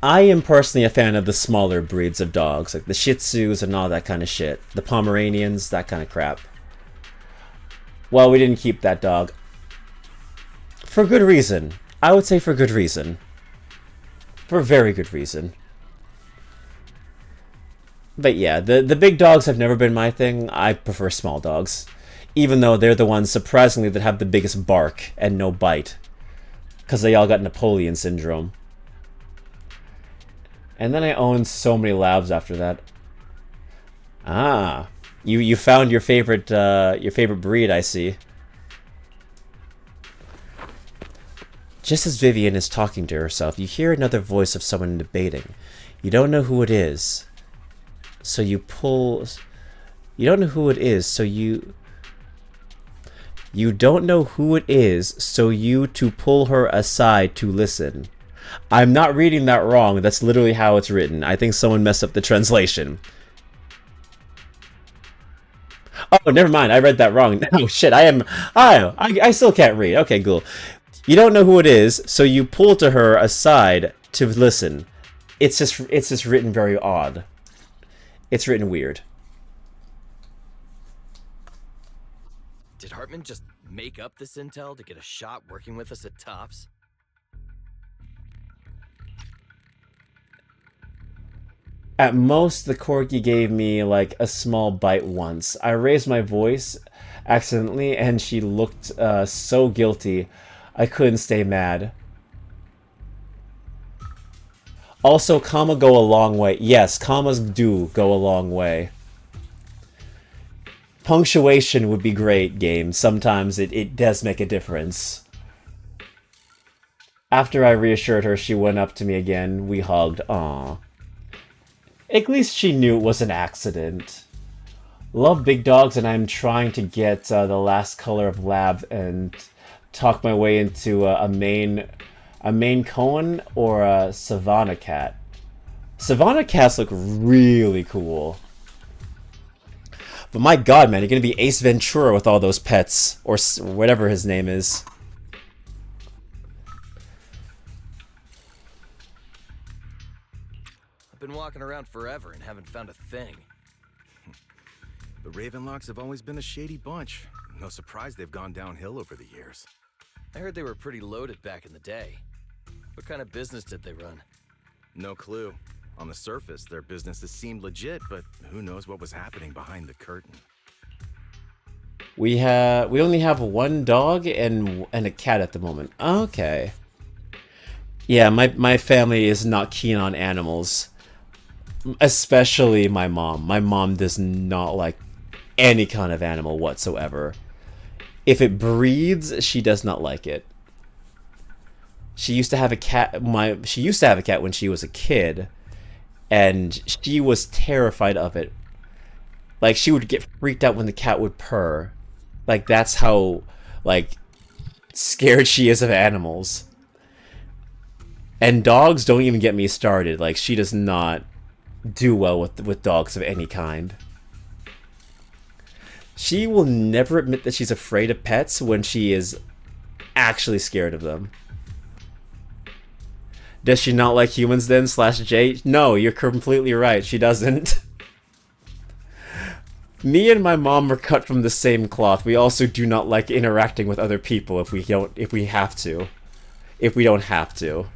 I am personally a fan of the smaller breeds of dogs, like the Shih Tzus and all that kind of shit. The Pomeranians, that kind of crap. Well, we didn't keep that dog. For good reason. I would say for good reason. For very good reason. But yeah, the big dogs have never been my thing. I prefer small dogs. Even though they're the ones, surprisingly, that have the biggest bark and no bite. Because they all got Napoleon syndrome. And then I owned so many labs after that. Ah, you found your favorite breed, I see. Just as Vivian is talking to herself, you hear another voice of someone debating. You don't know who it is. So you pull... You don't know who it is, so you... You don't know who it is, so you to pull her aside to listen. I'm not reading that wrong. That's literally how it's written. I think someone messed up the translation. Oh, never mind. I read that wrong. Oh, shit. I still can't read. Okay, cool. You don't know who it is, so you pull to her aside to listen. It's just written very odd. It's written weird. Did Hartman just make up this intel to get a shot working with us at Tops? At most, the corgi gave me, like, a small bite once. I raised my voice accidentally, and she looked so guilty. I couldn't stay mad. Also, comma go a long way. Yes, commas do go a long way. Punctuation would be great, game. Sometimes it does make a difference. After I reassured her, she went up to me again. We hugged. Aww. At least she knew it was an accident. Love big dogs, and I'm trying to get the last color of lab and talk my way into a Maine Coon or a Savannah cat. Savannah cats look really cool. But my god, man, you're gonna be Ace Ventura with all those pets. Or whatever his name is. I've been walking around forever and haven't found a thing. The Ravenlocks have always been a shady bunch. No surprise they've gone downhill over the years. I heard they were pretty loaded back in the day. What kind of business did they run? No clue. On the surface, their businesses seemed legit, but who knows what was happening behind the curtain. We only have one dog and a cat at the moment. Okay. Yeah, my family is not keen on animals. Especially my mom. My mom does not like any kind of animal whatsoever. If it breathes, she does not like it. She used to have a cat. She used to have a cat when she was a kid, and she was terrified of it. Like, she would get freaked out when the cat would purr. Like, that's how, like, scared she is of animals. And dogs don't even get me started. Like, she does not do well with dogs of any kind. She will never admit that she's afraid of pets when she is actually scared of them. Does she not like humans then, slash J? No, you're completely right. She doesn't. Me and my mom are cut from the same cloth. We also do not like interacting with other people if we don't have to. If we don't have to.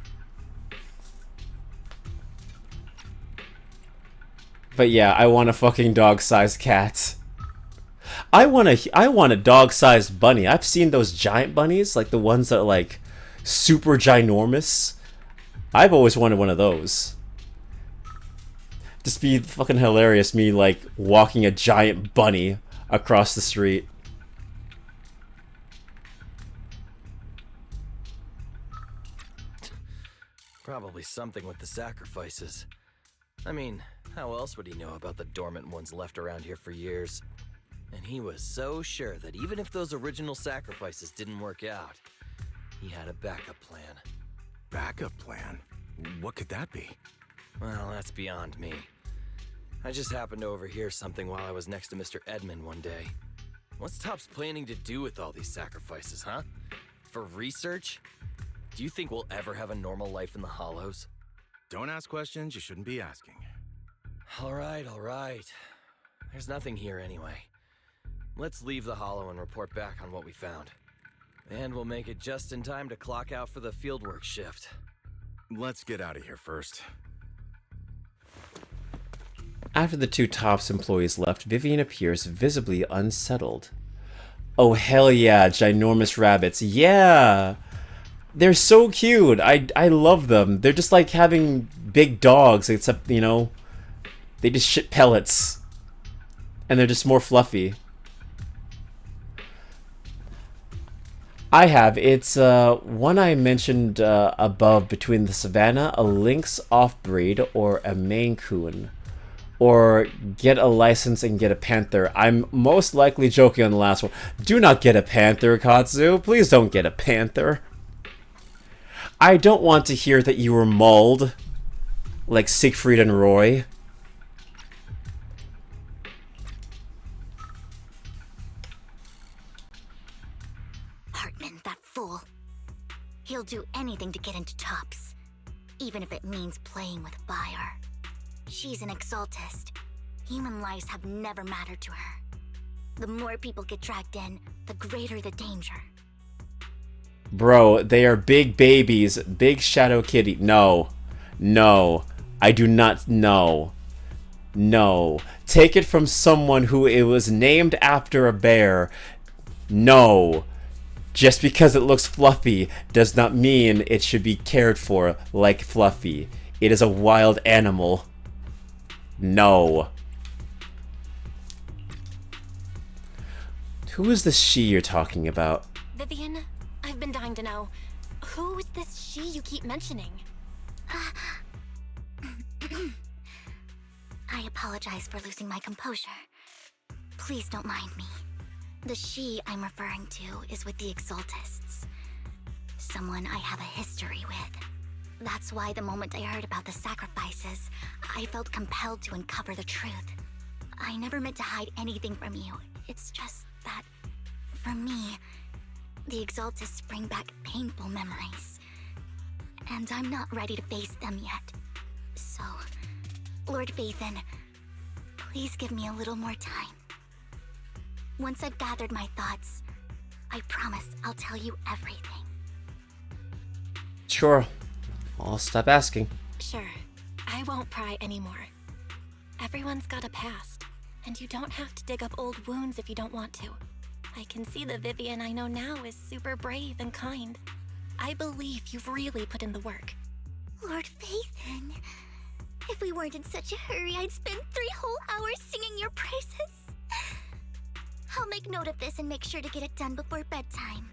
But yeah, I want a fucking dog-sized cat. I want a dog-sized bunny. I've seen those giant bunnies, like the ones that are like super ginormous. I've always wanted one of those. Just be fucking hilarious, me like walking a giant bunny across the street. Probably something with the sacrifices. I mean, how else would he know about the dormant ones left around here for years? And he was so sure that even if those original sacrifices didn't work out, he had a backup plan. Backup plan? What could that be? Well, that's beyond me. I just happened to overhear something while I was next to Mr. Edmund one day. What's Topps planning to do with all these sacrifices, huh? For research? Do you think we'll ever have a normal life in the Hollows? Don't ask questions you shouldn't be asking. All right. There's nothing here anyway. Let's leave the Hollow and report back on what we found. And we'll make it just in time to clock out for the fieldwork shift. Let's get out of here first. After the two Topps employees left, Vivian appears visibly unsettled. Oh hell yeah, ginormous rabbits. Yeah! They're so cute. I love them. They're just like having big dogs, except, you know, they just shit pellets. And they're just more fluffy. I have. It's one I mentioned above between the Savannah, a Lynx off-breed, or a Maine Coon. Or get a license and get a panther. I'm most likely joking on the last one. Do not get a panther, Katsu. Please don't get a panther. I don't want to hear that you were mauled, like Siegfried and Roy. Hartman, that fool. He'll do anything to get into Topps, even if it means playing with fire. She's an exaltist. Human lives have never mattered to her. The more people get dragged in, the greater the danger. Bro, they are big babies. Big Shadow Kitty. No. No. I do not know. No. Take it from someone who it was named after a bear. No. Just because it looks fluffy does not mean it should be cared for like Fluffy. It is a wild animal. No. Who is this she you're talking about? Vivian, I've been dying to know. Who is this she you keep mentioning? I apologize for losing my composure. Please don't mind me. The she I'm referring to is with the Exaltists. Someone I have a history with. That's why the moment I heard about the sacrifices, I felt compelled to uncover the truth. I never meant to hide anything from you. It's just that, for me, the Exaltists bring back painful memories. And I'm not ready to face them yet. So, Lord Vathan, please give me a little more time. Once I've gathered my thoughts, I promise I'll tell you everything. Sure. I'll stop asking. Sure. I won't pry anymore. Everyone's got a past, and you don't have to dig up old wounds if you don't want to. I can see the Vivian I know now is super brave and kind. I believe you've really put in the work. Lord Vathan, if we weren't in such a hurry, I'd spend 3 whole hours singing your praises. I'll make note of this and make sure to get it done before bedtime.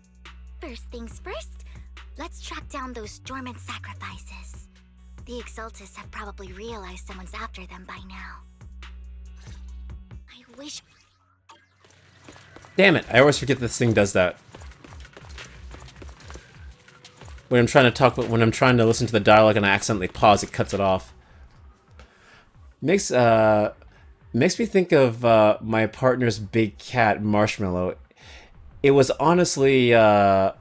First things first, let's track down those dormant sacrifices. The Exaltists have probably realized someone's after them by now. I wish... Damn it, I always forget this thing does that. When I'm trying to listen to the dialogue and I accidentally pause, it cuts it off. Makes me think of my partner's big cat, Marshmallow. It was honestly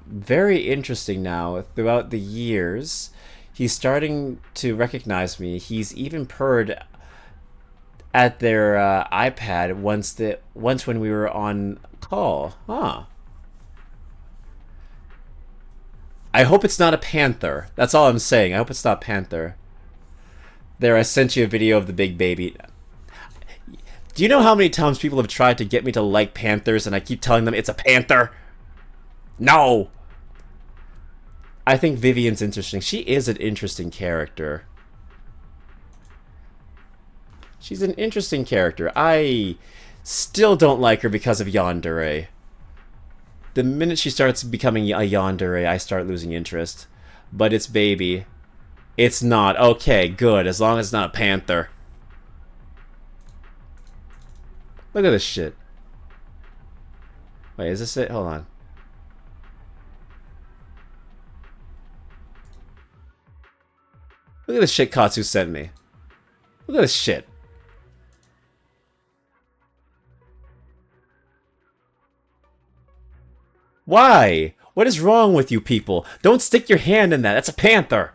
very interesting now. Throughout the years, He's starting to recognize me. He's even purred at their iPad once when we were on call. Huh. I hope it's not a panther. That's all I'm saying. I hope it's not a panther. There, I sent you a video of the big baby. Do you know how many times people have tried to get me to like panthers and I keep telling them it's a panther? No! I think Vivian's interesting. She is an interesting character. She's an interesting character. I still don't like her because of yandere. The minute she starts becoming a yandere, I start losing interest. But it's baby. It's not. Okay, good. As long as it's not a panther. Look at this shit. Wait, is this it? Hold on. Look at this shit Katsu sent me. Look at this shit. Why? What is wrong with you people? Don't stick your hand in that. That's a panther.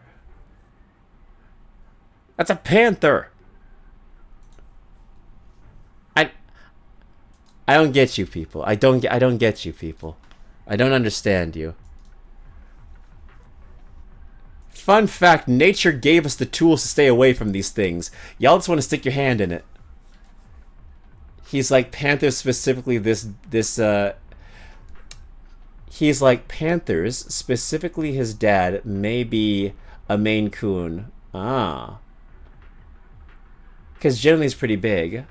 That's a panther. I don't get you people. I don't get you people. I don't understand you. Fun fact, nature gave us the tools to stay away from these things. Y'all just want to stick your hand in it. He's like panthers, specifically he's like panthers, specifically his dad may be a Maine Coon. Ah. Because generally it's pretty big.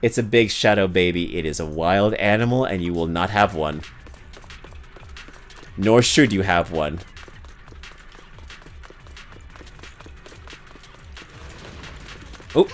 It's a big shadow baby. It is a wild animal and you will not have one. Nor should you have one. Oh.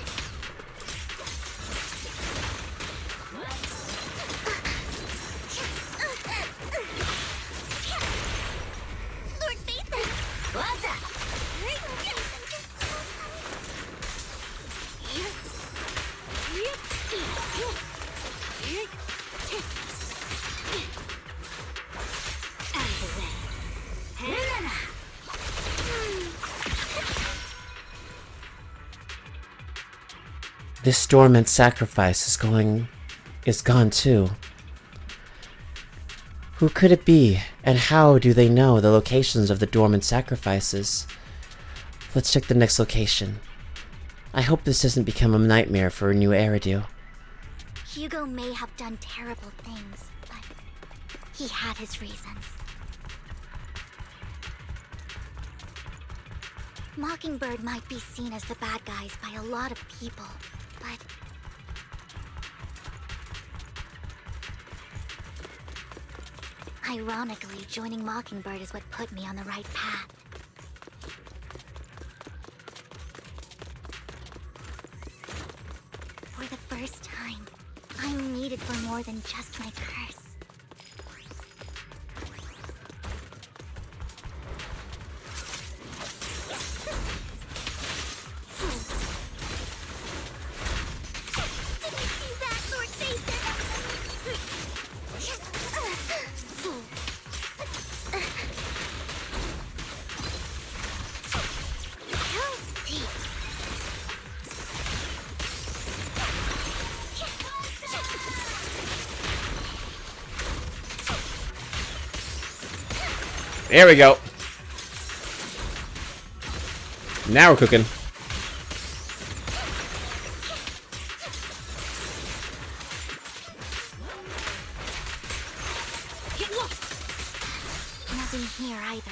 This dormant sacrifice is gone too. Who could it be, and how do they know the locations of the dormant sacrifices? Let's check the next location. I hope this doesn't become a nightmare for a new Eridu. Hugo may have done terrible things, but he had his reasons. Mockingbird might be seen as the bad guys by a lot of people, but ironically, joining Mockingbird is what put me on the right path. For the first time, I'm needed for more than just my curse. There we go. Now we're cooking. Nothing here either.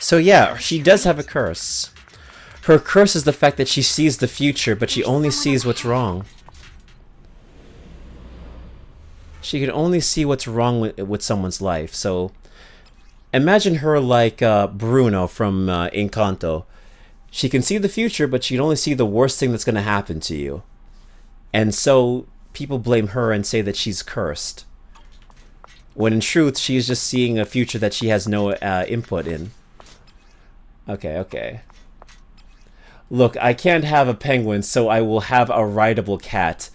So yeah, she does have a curse. Her curse is the fact that she sees the future, but she only sees what's wrong. She can only see what's wrong with someone's life. So imagine her like Bruno from Encanto. She can see the future, but she can only see the worst thing that's going to happen to you. And so people blame her and say that she's cursed. When in truth, she's just seeing a future that she has no input in. Okay, okay. Look, I can't have a penguin, so I will have a rideable cat.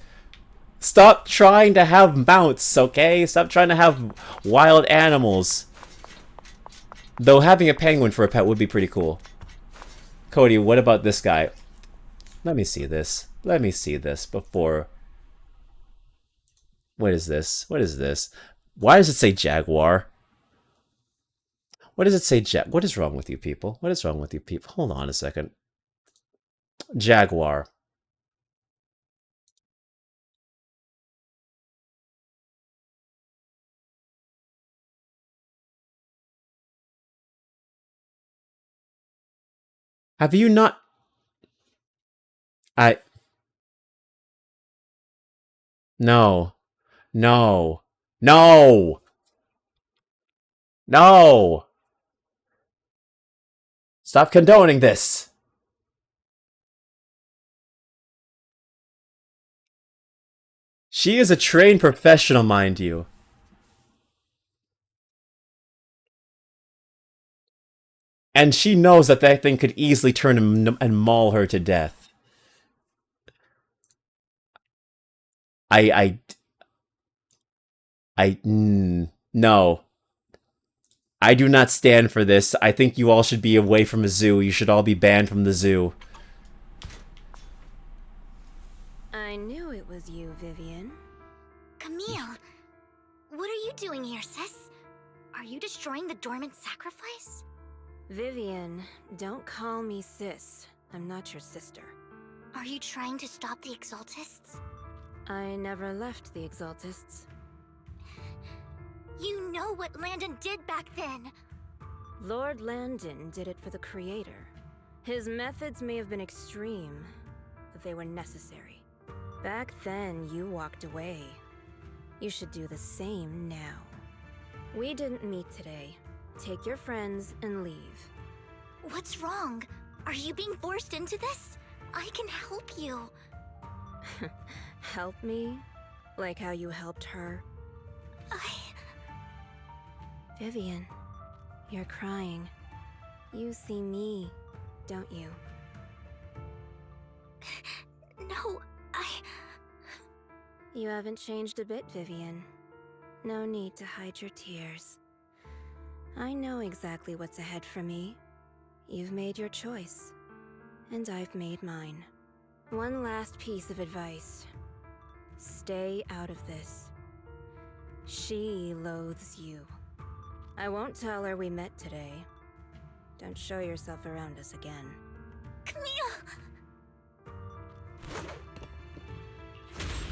Stop trying to have mounts, okay? Stop trying to have wild animals. Though having a penguin for a pet would be pretty cool. Cody, what about this guy? Let me see this. Let me see this before... What is this? What is this? Why does it say Jaguar? What does it say What is wrong with you people? What is wrong with you people? Hold on a second. Jaguar. Have you not... No. No. No! No! Stop condoning this! She is a trained professional, mind you. And she knows that that thing could easily turn and maul her to death. No. I do not stand for this. I think you all should be away from a zoo. You should all be banned from the zoo. I knew it was you, Vivian. Camille, what are you doing here, sis? Are you destroying the dormant sacrifice? Vivian, don't call me sis. I'm not your sister. Are you trying to stop the Exaltists? I never left the Exaltists. You know what Landon did back then. Lord Landon did it for the Creator. His methods may have been extreme, but they were necessary. Back then, you walked away. You should do the same now. We didn't meet today. Take your friends and leave. What's wrong? Are you being forced into this? I can help you. Help me? Like how you helped her? Vivian, you're crying. You see me, don't you? No, You haven't changed a bit, Vivian. No need to hide your tears. I know exactly what's ahead for me. You've made your choice, and I've made mine. One last piece of advice. Stay out of this. She loathes you. I won't tell her we met today. Don't show yourself around us again.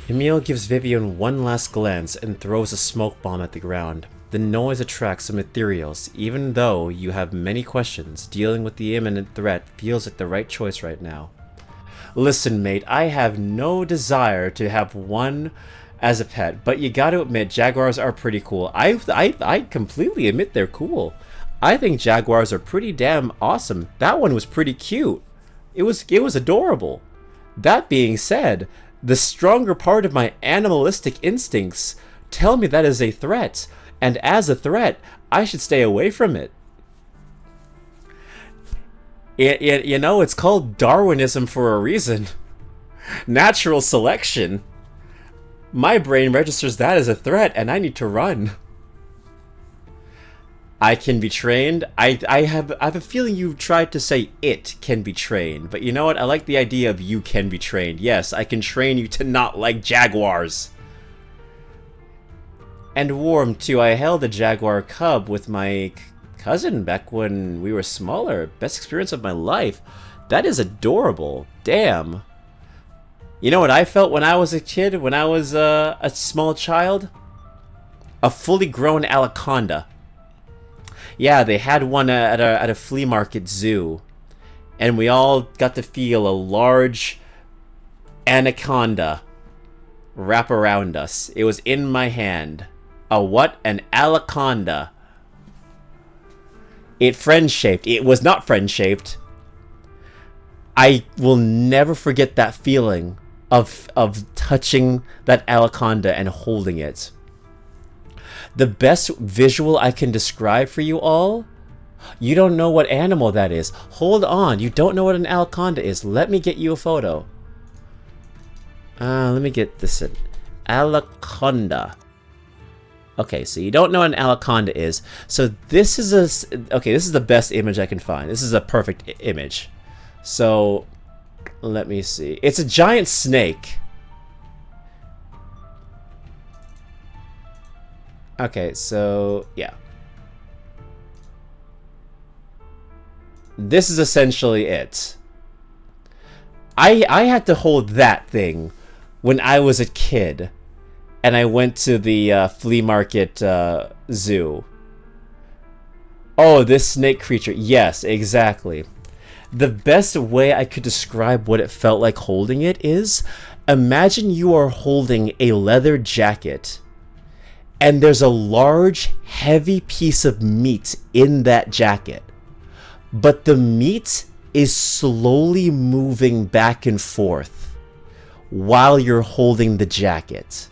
Camille gives Vivian one last glance and throws a smoke bomb at the ground. The noise attracts some ethereals. Even though you have many questions, dealing with the imminent threat feels like the right choice right now. Listen, mate, I have no desire to have one as a pet, but you gotta admit, jaguars are pretty cool. I completely admit they're cool. I think jaguars are pretty damn awesome. That one was pretty cute. It was adorable. That being said, the stronger part of my animalistic instincts tell me that is a threat, and as a threat, I should stay away from it. You know, it's called Darwinism for a reason. Natural selection. My brain registers that as a threat, and I need to run. I can be trained. I have a feeling you tried to say it can be trained, but you know what? I like the idea of you can be trained. Yes, I can train you to not like jaguars. And warm too. I held a jaguar cub with my cousin back when we were smaller. Best experience of my life. That is adorable. Damn. You know what I felt when I was a kid? When I was a small child? A fully grown anaconda. Yeah, they had one at a flea market zoo. And we all got to feel a large anaconda wrap around us. It was in my hand. A what? An anaconda. It friend-shaped. It was not friend-shaped. I will never forget that feeling of touching that anaconda and holding it. The best visual I can describe for you all, you don't know what animal that is. Hold on, you don't know what an anaconda is. Let me get you a photo. Let me get this in. Anaconda. Okay, so you don't know what an anaconda is. So this is okay, this is the best image I can find. This is a perfect image. So let me see. It's a giant snake. Okay, so yeah. This is essentially it. I had to hold that thing when I was a kid. And I went to the flea market zoo. Oh, this snake creature. Yes, exactly. The best way I could describe what it felt like holding it is, imagine you are holding a leather jacket, and there's a large, heavy piece of meat in that jacket. But the meat is slowly moving back and forth while you're holding the jacket.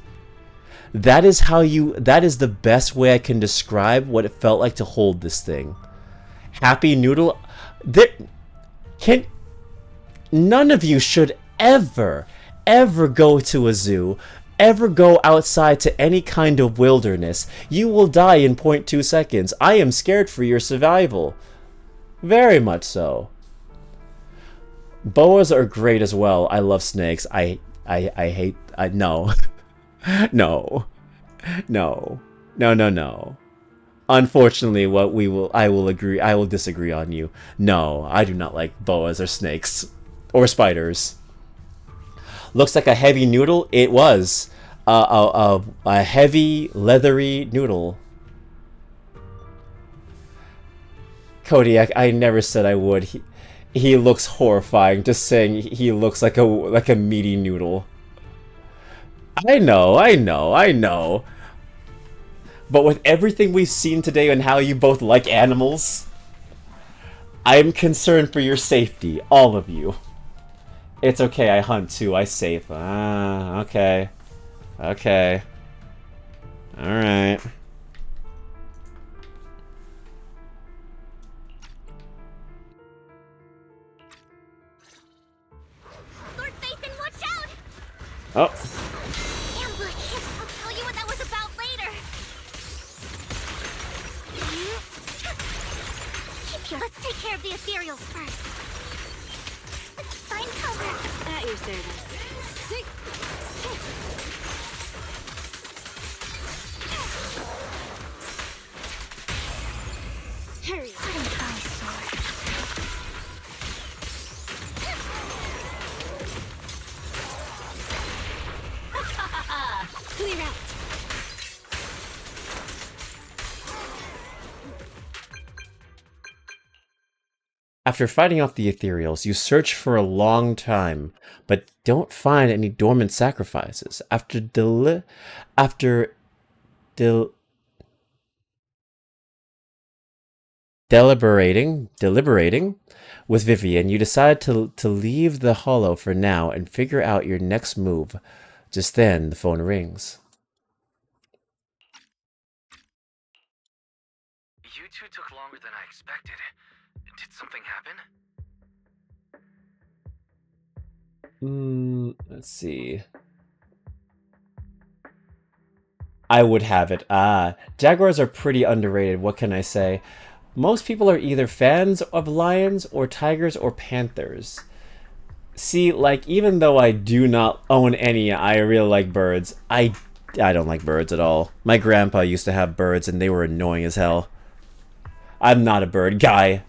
That is the best way I can describe what it felt like to hold this thing. Happy Noodle, none of you should ever go to a zoo, ever go outside to any kind of wilderness. You will die in 0.2 seconds. I am scared for your survival. Very much so. Boas are great as well. I love snakes. I hate, no. No. No. Unfortunately, I will disagree on you. No, I do not like boas or snakes. Or spiders. Looks like a heavy noodle. It was. A heavy, leathery noodle. Kodiak, I never said I would. He looks horrifying. Just saying he looks like a meaty noodle. I know. But with everything we've seen today and how you both like animals, I'm concerned for your safety, all of you. It's okay, I hunt too, I safe. Ah, okay. Okay. Alright. Lord Nathan, watch out! Oh. Let's take care of the ethereals first. Find cover. At your service. Hurry. Clear out. After fighting off the ethereals, you search for a long time, but don't find any dormant sacrifices. After deliberating with Vivian, you decide to leave the hollow for now and figure out your next move. Just then, the phone rings. You two took longer than I expected. Did something happen? Let's see. I would have it. Jaguars are pretty underrated, what can I say? Most people are either fans of lions or tigers or panthers. See, like, even though I do not own any, I really like birds. I don't like birds at all. My grandpa used to have birds and they were annoying as hell. I'm not a bird guy.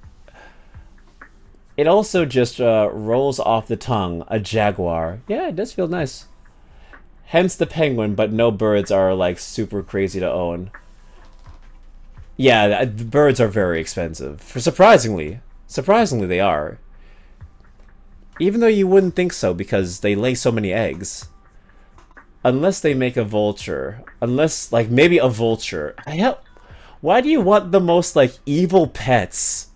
It also just rolls off the tongue, a jaguar. Yeah, it does feel nice. Hence the penguin, but no birds are like super crazy to own. Yeah, birds are very expensive. Surprisingly they are. Even though you wouldn't think so because they lay so many eggs. Unless they make a vulture. Unless, like, maybe a vulture. Why do you want the most, like, evil pets?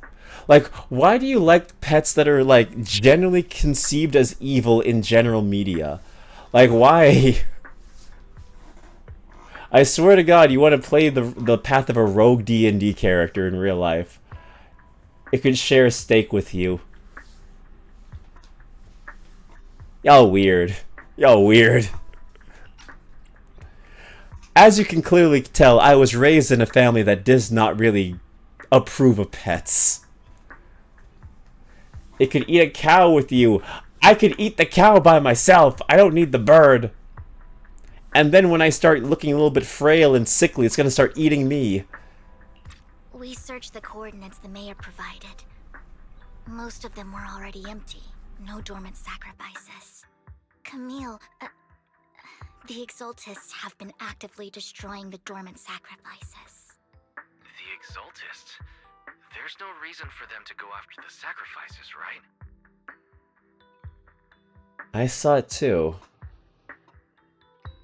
Like, why do you like pets that are, like, generally conceived as evil in general media? Like, why? I swear to God, you want to play the path of a rogue D&D character in real life. It could share a steak with you. Y'all weird. Y'all weird. As you can clearly tell, I was raised in a family that does not really approve of pets. It could eat a cow with you. I could eat the cow by myself. I don't need the bird. And then when I start looking a little bit frail and sickly, it's gonna start eating me. We searched the coordinates the mayor provided. Most of them were already empty. No dormant sacrifices. Camille, the Exaltists have been actively destroying the dormant sacrifices. The Exaltists? There's no reason for them to go after the sacrifices, right? I saw it too.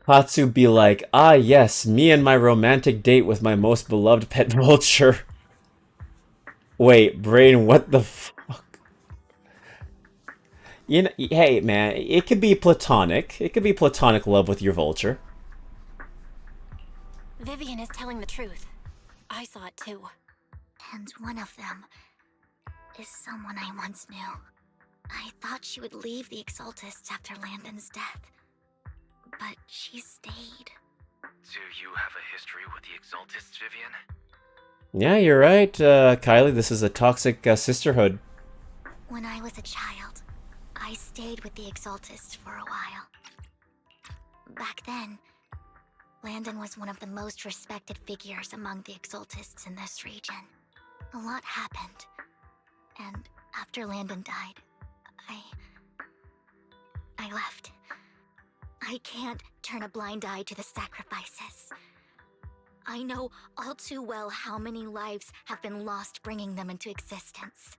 Hatsu be like, ah yes, me and my romantic date with my most beloved pet vulture. Wait, Brain, what the fuck? You know, hey man, it could be platonic. It could be platonic love with your vulture. Vivian is telling the truth. I saw it too. And one of them is someone I once knew. I thought she would leave the Exaltists after Landon's death, but she stayed. Do you have a history with the Exaltists, Vivian? Yeah, you're right, Kylie. This is a toxic sisterhood. When I was a child, I stayed with the Exaltists for a while. Back then, Landon was one of the most respected figures among the Exaltists in this region. A lot happened, and after Landon died, I left. I can't turn a blind eye to the sacrifices. I know all too well how many lives have been lost bringing them into existence.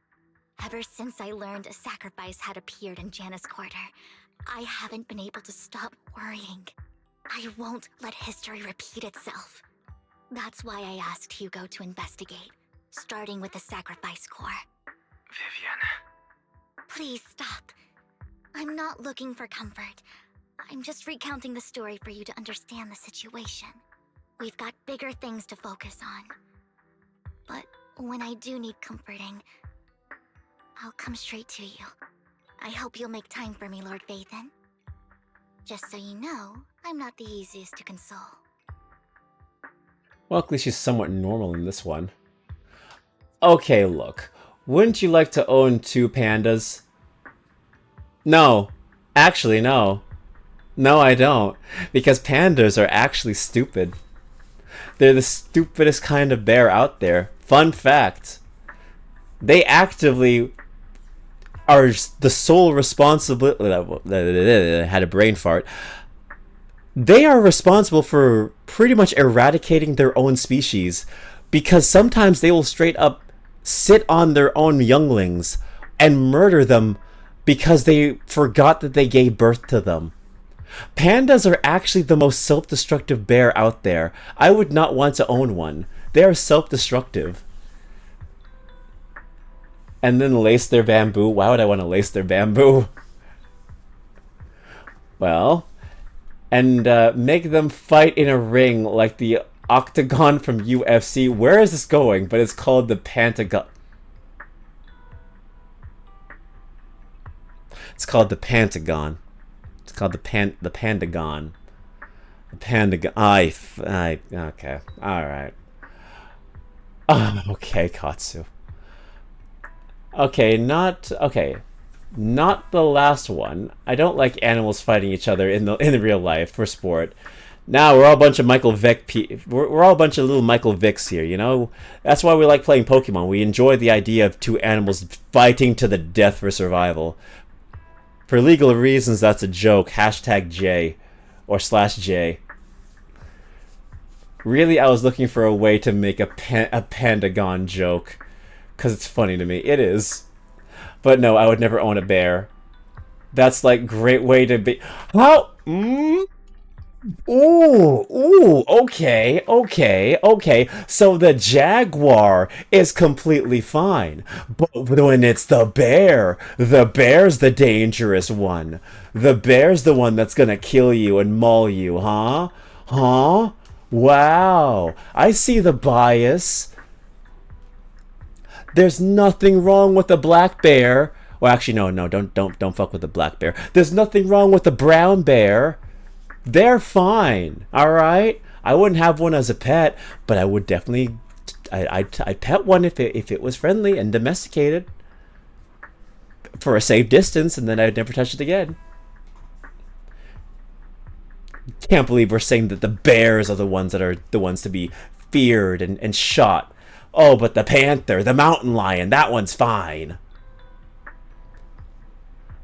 Ever since I learned a sacrifice had appeared in Janus Quarter, I haven't been able to stop worrying. I won't let history repeat itself. That's why I asked Hugo to investigate, starting with the Sacrifice Corps. Vivian. Please stop. I'm not looking for comfort. I'm just recounting the story for you to understand the situation. We've got bigger things to focus on. But when I do need comforting, I'll come straight to you. I hope you'll make time for me, Lord Vathan. Just so you know, I'm not the easiest to console. Well, at least she's somewhat normal in this one. Okay, look. Wouldn't you like to own 2 pandas? No. Actually, no. No, I don't. Because pandas are actually stupid. They're the stupidest kind of bear out there. Fun fact. They actively are the sole responsibility. I had a brain fart. They are responsible for pretty much eradicating their own species, because sometimes they will straight up sit on their own younglings and murder them because they forgot that they gave birth to them. Pandas are actually the most self-destructive bear out there. I would not want to own one. They are self-destructive. And then lace their bamboo. Why would I want to lace their bamboo? Well, and make them fight in a ring like the octagon from UFC. Where is this going? But it's called the Pentagon. It's called the Pentagon. It's called the Pandagon. The Pandagon. Okay. Alright. Oh, okay, Katsu. Okay, not the last one. I don't like animals fighting each other in real life for sport. Now we're all a bunch of Michael Vick. We're all a bunch of little Michael Vicks here, you know. That's why we like playing Pokemon. We enjoy the idea of 2 animals fighting to the death for survival. For legal reasons, that's a joke. #J or /J. Really, I was looking for a way to make a Pandagon joke. Because it's funny to me. It is. But no, I would never own a bear. That's like great way to be. How? Ooh, okay. So the jaguar is completely fine. But when it's the bear's the dangerous one. The bear's the one that's gonna kill you and maul you, huh? Huh? Wow. I see the bias. There's nothing wrong with the black bear. Well, actually, no, don't fuck with the black bear. There's nothing wrong with the brown bear. They're fine, all right? I wouldn't have one as a pet, but I would definitely, I'd pet one if it was friendly and domesticated for a safe distance, and then I'd never touch it again. Can't believe we're saying that the bears are the ones to be feared and shot. Oh, but the panther, the mountain lion, that one's fine.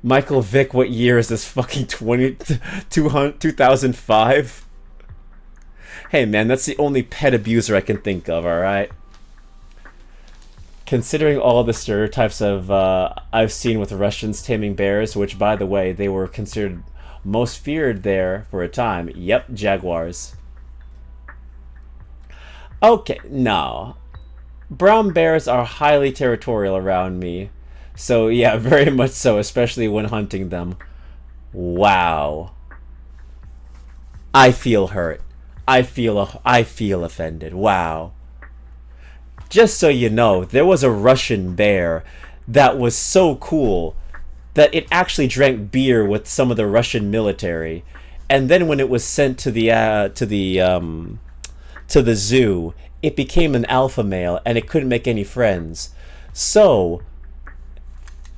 Michael Vick, what year is this? Fucking 2005? Hey man, that's the only pet abuser I can think of, alright? Considering all the stereotypes of I've seen with Russians taming bears, which by the way, they were considered most feared there for a time. Yep, jaguars. Okay, no. Brown bears are highly territorial around me. So yeah, very much so, especially when hunting them. Wow. I feel hurt. I feel offended. Wow. Just so you know, there was a Russian bear that was so cool that it actually drank beer with some of the Russian military, and then when it was sent to the zoo, it became an alpha male and it couldn't make any friends. So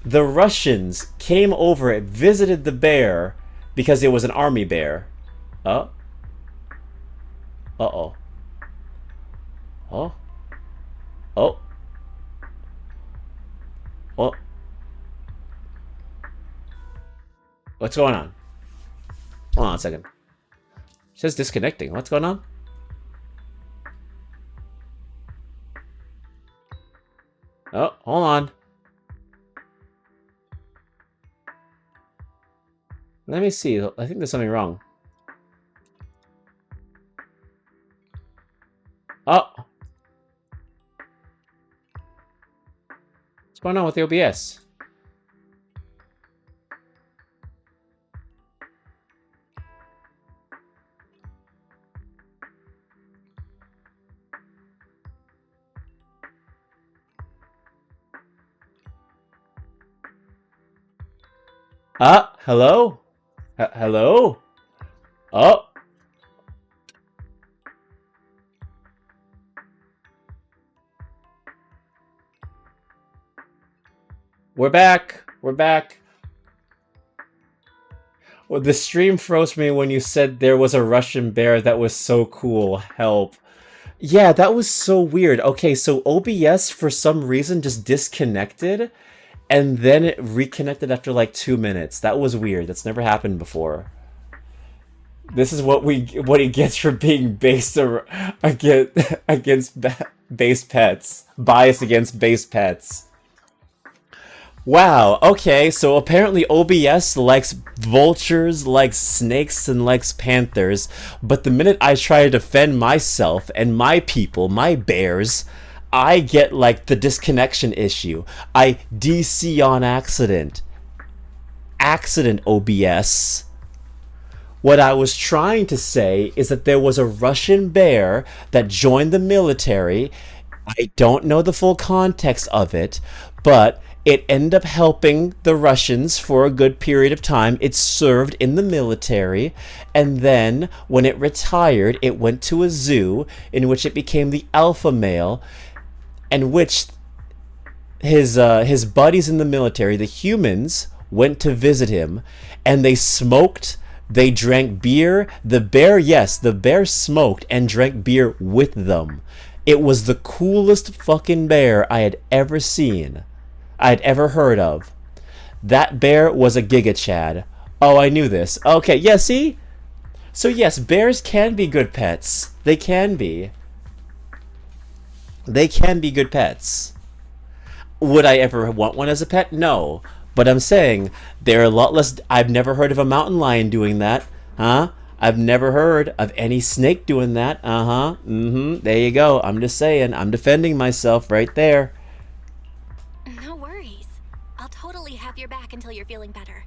the Russians came over and visited the bear because it was an army bear. Oh. Uh-oh. Oh. Oh. Oh. What's going on? Hold on a second. It says disconnecting. What's going on? Oh, hold on. Let me see. I think there's something wrong. Oh. What's going on with the OBS? Hello? Hello? Oh. We're back. We're back. Well, the stream froze me when you said there was a Russian bear that was so cool. Help. Yeah, that was so weird. Okay, so OBS for some reason just disconnected and then it reconnected after like 2 minutes. That was weird. That's never happened before. This is what he gets for being based against base pets. Biased against base pets. Wow, okay, so apparently OBS likes vultures, likes snakes, and likes panthers, but the minute I try to defend myself and my people, my bears, I get, like, the disconnection issue. I DC on accident. Accident, OBS. What I was trying to say is that there was a Russian bear that joined the military. I don't know the full context of it, but it ended up helping the Russians for a good period of time. It served in the military, and then when it retired, it went to a zoo in which it became the alpha male, and which his buddies in the military, the humans, went to visit him, and they smoked. They drank beer. The bear smoked and drank beer with them. It was the coolest fucking bear I had ever seen. I'd ever heard of. That bear was a Giga Chad. Oh, I knew this. Okay, yeah, see? So yes, bears can be good pets. They can be. They can be good pets. Would I ever want one as a pet? No. But I'm saying, they're a lot less... I've never heard of a mountain lion doing that. Huh? I've never heard of any snake doing that. Uh-huh. Mm-hmm. There you go. I'm just saying. I'm defending myself right there. No worries. I'll totally have your back until you're feeling better.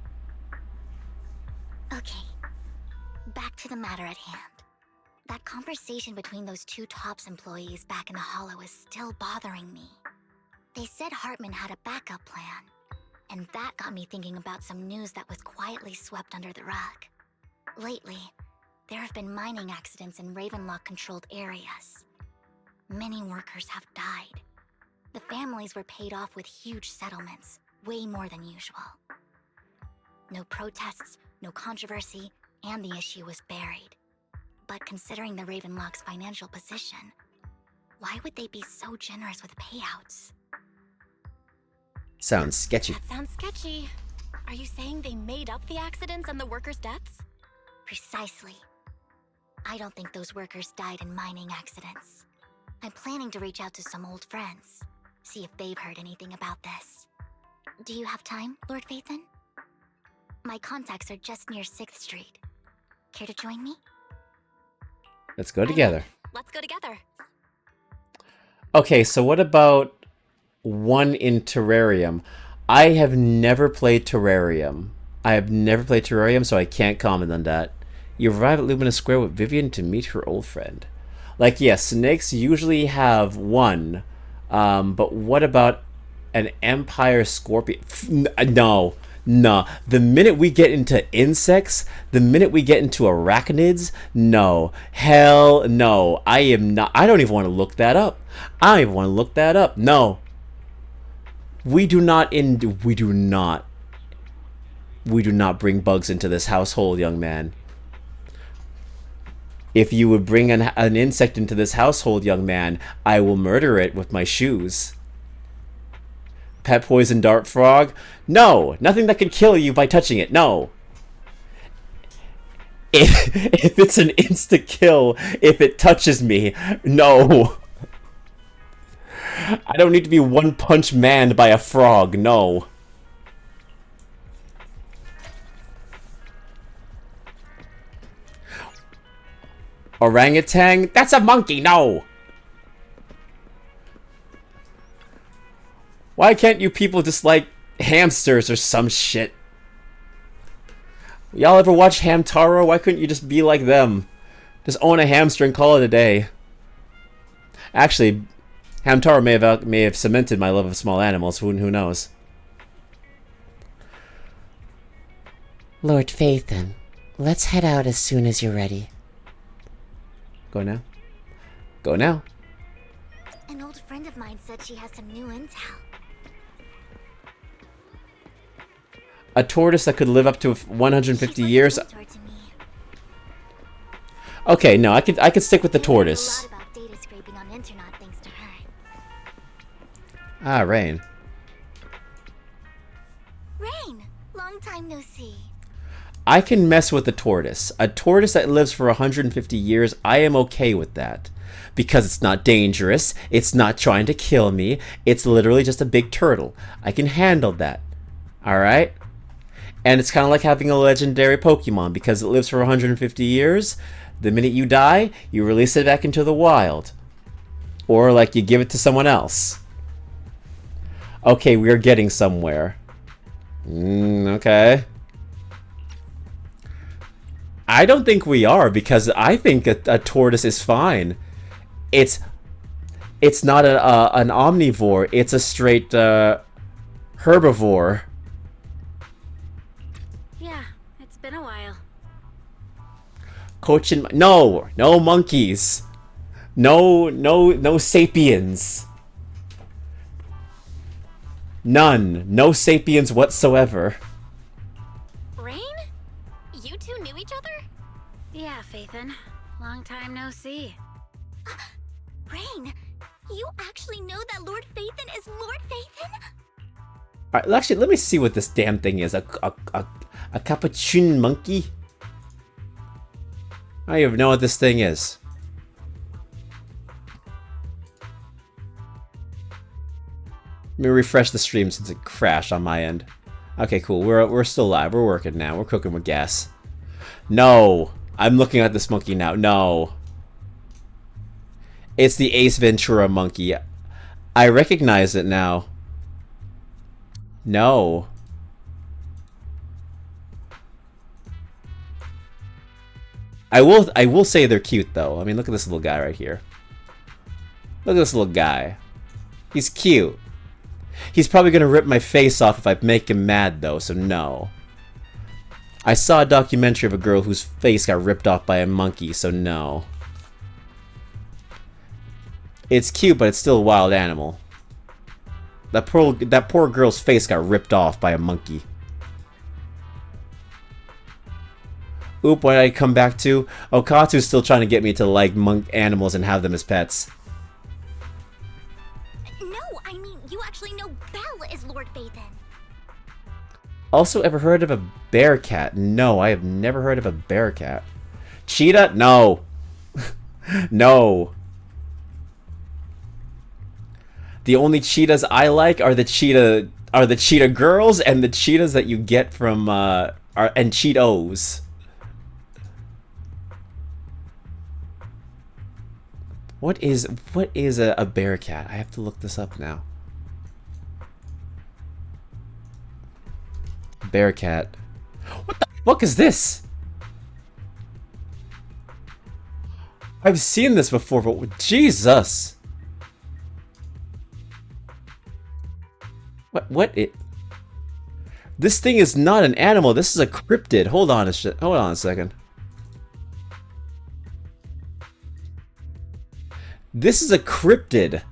Okay, back to the matter at hand. That conversation between those two TOPS employees back in the Hollow is still bothering me. They said Hartman had a backup plan, and that got me thinking about some news that was quietly swept under the rug. Lately, There have been mining accidents in Ravenlock-controlled areas. Many workers have died. The families were paid off with huge settlements, way more than usual. No protests, no controversy, and the issue was buried. But considering the Ravenlock's financial position, why would they be so generous with payouts? Sounds sketchy. That sounds sketchy. Are you saying they made up the accidents and the workers' deaths? Precisely. I don't think those workers died in mining accidents. I'm planning to reach out to some old friends, see if they've heard anything about this. Do you have time, Lord Phaethon? My contacts are just near 6th Street. Care to join me? Let's go together. Let's go together. Okay, so what about one in Terrarium? I have never played Terrarium. So I can't comment on that. You arrive at Lumina Square with Vivian to meet her old friend. Like, yes, snakes usually have one, but what about an Empire Scorpion? No. The minute we get into insects, the minute we get into arachnids, no. Hell no. I don't even want to look that up. No. We do not bring bugs into this household, young man. If you would bring an insect into this household, young man, I will murder it with my shoes. Pet poison dart frog? No! Nothing that could kill you by touching it. No! If it's an insta-kill, if it touches me, no! I don't need to be one-punch manned by a frog, no. Orangutan? That's a monkey, no! Why can't you people just like hamsters or some shit? Y'all ever watch Hamtaro? Why couldn't you just be like them? Just own a hamster and call it a day. Actually, Hamtaro may have cemented my love of small animals. Who knows? Lord Phaethon, let's head out as soon as you're ready. Go now. Go now. An old friend of mine said she has some new intel. A tortoise that could live up to 150 years. Okay, no, I could stick with the tortoise. Ah, Rain. Rain, long time no see. I can mess with the tortoise. A tortoise that lives for 150 years, I am okay with that. Because it's not dangerous, it's not trying to kill me, it's literally just a big turtle. I can handle that. Alright? And it's kind of like having a legendary Pokemon, because it lives for 150 years. The minute you die, you release it back into the wild. Or, like, you give it to someone else. Okay, we are getting somewhere. Okay. I don't think we are, because I think a tortoise is fine. It's not an omnivore. It's a straight herbivore. Yeah, it's been a while. Cochin, no monkeys, no sapiens. None, no sapiens whatsoever. Rain? You two knew each other? Yeah, Phaethon. Long time no see. Rain, you actually know that Lord Phaethon is Lord Phaethon? Alright, actually, let me see what this damn thing is. A capuchin monkey? I don't even know what this thing is. Let me refresh the stream since it crashed on my end. Okay, cool. We're still live. We're working now. We're cooking with gas. No! I'm looking at this monkey now. No. It's the Ace Ventura monkey. I recognize it now. No. I will say they're cute though. I mean, look at this little guy right here. Look at this little guy. He's cute. He's probably gonna rip my face off if I make him mad though, so no. I saw a documentary of a girl whose face got ripped off by a monkey, so no. It's cute, but it's still a wild animal. That poor girl's face got ripped off by a monkey. Oop, what did I come back to? Oh, Katsu's still trying to get me to like animals and have them as pets. No, I mean, you actually know Belle is Lord Bathan. Also, ever heard of a bear cat? No, I have never heard of a bear cat. Cheetah? No. No. The only cheetahs I like are the cheetah girls and the cheetahs that you get from and Cheetos. What is a bear cat? I have to look this up now. Bear cat. What the fuck is this? I've seen this before, but Jesus. What it? This thing is not an animal. This is a cryptid. Hold on a second. This is a cryptid.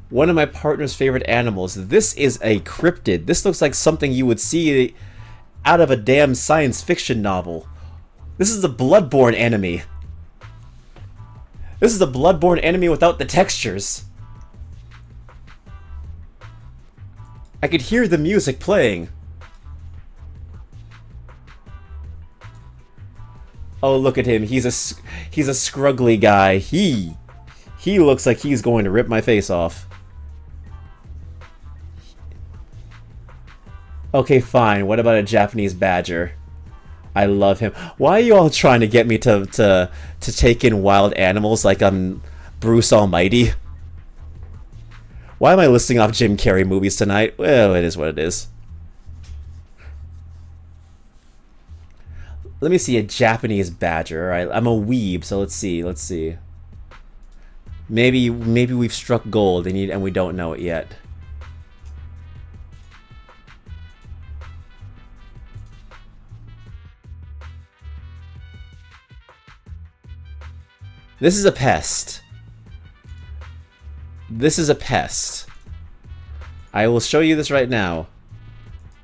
One of my partner's favorite animals. This is a cryptid. This looks like something you would see out of a damn science fiction novel. This is a bloodborne enemy. This is a bloodborne enemy without the textures. I could hear the music playing. Oh, look at him. He's a scruggly guy. He looks like he's going to rip my face off. Okay, fine. What about a Japanese badger? I love him. Why are you all trying to get me to take in wild animals like I'm Bruce Almighty? Why am I listing off Jim Carrey movies tonight? Well, it is what it is. Let me see a Japanese badger. All right, I'm a weeb, so let's see. Maybe we've struck gold and we don't know it yet. This is a pest. This is a pest. I will show you this right now.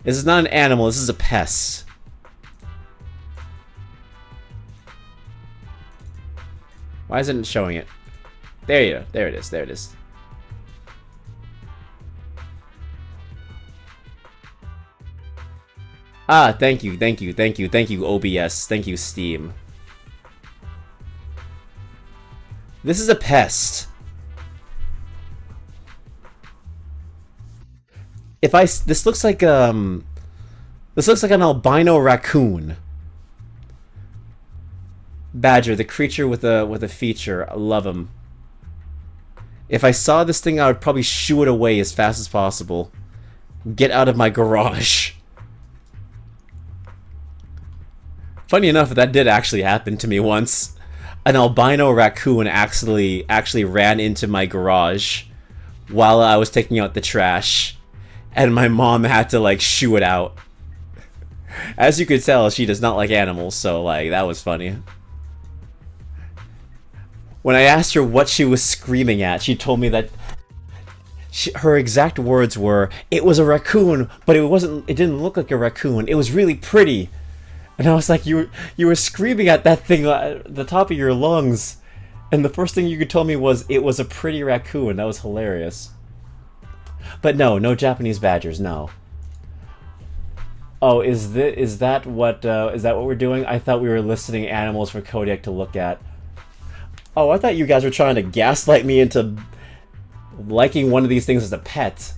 This is not an animal, this is a pest. Why isn't it showing it? There you go. There it is. There it is. Ah, thank you, OBS. Thank you, Steam. This is a pest. This looks like an albino raccoon. Badger, the creature with a feature. I love him. If I saw this thing, I would probably shoo it away as fast as possible. Get out of my garage. Funny enough, that did actually happen to me once. An albino raccoon actually ran into my garage while I was taking out the trash, and my mom had to like shoo it out. As you could tell, she does not like animals, so like that was funny. When I asked her what she was screaming at, she told me that her exact words were, "It was a raccoon, but it didn't look like a raccoon. It was really pretty." And I was like, you were screaming at that thing at the top of your lungs, and the first thing you could tell me was it was a pretty raccoon. That was hilarious. But no Japanese badgers, no. Oh, is that what we're doing? I thought we were listing animals for Kodiak to look at. Oh, I thought you guys were trying to gaslight me into liking one of these things as a pet.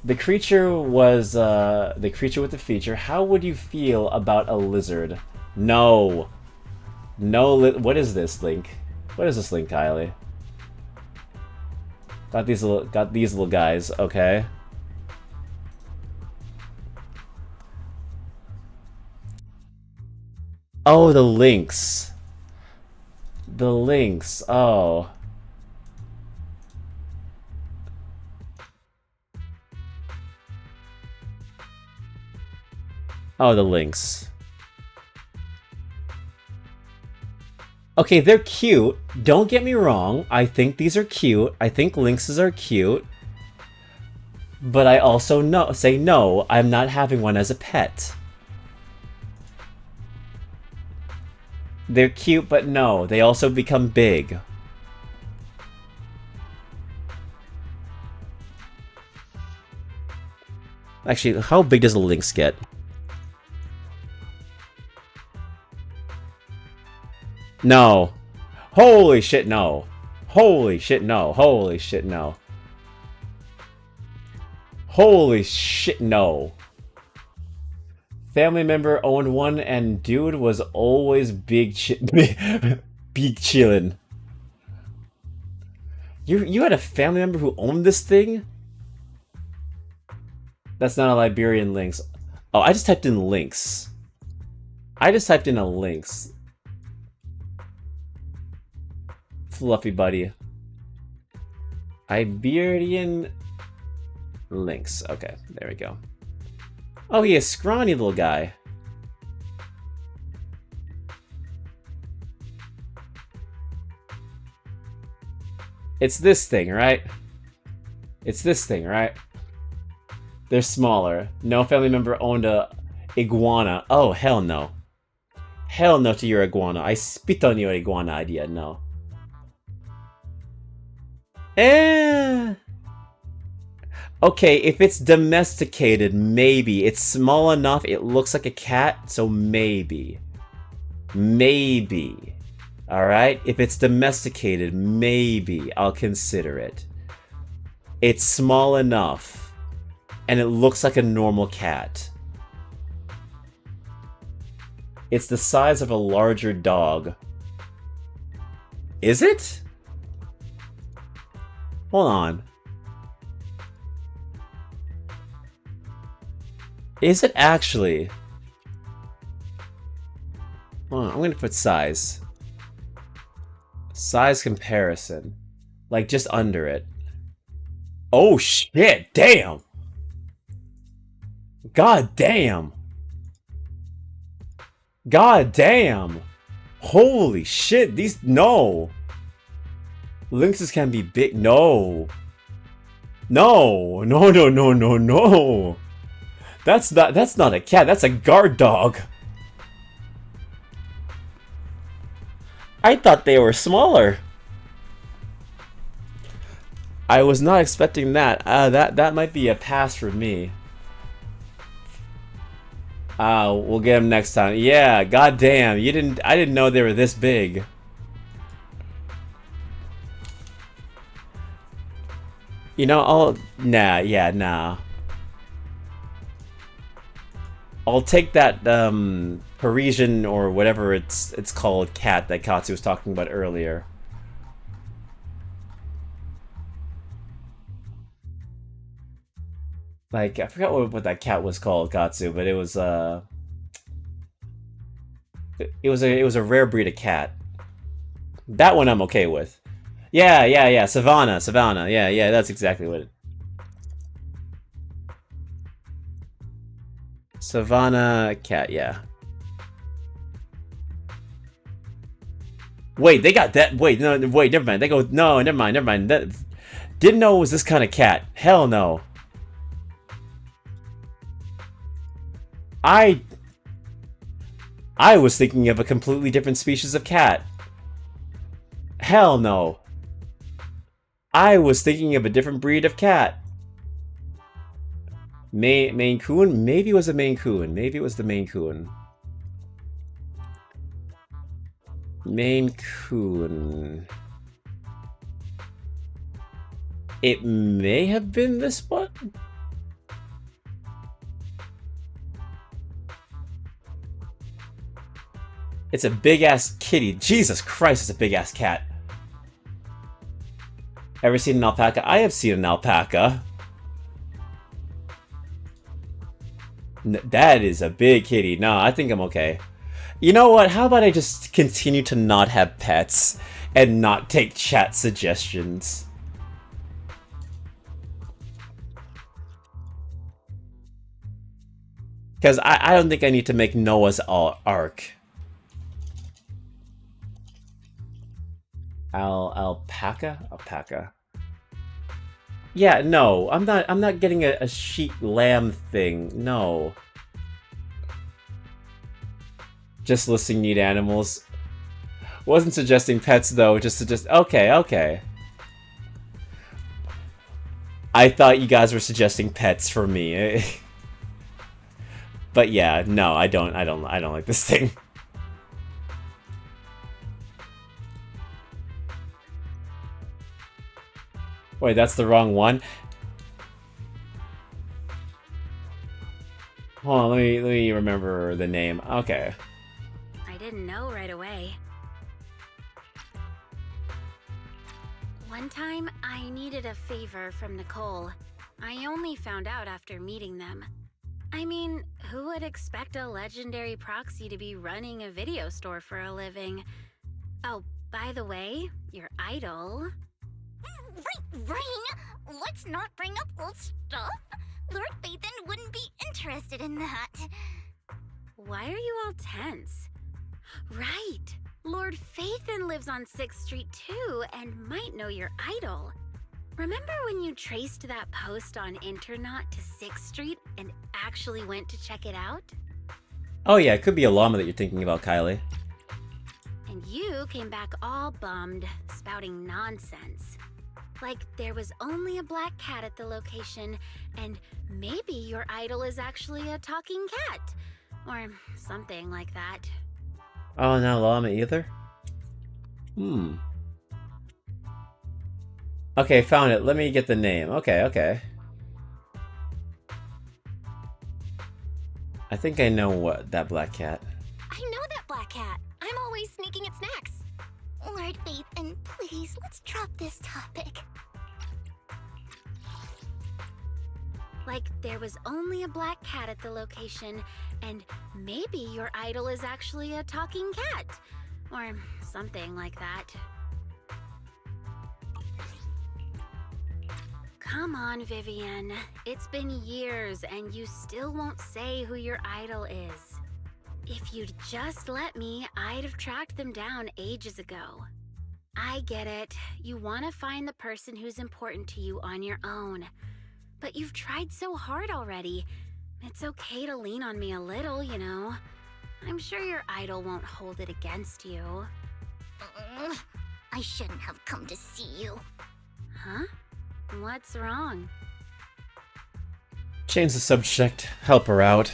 The creature was the creature with the feature. How would you feel about a lizard? No. What is this, Link? What is this, Link, Kylie? Got these little guys. Okay. Oh, the lynx. The lynx. Oh. Oh, the lynx. Okay, they're cute. Don't get me wrong. I think these are cute. I think lynxes are cute. But I also say no, I'm not having one as a pet. They're cute, but no, they also become big. Actually, how big does a lynx get? No. Holy shit, no. Holy shit, no. Holy shit, no. Holy shit, no. Family member owned one, and dude was always big chillin'. You had a family member who owned this thing? That's not a Liberian lynx. Oh, I just typed in lynx. I just typed in a lynx. Fluffy buddy. Iberian lynx. Okay, there we go. Oh, he is scrawny little guy. It's this thing, right? It's this thing, right? They're smaller. No family member owned a iguana. Oh, hell no. Hell no to your iguana. I spit on your iguana idea, no. Okay, if it's domesticated, maybe. It's small enough, it looks like a cat, so maybe. Maybe. Alright? If it's domesticated, maybe I'll consider it. It's small enough, and it looks like a normal cat. It's the size of a larger dog. Is it? Hold on. Is it actually? Hold on, I'm gonna put size. Size comparison. Like, just under it. Oh shit, damn! God damn! God damn! Holy shit, these, no! Lynxes can be big, no! No! No, no, no, no, no! That's not a cat, that's a guard dog! I thought they were smaller! I was not expecting that. That might be a pass for me. We'll get them next time. Yeah, goddamn, I didn't know they were this big. You know, nah. I'll take that, Parisian or whatever it's called cat that Katsu was talking about earlier. Like, I forgot what that cat was called, Katsu, but it was a rare breed of cat. That one I'm okay with. Yeah, Savannah, yeah, that's exactly what it... Savannah cat, yeah. Wait, they got that, wait, never mind, they go, no, never mind, that... Didn't know it was this kind of cat, hell no. I was thinking of a completely different species of cat. Hell no. I was thinking of a different breed of cat. Maine Coon? Maybe it was a Maine Coon. Maybe it was the Maine Coon. Maine Coon. It may have been this one? It's a big-ass kitty. Jesus Christ, it's a big-ass cat. Ever seen an alpaca? I have seen an alpaca. That is a big kitty. No, I think I'm okay. You know what? How about I just continue to not have pets and not take chat suggestions? Because I don't think I need to make Noah's Ark. Alpaca? Alpaca. Yeah, no, I'm not getting a sheep lamb thing. No. Just listing neat animals. Wasn't suggesting pets though, okay, okay. I thought you guys were suggesting pets for me. But yeah, no, I don't like this thing. Wait, that's the wrong one. Hold on, let me remember the name. Okay. I didn't know right away. One time, I needed a favor from Nicole. I only found out after meeting them. I mean, who would expect a legendary proxy to be running a video store for a living? Oh, by the way, your idol... Rain, let's not bring up old stuff. Lord Phaethon wouldn't be interested in that. Why are you all tense? Right! Lord Phaethon lives on 6th Street too, and might know your idol. Remember when you traced that post on Internaut to 6th Street and actually went to check it out? Oh yeah, it could be a llama that you're thinking about, Kylie. And you came back all bummed, spouting nonsense. Like there was only a black cat at the location, and maybe your idol is actually a talking cat. Or something like that. Oh, not llama either? Okay, found it. Let me get the name. Okay, okay. I think I know what that black cat. I know that black cat. I'm always sneaking its snacks. Lord Phaethon, please, let's drop this topic. Like there was only a black cat at the location, and maybe your idol is actually a talking cat. Or something like that. Come on, Vivian. It's been years and you still won't say who your idol is. If you'd just let me, I'd have tracked them down ages ago. I get it. You want to find the person who's important to you on your own. But you've tried so hard already. It's okay to lean on me a little, you know. I'm sure your idol won't hold it against you. I shouldn't have come to see you. Huh? What's wrong? Change the subject. Help her out.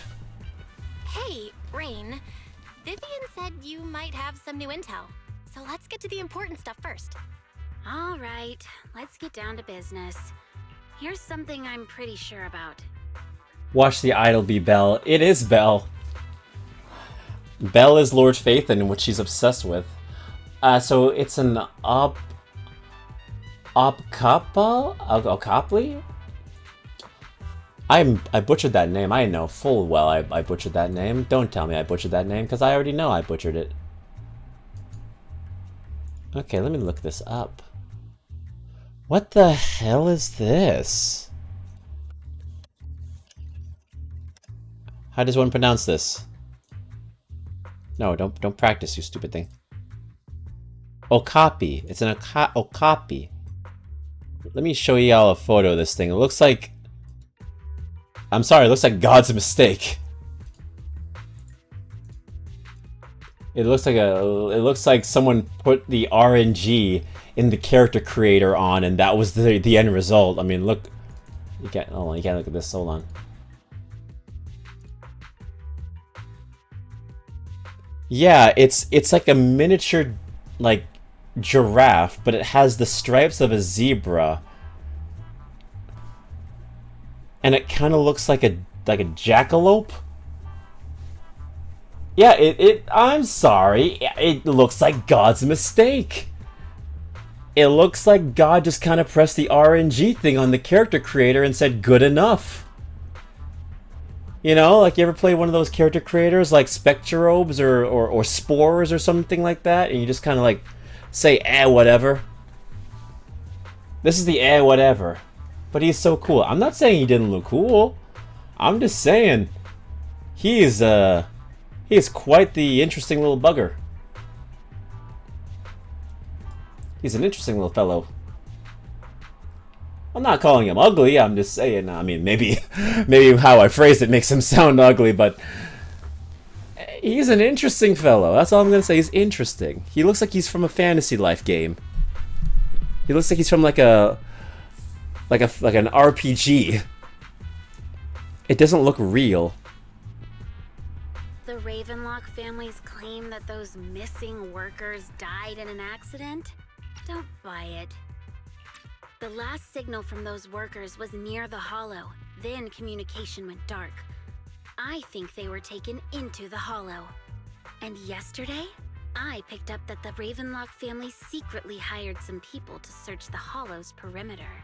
Hey, Rain. Vivian said you might have some new intel. So let's get to the important stuff first. All right, let's get down to business. Here's something I'm pretty sure about. Watch the idol be Belle. It is Belle. Belle is Lord Phaethon, which she's obsessed with. So it's an Opcoply? I butchered that name. I know full well I butchered that name. Don't tell me I butchered that name, because I already know I butchered it. Okay, let me look this up. What the hell is this? How does one pronounce this? No, don't practice, you stupid thing. Okapi. It's an Okapi. Let me show y'all a photo of this thing. It looks like... I'm sorry, it looks like God's mistake. It looks like someone put the RNG in the character creator on, and that was the end result. I mean, look. You can't look at this. Hold on. Yeah, it's like a miniature, like, giraffe, but it has the stripes of a zebra. And it kind of looks like a jackalope. Yeah, I'm sorry. It looks like God's mistake. It looks like God just kind of pressed the RNG thing on the character creator and said, good enough. You know, like you ever play one of those character creators like Spectrobes or Spores or something like that, and you just kind of like say, whatever. This is the whatever. But he's so cool. I'm not saying he didn't look cool. I'm just saying, He is quite the interesting little bugger. He's an interesting little fellow. I'm not calling him ugly, I'm just saying, I mean, maybe how I phrased it makes him sound ugly, but he's an interesting fellow. That's all I'm gonna say. He's interesting. He looks like he's from a fantasy life game. He looks like he's from like an RPG. It doesn't look real. The Ravenlock family's claim that those missing workers died in an accident? Don't buy it. The last signal from those workers was near the Hollow. Then communication went dark. I think they were taken into the Hollow. And yesterday, I picked up that the Ravenlock family secretly hired some people to search the Hollow's perimeter.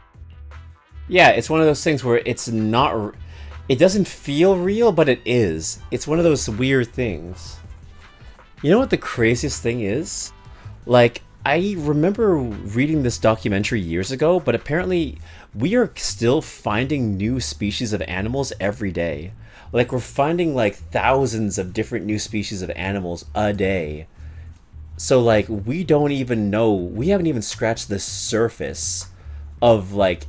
Yeah, it's one of those things where it's not... It doesn't feel real, but it is. It's one of those weird things. You know what the craziest thing is? Like, I remember reading this documentary years ago, but apparently we are still finding new species of animals every day. Like, we're finding like thousands of different new species of animals a day. So like, we don't even know, we haven't even scratched the surface of like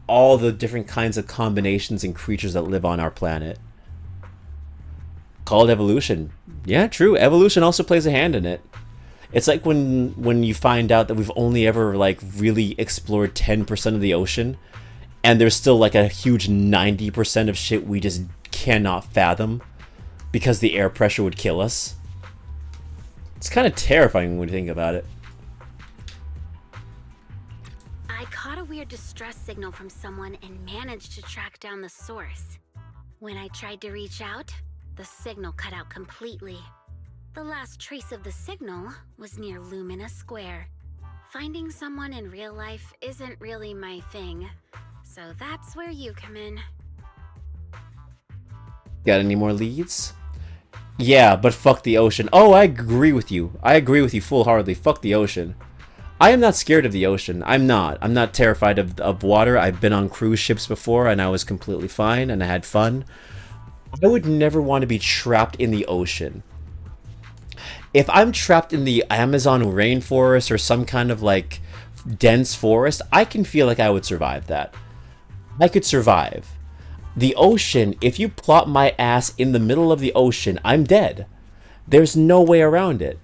all the different kinds of combinations and creatures that live on our planet. Called evolution. Yeah, true. Evolution also plays a hand in it. It's like when you find out that we've only ever like really explored 10% of the ocean, and there's still like a huge 90% of shit we just cannot fathom because the air pressure would kill us. It's kind of terrifying when you think about it. I caught a weird distress signal from someone and managed to track down the source. When I tried to reach out, the signal cut out completely. The last trace of the signal was near Lumina Square. Finding someone in real life isn't really my thing, so that's where you come in. Got any more leads? Yeah, but fuck the ocean. Oh, I agree with you. I agree with you full-heartedly. Fuck the ocean. I am not scared of the ocean. I'm not. I'm not terrified of water. I've been on cruise ships before, and I was completely fine, and I had fun. I would never want to be trapped in the ocean. If I'm trapped in the Amazon rainforest or some kind of like dense forest, I can feel like I would survive that. I could survive. The ocean, if you plop my ass in the middle of the ocean, I'm dead. There's no way around it.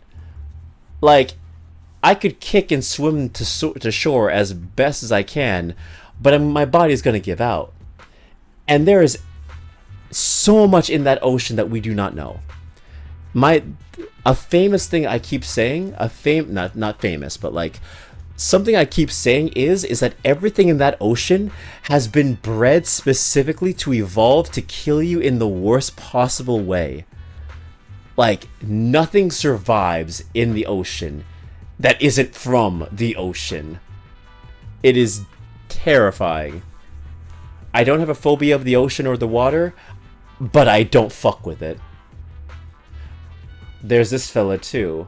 Like, I could kick and swim to shore as best as I can, but my body's gonna give out. And there is so much in that ocean that we do not know. A famous thing I keep saying, not famous, but like something I keep saying is that everything in that ocean has been bred specifically to evolve to kill you in the worst possible way. Like, nothing survives in the ocean that isn't from the ocean. It is terrifying. I don't have a phobia of the ocean or the water, but I don't fuck with it. There's this fella too.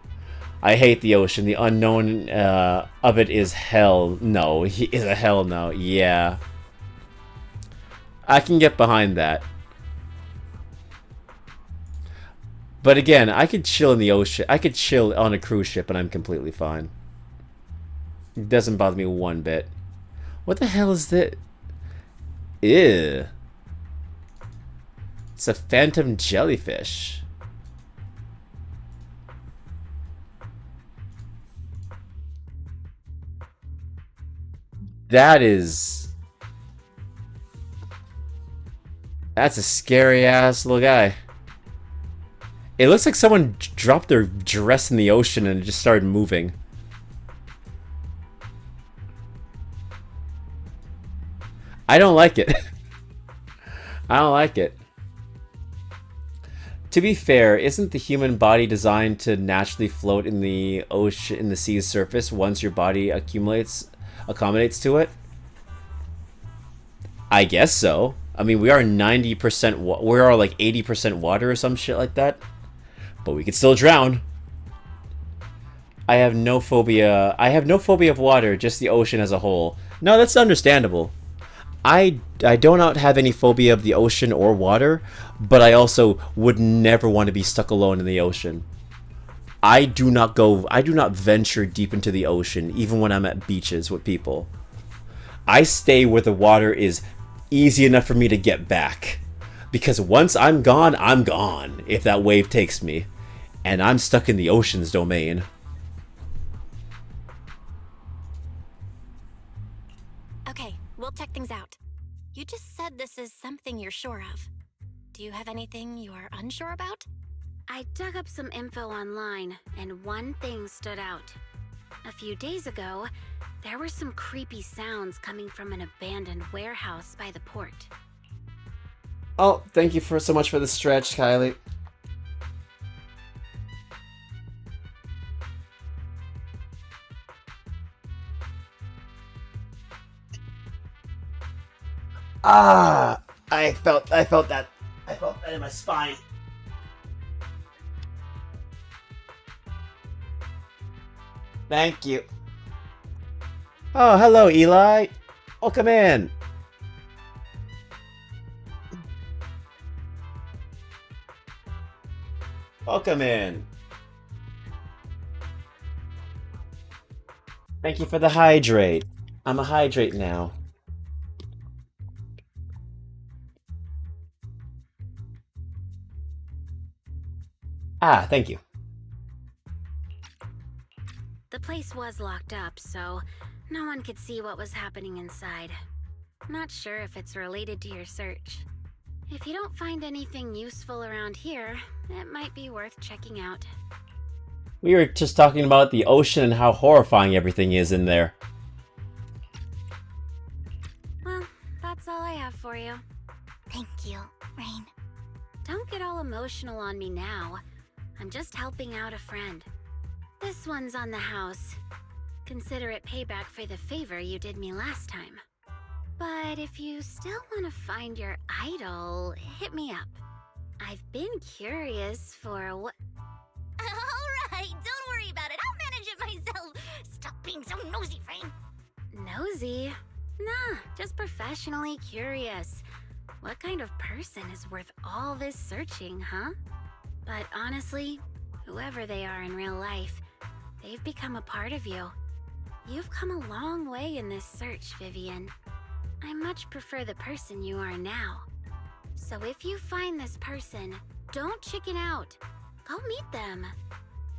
I hate the ocean. The unknown of it is hell. No, he is a hell no. Yeah. I can get behind that. But again, I could chill in the ocean. I could chill on a cruise ship and I'm completely fine. It doesn't bother me one bit. What the hell is that? Ew. It's a phantom jellyfish. That's a scary ass little guy. It looks like someone dropped their dress in the ocean and it just started moving. I don't like it. I don't like it. To be fair, isn't the human body designed to naturally float in the ocean, in the sea's surface once your body accommodates to it? I guess so. I mean, we are 90%, we are like 80% water or some shit like that. But we could still drown. I have no phobia. I have no phobia of water, just the ocean as a whole. No, that's understandable. I do not have any phobia of the ocean or water, but I also would never want to be stuck alone in the ocean. I do not venture deep into the ocean, even when I'm at beaches with people. I stay where the water is easy enough for me to get back. Because once I'm gone if that wave takes me. And I'm stuck in the ocean's domain. Okay, we'll check things out. You just said this is something you're sure of. Do you have anything you're unsure about? I dug up some info online, and one thing stood out. A few days ago, there were some creepy sounds coming from an abandoned warehouse by the port. Oh, thank you so much for the stretch, Kylie. Ah, I felt that in my spine. Thank you. Oh, hello, Eli. Welcome in. Welcome in. Thank you for the hydrate. I'm a hydrate now. Ah, thank you. The place was locked up, so no one could see what was happening inside. Not sure if it's related to your search. If you don't find anything useful around here, it might be worth checking out. We were just talking about the ocean and how horrifying everything is in there. Well, that's all I have for you. Thank you, Rain. Don't get all emotional on me now. I'm just helping out a friend. This one's on the house. Consider it payback for the favor you did me last time. But if you still want to find your idol, hit me up. I've been curious for what... Alright, don't worry about it. I'll manage it myself. Stop being so nosy, Rain. Nosy? Nah, just professionally curious. What kind of person is worth all this searching, huh? But honestly, whoever they are in real life, they've become a part of you. You've come a long way in this search, Vivian. I much prefer the person you are now. So if you find this person, don't chicken out. Go meet them.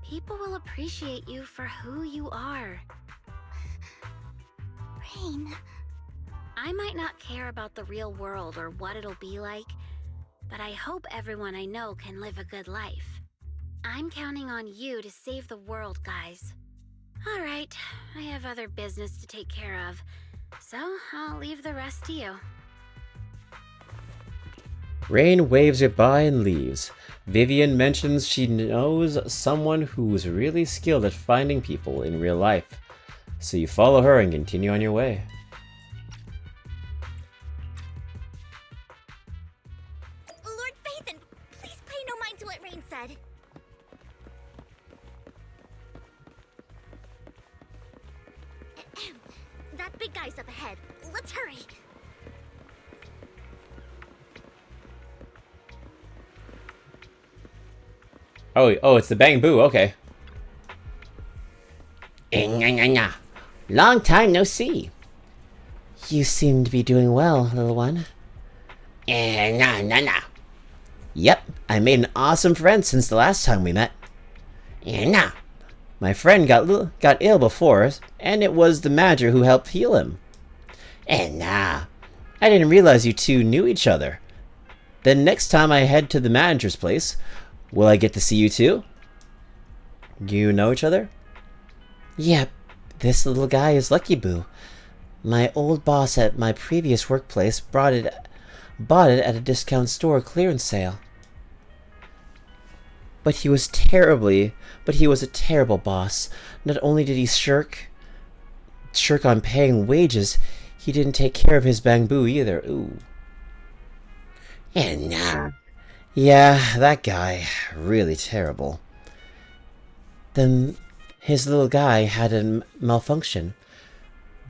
People will appreciate you for who you are. Rain. I might not care about the real world or what it'll be like, but I hope everyone I know can live a good life. I'm counting on you to save the world, guys. All right, I have other business to take care of, so I'll leave the rest to you. Rain waves goodbye and leaves. Vivian mentions she knows someone who's really skilled at finding people in real life. So you follow her and continue on your way. Lord Phaethon, please pay no mind to what Rain said. That big guy's up ahead. Let's hurry. Oh, it's the Bang Boo, okay. Long time no see. You seem to be doing well, little one. Yep, I made an awesome friend since the last time we met. My friend got ill before us, and it was the manager who helped heal him. I didn't realize you two knew each other. Then next time I head to the manager's place, will I get to see you too? You know each other? Yep, this little guy is Lucky Boo. My old boss at my previous workplace bought it at a discount store clearance sale. But he was a terrible boss. Not only did he shirk on paying wages, he didn't take care of his Bang Boo either. Ooh. Yeah, that guy. Really terrible. Then his little guy had a malfunction.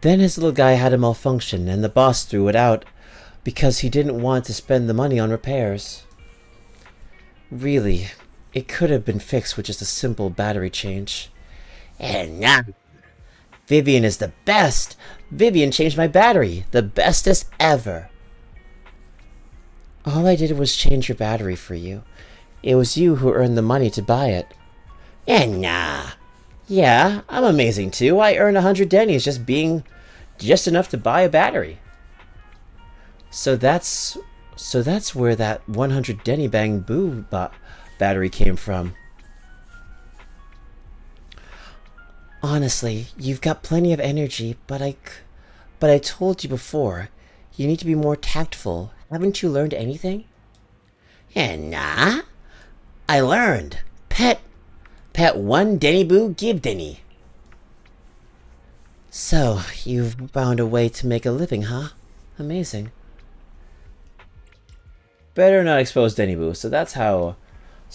Then his little guy had a malfunction, and the boss threw it out because he didn't want to spend the money on repairs. Really, it could have been fixed with just a simple battery change. And now, Vivian is the best! Vivian changed my battery, the bestest ever! All I did was change your battery for you. It was you who earned the money to buy it. And nah. Yeah, I'm amazing too. I earn 100 dennies just enough to buy a battery. So that's where that 100 denny bang boo battery came from. Honestly, you've got plenty of energy, but I told you before, you need to be more tactful. Haven't you learned anything? And nah. I learned. Pet 1 denny boo give denny. So, you've found a way to make a living, huh? Amazing. Better not expose Denny Boo, so that's how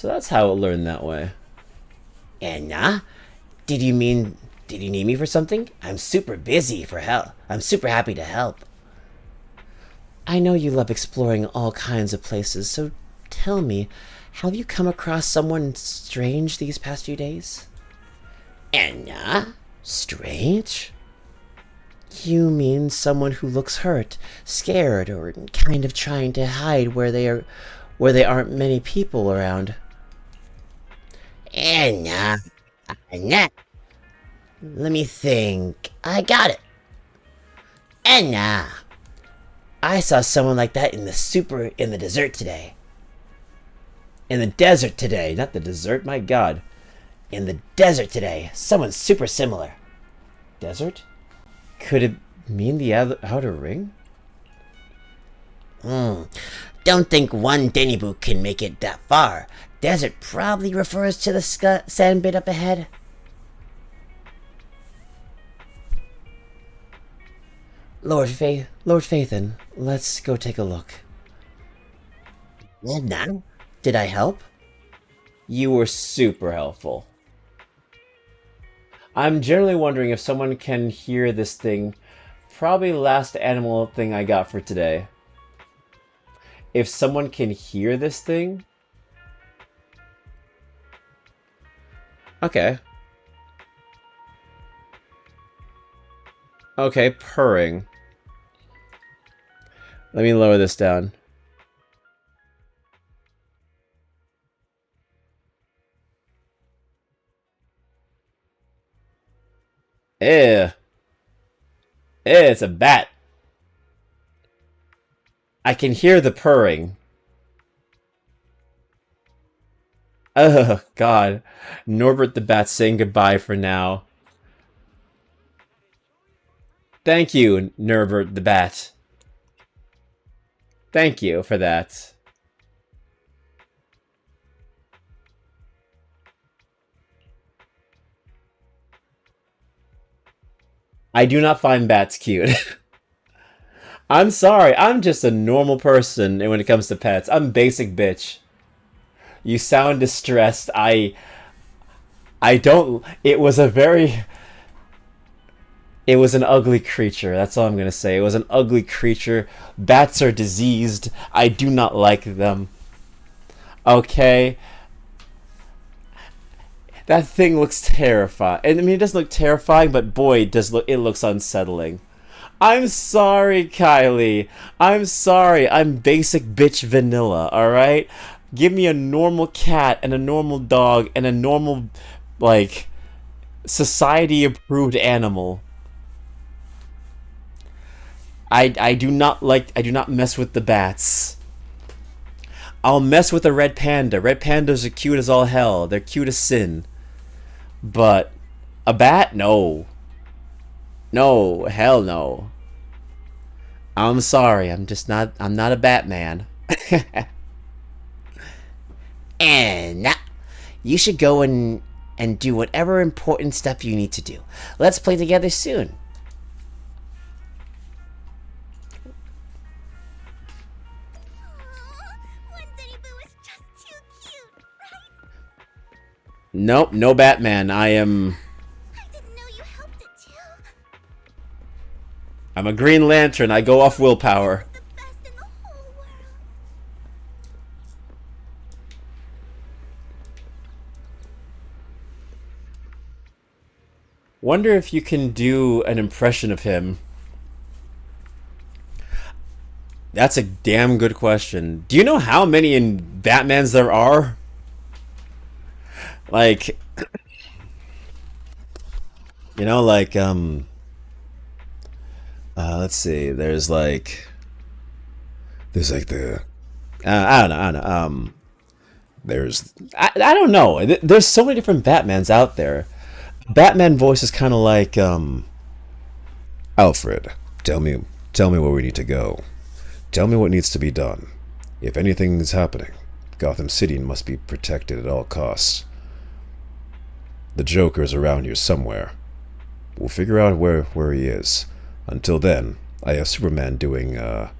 it learned that way. And nah? Did you need me for something? I'm super busy for help. I'm super happy to help. I know you love exploring all kinds of places, so tell me, have you come across someone strange these past few days? And nah? Strange? You mean someone who looks hurt, scared, or kind of trying to hide where they aren't many people around? And nah. Let me think. I got it. And nah. I saw someone like that in the desert today. In the desert today, not the dessert, my god. In the desert today, someone super similar. Desert? Could it mean the outer ring? Don't think 1 denny boo can make it that far. Desert probably refers to the sand bit up ahead. Lord Phaethon, let's go take a look. And now? Did I help? You were super helpful. I'm generally wondering if someone can hear this thing. Probably last animal thing I got for today. If someone can hear this thing. Okay. Okay, purring. Let me lower this down. Ew. It's a bat. I can hear the purring. Oh, God. Norbert the Bat saying goodbye for now. Thank you, Norbert the Bat. Thank you for that. I do not find bats cute. I'm sorry, I'm just a normal person when it comes to pets. I'm basic bitch. You sound distressed. I don't... It was an ugly creature. That's all I'm gonna say. It was an ugly creature. Bats are diseased. I do not like them. Okay? That thing looks terrifying. I mean, it doesn't look terrifying, but boy, it looks unsettling. I'm sorry, Kylie. I'm sorry. I'm basic bitch vanilla, alright? Give me a normal cat and a normal dog and a normal, like, society-approved animal. I do not mess with the bats. I'll mess with a red panda. Red pandas are cute as all hell. They're cute as sin. But a bat? No. No, hell no. I'm sorry. I'm not a Batman. And now, you should go and do whatever important stuff you need to do. Let's play together soon. Nope, no Batman. I am... I didn't know you helped it too. I'm a Green Lantern. I go off willpower. The best in the whole world. Wonder if you can do an impression of him. That's a damn good question. Do you know how many in Batmans there are? Like, you know, like, let's see. There's like the, I don't know. I don't know. There's so many different Batmans out there. Batman voice is kind of like, Alfred, tell me where we need to go. Tell me what needs to be done. If anything is happening, Gotham City must be protected at all costs. The Joker's around here somewhere. We'll figure out where he is. Until then, I have Superman doing a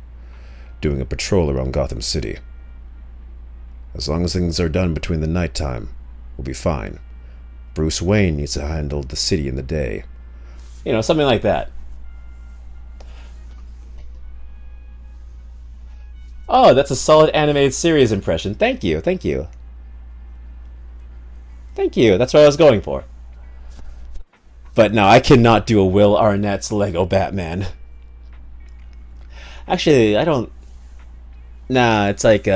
patrol around Gotham City. As long as things are done between the nighttime, we'll be fine. Bruce Wayne needs to handle the city in the day. You know, something like that. Oh, that's a solid animated series impression. Thank you, thank you. Thank you, that's what I was going for. But no, I cannot do a Will Arnett's Lego Batman. Actually, I don't... Nah, it's like,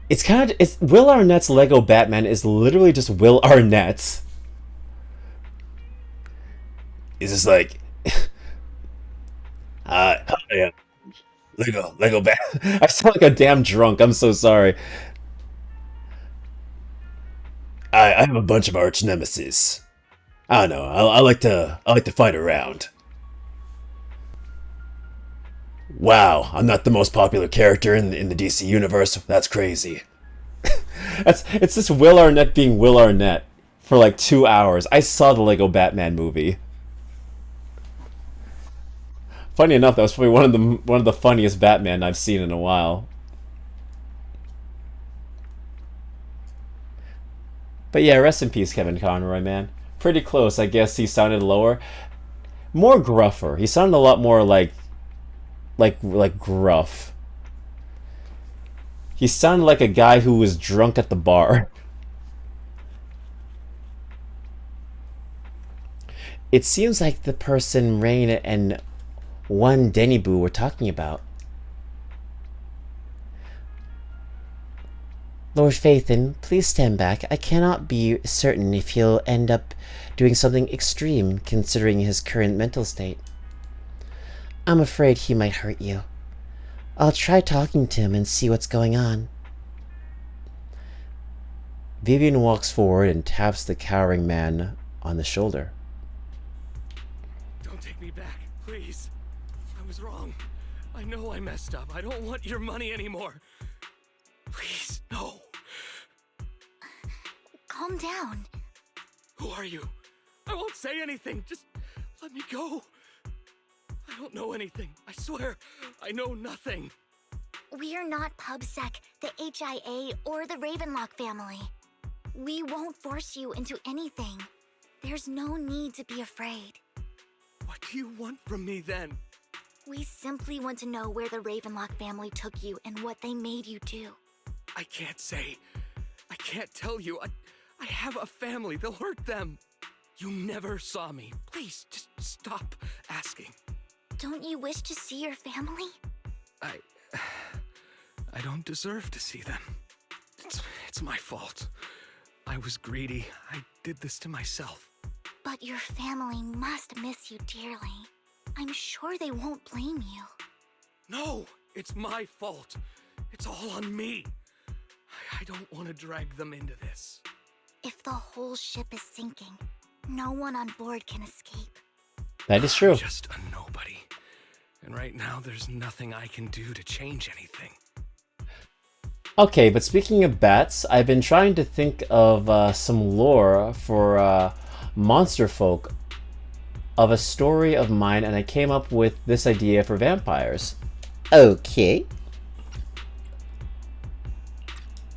it's kind of... Will Arnett's Lego Batman is literally just Will Arnett. It's just like... yeah. Lego Bat. I sound like a damn drunk. I'm so sorry. I have a bunch of arch nemesis. I don't know. I like to fight around. Wow, I'm not the most popular character in the DC universe. That's crazy. It's just Will Arnett being Will Arnett for like 2 hours. I saw the Lego Batman movie. Funny enough, that was probably one of the funniest Batman I've seen in a while. But yeah, rest in peace, Kevin Conroy, man. Pretty close. I guess he sounded lower, more gruffer. He sounded a lot more like gruff. He sounded like a guy who was drunk at the bar. It seems like the person Rain and one Denny Boo were talking about. Lord Phaethon, please stand back. I cannot be certain if he'll end up doing something extreme, considering his current mental state. I'm afraid he might hurt you. I'll try talking to him and see what's going on. Vivian walks forward and taps the cowering man on the shoulder. Don't take me back, please. I was wrong. I know I messed up. I don't want your money anymore. Please, no. Calm down. Who are you? I won't say anything. Just let me go. I don't know anything. I swear, I know nothing. We're not PubSec, the HIA, or the Ravenlock family. We won't force you into anything. There's no need to be afraid. What do you want from me then? We simply want to know where the Ravenlock family took you and what they made you do. I can't say. I can't tell you. I have a family. They'll hurt them. You never saw me. Please, just stop asking. Don't you wish to see your family? I don't deserve to see them. It's my fault. I was greedy. I did this to myself. But your family must miss you dearly. I'm sure they won't blame you. No, it's my fault. It's all on me. I don't want to drag them into this. If the whole ship is sinking, no one on board can escape. That is true. I'm just a nobody. And right now, there's nothing I can do to change anything. Okay, but speaking of bats, I've been trying to think of some lore for monster folk of a story of mine, and I came up with this idea for vampires. Okay.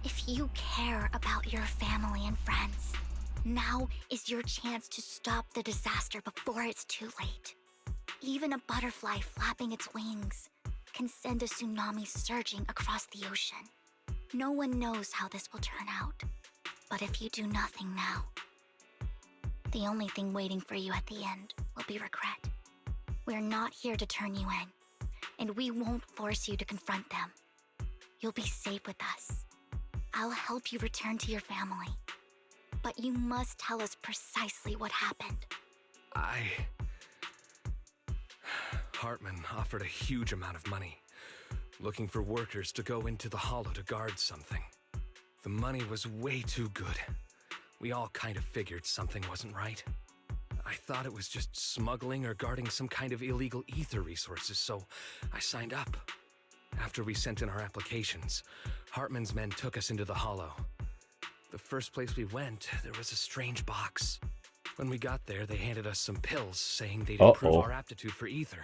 If you care about your family and friends, now is your chance to stop the disaster before it's too late. Even a butterfly flapping its wings can send a tsunami surging across the ocean. No one knows how this will turn out. But if you do nothing now, the only thing waiting for you at the end will be regret. We're not here to turn you in, and we won't force you to confront them. You'll be safe with us. I'll help you return to your family. But you must tell us precisely what happened. Hartman offered a huge amount of money, looking for workers to go into the hollow to guard something. The money was way too good. We all kind of figured something wasn't right. I thought it was just smuggling or guarding some kind of illegal ether resources, so I signed up. After we sent in our applications, Hartman's men took us into the hollow. The first place we went, there was a strange box. When we got there, they handed us some pills, saying they'd improve our aptitude for ether,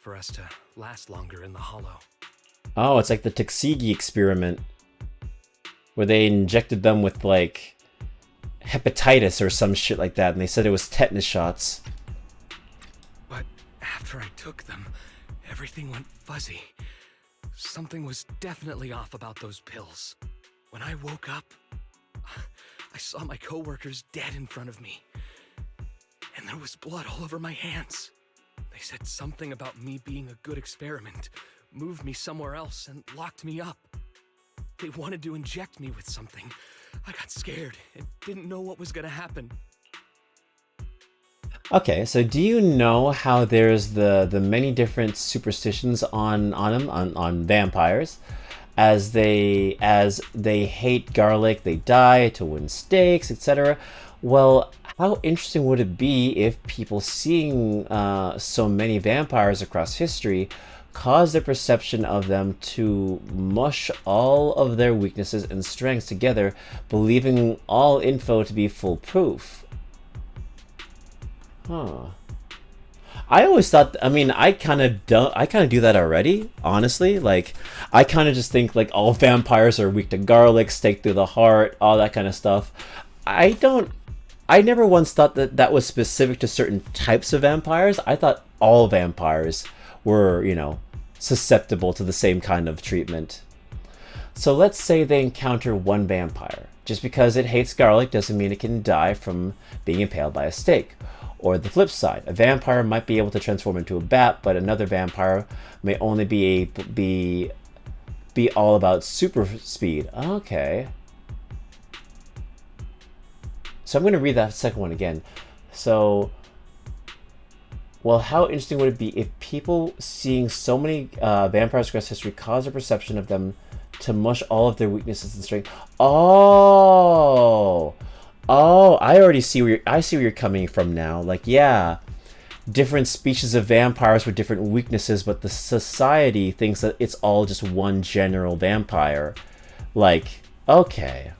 for us to last longer in the hollow. Oh, it's like the Tuskegee experiment, where they injected them with, like, hepatitis or some shit like that, and they said it was tetanus shots. But after I took them, everything went fuzzy. Something was definitely off about those pills. When I woke up, I saw my coworkers dead in front of me. And there was blood all over my hands. They said something about me being a good experiment, moved me somewhere else, and locked me up. They wanted to inject me with something. I got scared and didn't know what was gonna happen. Okay, so do you know how there's the many different superstitions on vampires? As they hate garlic, they die to win steaks, etc. Well, how interesting would it be if people seeing so many vampires across history caused their perception of them to mush all of their weaknesses and strengths together, believing all info to be foolproof? Huh. I always thought, I mean, I kind of do that already, honestly. Like, I kind of just think, like, all vampires are weak to garlic, stake through the heart, all that kind of stuff. I never once thought that that was specific to certain types of vampires. I thought all vampires were, you know, susceptible to the same kind of treatment. So let's say they encounter one vampire. Just because it hates garlic doesn't mean it can die from being impaled by a stake. Or the flip side, a vampire might be able to transform into a bat, but another vampire may only be all about super speed. Okay. So I'm going to read that second one again. So, well, how interesting would it be if people seeing so many vampires across history cause a perception of them to mush all of their weaknesses and strength? Oh, I already see where you're coming from now. Like, yeah, different species of vampires with different weaknesses, but the society thinks that it's all just one general vampire. Like, okay.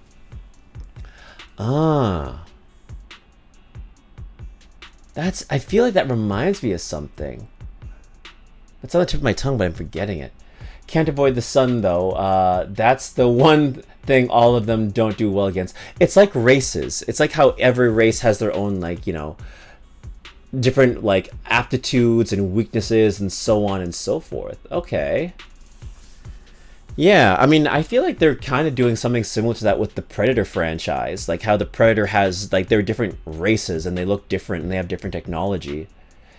I feel like that reminds me of something. It's on the tip of my tongue, but I'm forgetting it. Can't avoid the sun, though. That's the one thing all of them don't do well against. It's like races. It's like how every race has their own, like, you know, different, like, aptitudes and weaknesses and so on and so forth. Okay. Yeah, I mean, I feel like they're kind of doing something similar to that with the Predator franchise. Like how the Predator has, like, they're different races and they look different and they have different technology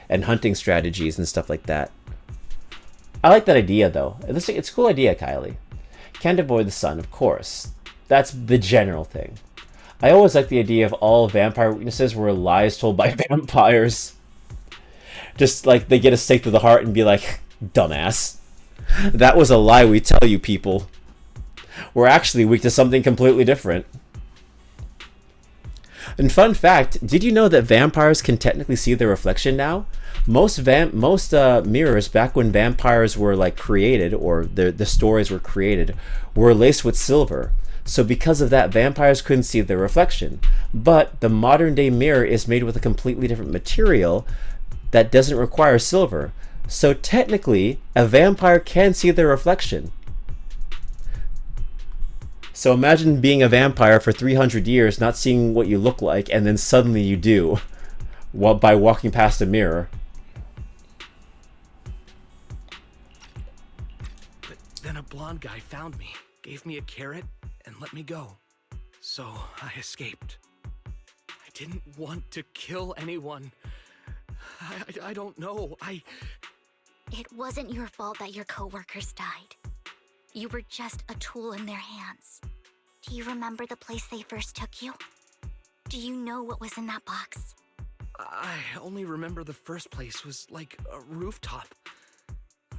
and hunting strategies and stuff like that. I like that idea, though. It's a cool idea, Kylie. Can't avoid the sun, of course. That's the general thing. I always like the idea of all vampire weaknesses were lies told by vampires. Just like they get a stake to the heart and be like, dumbass. That was a lie we tell you, people. We're actually weak to something completely different. And fun fact, did you know that vampires can technically see their reflection now? Most mirrors back when vampires were like created, or the stories were created, were laced with silver. So because of that, vampires couldn't see their reflection. But the modern day mirror is made with a completely different material that doesn't require silver. So technically, a vampire can see their reflection. So imagine being a vampire for 300 years, not seeing what you look like, and then suddenly you do, by walking past a mirror. blonde guy found me, gave me a carrot, and let me go. So I escaped. I didn't want to kill anyone. I don't know. It wasn't your fault that your coworkers died. You were just a tool in their hands. Do you remember the place they first took you? Do you know what was in that box? I only remember the first place was like a rooftop.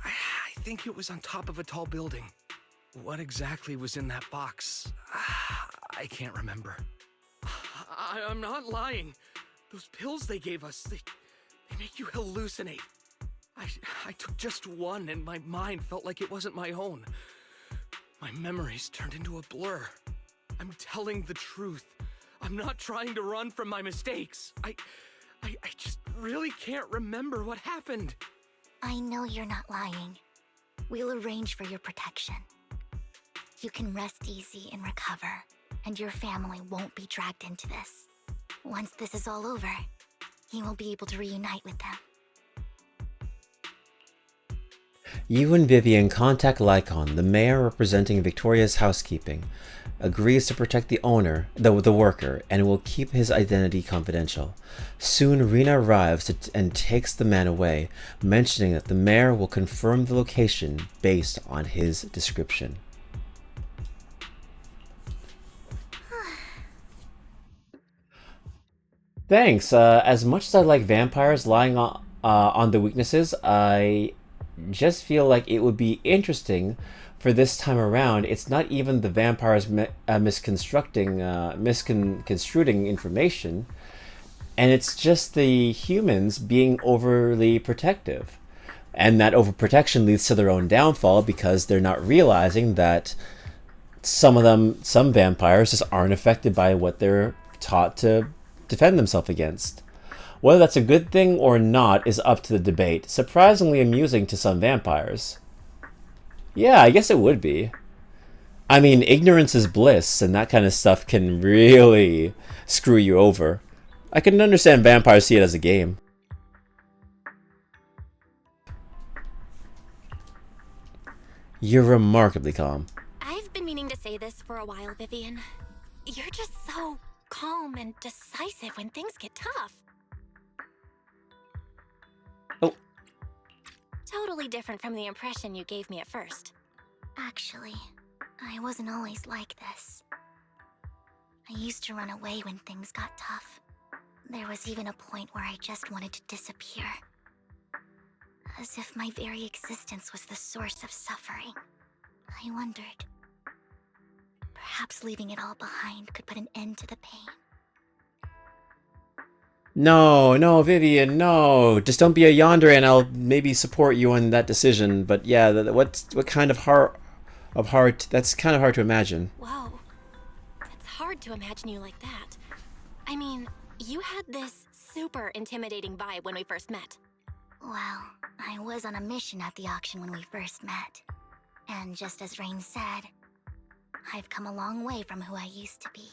I think it was on top of a tall building. What exactly was in that box? I can't remember. I'm not lying. Those pills they gave us, they make you hallucinate. I took just one and my mind felt like it wasn't my own. My memories turned into a blur. I'm telling the truth. I'm not trying to run from my mistakes. I just really can't remember what happened. I know you're not lying. We'll arrange for your protection. You can rest easy and recover, and your family won't be dragged into this. Once this is all over, you will be able to reunite with them. You and Vivian contact Lycon, the mayor representing Victoria's housekeeping, agrees to protect the owner, the worker, and will keep his identity confidential. Soon Rena arrives and takes the man away, mentioning that the mayor will confirm the location based on his description. Thanks. As much as I like vampires lying on the weaknesses, I just feel like it would be interesting for this time around. It's not even the vampires misconstruing information, and it's just the humans being overly protective. And that overprotection leads to their own downfall because they're not realizing that some vampires just aren't affected by what they're taught to defend themselves against. Whether that's a good thing or not is up to the debate. Surprisingly amusing to some vampires. Yeah, I guess it would be. I mean, ignorance is bliss, and that kind of stuff can really screw you over. I can understand vampires see it as a game. You're remarkably calm. I've been meaning to say this for a while, Vivian. You're just so calm and decisive when things get tough. Oh. Totally different from the impression you gave me at first. Actually, I wasn't always like this. I used to run away when things got tough. There was even a point where I just wanted to disappear. As if my very existence was the source of suffering. I wondered. Perhaps leaving it all behind could put an end to the pain. No, Vivian, no. Just don't be a yandere, and I'll maybe support you on that decision. But yeah, what kind of heart? That's kind of hard to imagine. Whoa, it's hard to imagine you like that. I mean, you had this super intimidating vibe when we first met. Well, I was on a mission at the auction when we first met. And just as Rain said, I've come a long way from who I used to be.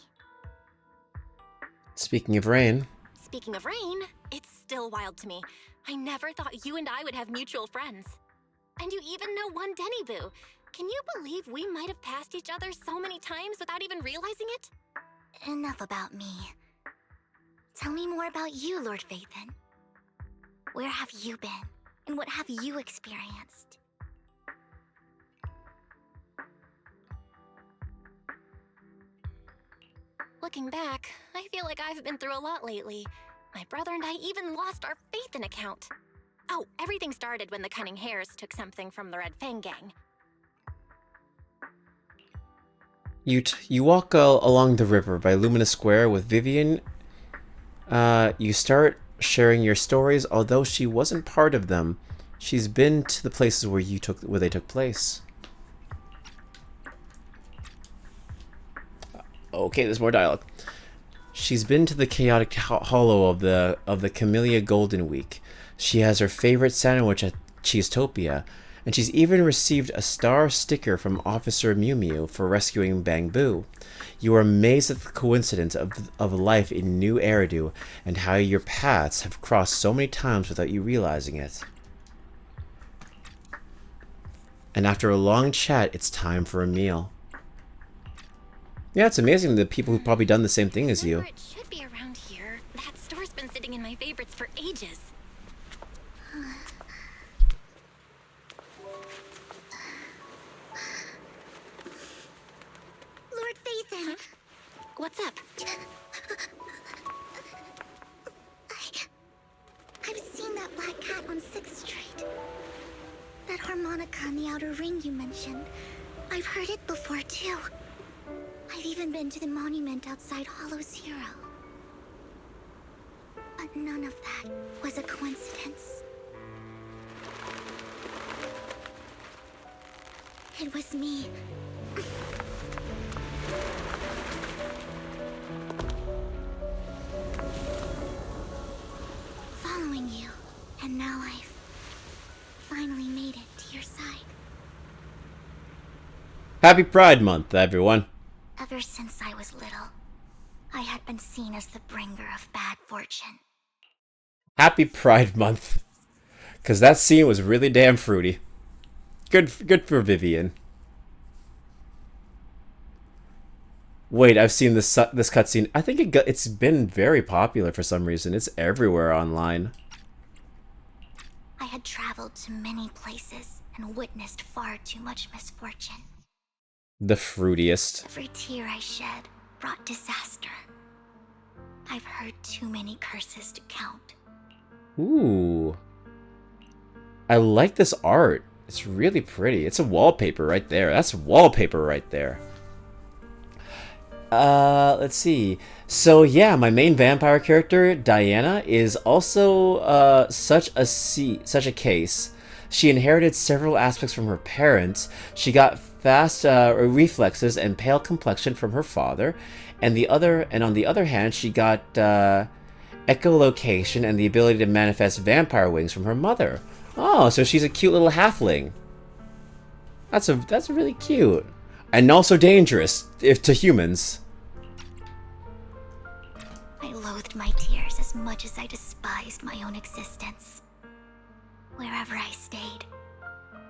Speaking of Rain. Speaking of Rain, it's still wild to me. I never thought you and I would have mutual friends. And you even know one Denny Boo. Can you believe we might have passed each other so many times without even realizing it? Enough about me. Tell me more about you, Lord Phaethon. Where have you been? And what have you experienced? Looking back, I feel like I've been through a lot lately. My brother and I even lost our Phaethon account. Oh, everything started when the Cunning Hares took something from the Red Fang gang. You walk along the river by Luminous Square with Vivian. You start sharing your stories, although she wasn't part of them. She's been to the places where they took place. Okay, there's more dialogue. She's been to the chaotic hollow of the Camellia Golden Week. She has her favorite sandwich at Cheesetopia, and she's even received a star sticker from Officer Mew Mew for rescuing Bang Boo. You are amazed at the coincidence of life in New Eridu and how your paths have crossed so many times without you realizing it. And after a long chat, it's time for a meal. Yeah, it's amazing the people who've probably done the same thing as you. It should be around here. That store's been sitting in my favorites for ages. Lord Phaethon! What's up? I've seen that black cat on 6th Street. That harmonica in the outer ring you mentioned. I've heard it before, too. I've even been to the monument outside Hollow's Hero. But none of that was a coincidence. It was me. Following you, and now I've finally made it to your side. Happy Pride Month, everyone. Ever since I was little, I had been seen as the bringer of bad fortune. Happy Pride Month. Because that scene was really damn fruity. Good for Vivian. Wait, I've seen this cutscene. I think it's been very popular for some reason. It's everywhere online. I had traveled to many places and witnessed far too much misfortune. The fruitiest. Every tear I shed brought disaster. I've heard too many curses to count. Ooh. I like this art. It's really pretty. It's a wallpaper right there. That's wallpaper right there. Let's see. So yeah, my main vampire character, Diana, is also such a case. She inherited several aspects from her parents. She got fast reflexes and pale complexion from her father, and on the other hand, she got echolocation and the ability to manifest vampire wings from her mother. Oh, so she's a cute little halfling. That's really cute, and also dangerous if to humans. I loathed my tears as much as I despised my own existence. Wherever I stayed,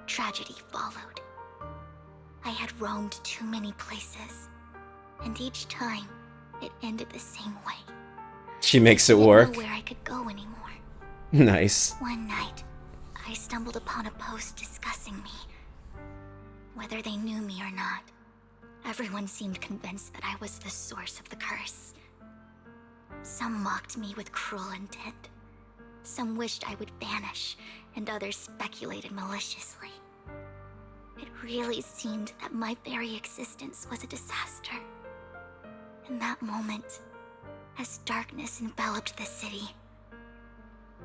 tragedy followed. I had roamed too many places, and each time, it ended the same way. She makes it I work. didn't know where I could go anymore. Nice. One night, I stumbled upon a post discussing me. Whether they knew me or not, everyone seemed convinced that I was the source of the curse. Some mocked me with cruel intent. Some wished I would vanish, and others speculated maliciously. It really seemed that my very existence was a disaster. In that moment, as darkness enveloped the city,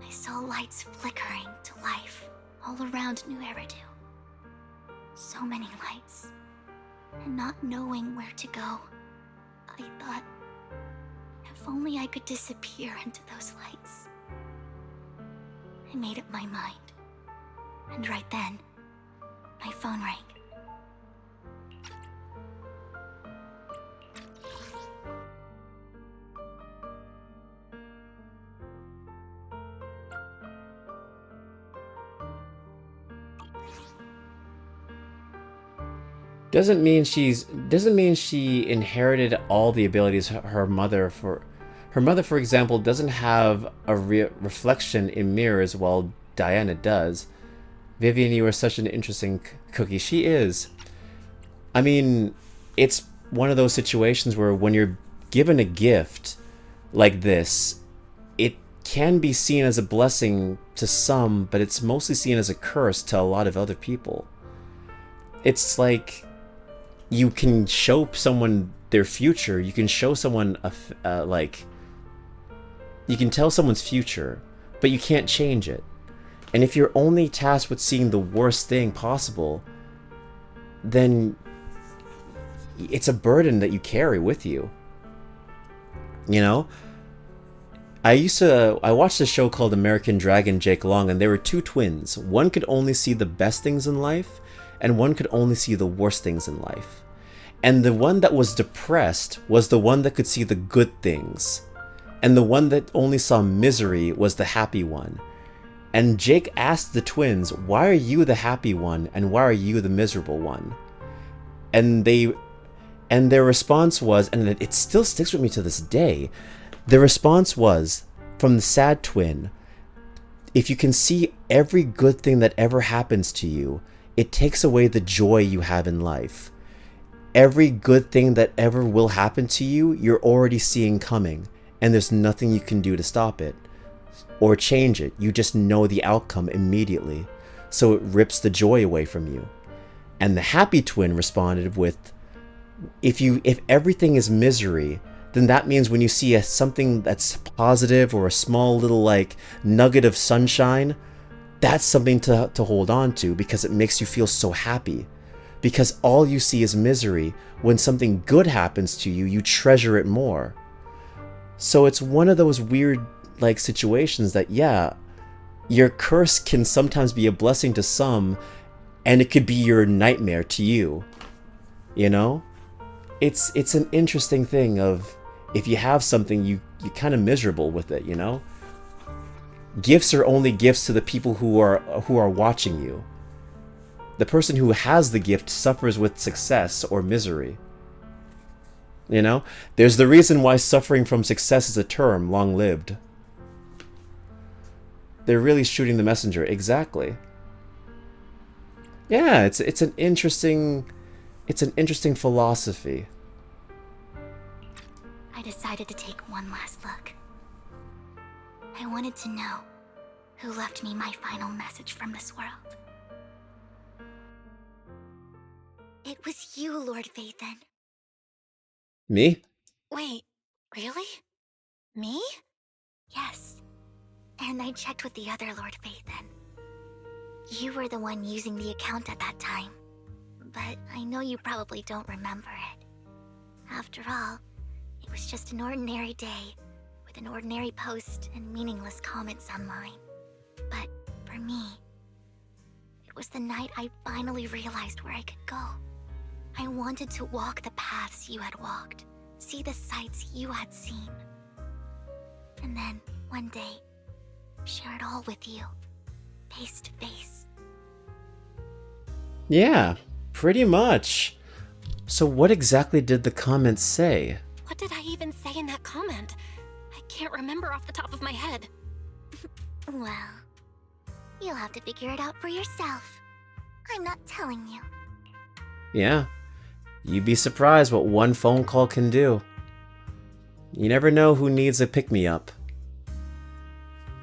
I saw lights flickering to life all around New Eridu. So many lights, and not knowing where to go, I thought, if only I could disappear into those lights. I made up my mind, and right then, my phone rang. Doesn't mean she inherited all the abilities her mother, for example, doesn't have a reflection in mirrors while Diana does. Vivian, you are such an interesting cookie. She is. I mean, it's one of those situations where when you're given a gift like this, it can be seen as a blessing to some, but it's mostly seen as a curse to a lot of other people. It's like you can show someone their future. You can show someone you can tell someone's future, but you can't change it. And if you're only tasked with seeing the worst thing possible, then it's a burden that you carry with you. You know? I watched a show called American Dragon Jake Long, and there were two twins. One could only see the best things in life, and one could only see the worst things in life. And the one that was depressed was the one that could see the good things. And the one that only saw misery was the happy one. And Jake asked the twins, why are you the happy one and why are you the miserable one? And their response was, and it still sticks with me to this day, the response was, from the sad twin, if you can see every good thing that ever happens to you, it takes away the joy you have in life. Every good thing that ever will happen to you, you're already seeing coming, and there's nothing you can do to stop it or change it. You just know the outcome immediately, so it rips the joy away from you. And the happy twin responded with, if everything is misery, then that means when you see something that's positive or a small little like nugget of sunshine, that's something to hold on to because it makes you feel so happy. Because all you see is misery. When something good happens to you, you treasure it more. So it's one of those weird like situations that, yeah, your curse can sometimes be a blessing to some, and it could be your nightmare to you. You know? It's an interesting thing of, if you have something, you're kind of miserable with it, you know? Gifts are only gifts to the people who are watching you. The person who has the gift suffers with success or misery. You know? There's the reason why suffering from success is a term, long-lived. They're really shooting the messenger. Exactly. Yeah, it's an interesting philosophy. I decided to take one last look. I wanted to know who left me my final message from this world. It was you, Lord Vathan. Me? Wait, really? Me? Yes. And I checked with the other Lord Vathan. You were the one using the account at that time. But I know you probably don't remember it. After all, it was just an ordinary day, with an ordinary post and meaningless comments online. But for me, it was the night I finally realized where I could go. I wanted to walk the paths you had walked, see the sights you had seen. And then, one day, share it all with you, face to face. Yeah, pretty much. So what exactly did the comments say? What did I even say in that comment? I can't remember off the top of my head. Well, you'll have to figure it out for yourself. I'm not telling you. Yeah, you'd be surprised what one phone call can do. You never know who needs a pick-me-up.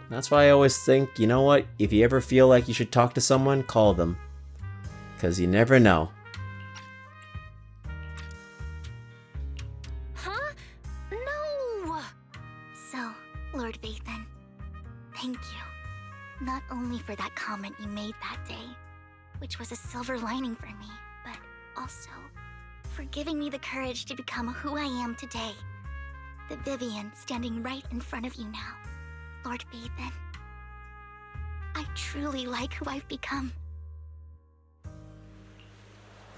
That's why I always think, you know what, if you ever feel like you should talk to someone, call them. Because you never know. Huh? No! So, Lord Vathan, thank you. Not only for that comment you made that day, which was a silver lining for me, but also for giving me the courage to become who I am today. The Vivian standing right in front of you now. Lord Vathan, I truly like who I've become.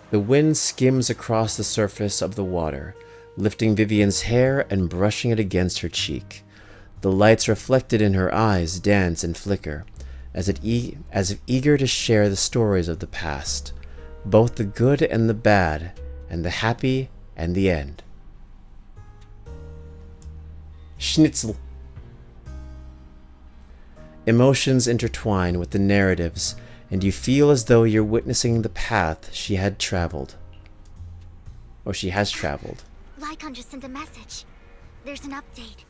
The wind skims across the surface of the water, lifting Vivian's hair and brushing it against her cheek. The lights reflected in her eyes dance and flicker, as if eager to share the stories of the past, both the good and the bad, and the happy and the end. Schnitzel. Emotions intertwine with the narratives, and you feel as though you're witnessing the path she had traveled. Or she has traveled. Lycon just sent a message. There's an update.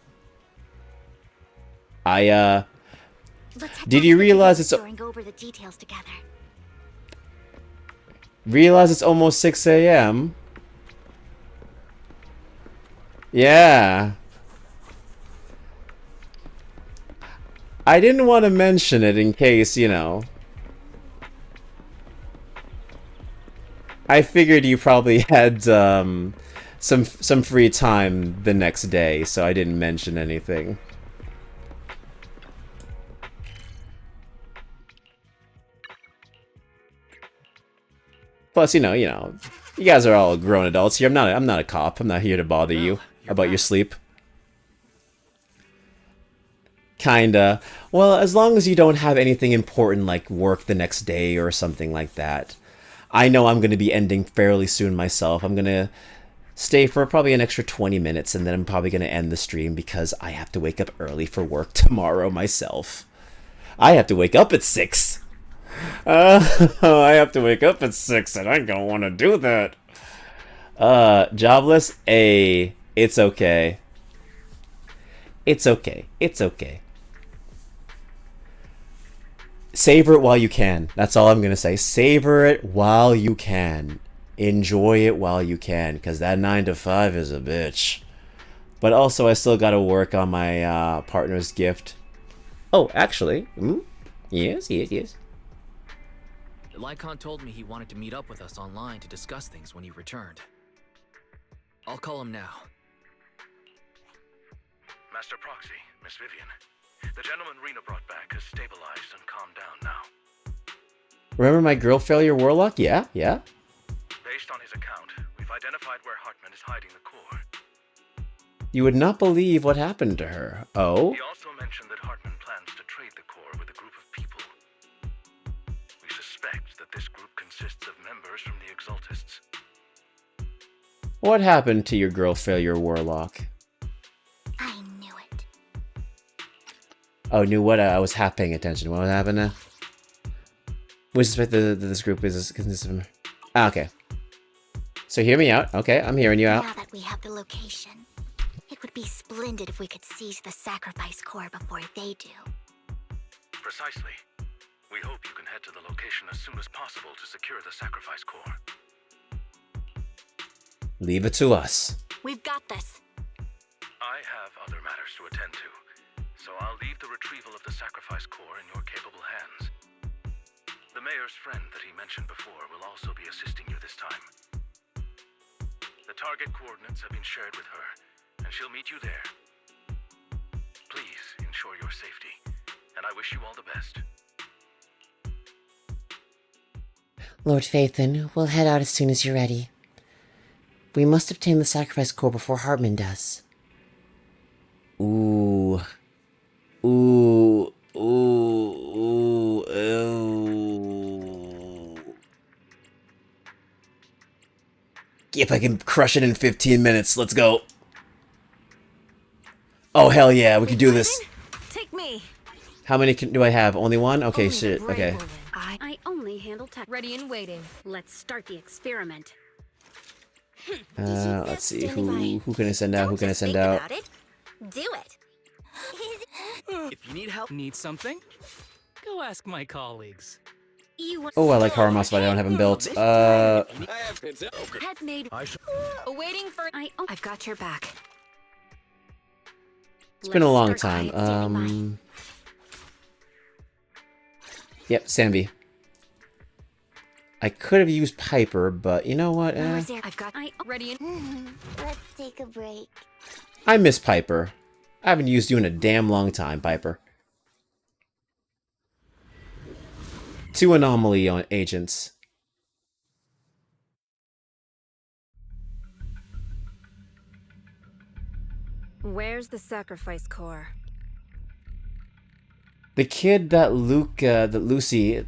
Did you realize it's... And go over the details together. Realize it's almost 6 a.m.? Yeah. I didn't want to mention it in case, you know. I figured you probably had some free time the next day, so I didn't mention anything. Plus, you know, you guys are all grown adults here. I'm not a cop. I'm not here to bother you about your sleep. Kinda. Well, as long as you don't have anything important like work the next day or something like that. I know I'm going to be ending fairly soon myself. I'm going to stay for probably an extra 20 minutes and then I'm probably going to end the stream because I have to wake up early for work tomorrow myself. I have to wake up at 6. I have to wake up at 6 and I don't want to do that. Jobless? It's okay. It's okay. It's okay. Savor it while you can. That's all I'm going to say. Savor it while you can. Enjoy it while you can, because that 9 to 5 is a bitch. But also, I still got to work on my partner's gift. Oh, actually. Yes. Lycon told me he wanted to meet up with us online to discuss things when he returned. I'll call him now. Master Proxy, Miss Vivian. The gentleman Rena brought back has stabilized and calmed down now. Remember my girl failure warlock? Yeah. Based on his account, we've identified where Hartman is hiding the core. You would not believe what happened to her. Oh? He also mentioned that Hartman plans to trade the core with a group of people. We suspect that this group consists of members from the Exaltists. What happened to your girl failure warlock? I knew it. Oh, knew what? I was half paying attention. What happened now? We suspect that this group consists of... okay. So hear me out. Okay, I'm hearing you out. Now that we have the location, it would be splendid if we could seize the sacrifice core before they do. Precisely. We hope you can head to the location as soon as possible to secure the sacrifice core. Leave it to us. We've got this. I have other matters to attend to, so I'll leave the retrieval of the sacrifice core in your capable hands. The mayor's friend that he mentioned before will also be assisting you this time. The target coordinates have been shared with her, and she'll meet you there. Please ensure your safety, and I wish you all the best. Lord Phaethon, we'll head out as soon as you're ready. We must obtain the sacrifice core before Hartman does. Ooh. If I can crush it in 15 minutes, let's go. Oh, hell yeah, we can do this. Take me. How many do I have? Only one? Okay, shit, okay. I only handle tech. Ready and waiting. Let's start the experiment. Let's see, who can I send out? Who can I send out? About it. Do it. If you need help, Need something? Go ask my colleagues. Oh, I like horror mouse, but I don't have them built. Head made. Awaiting for. I've got your back. It's been a long time. Yep, Sambi. I could have used Piper, but you know what? I've got. Ready and. Let's take a break. I miss Piper. I haven't used you in a damn long time, Piper. 2 anomaly agents. Where's the sacrifice core? The kid that Lucy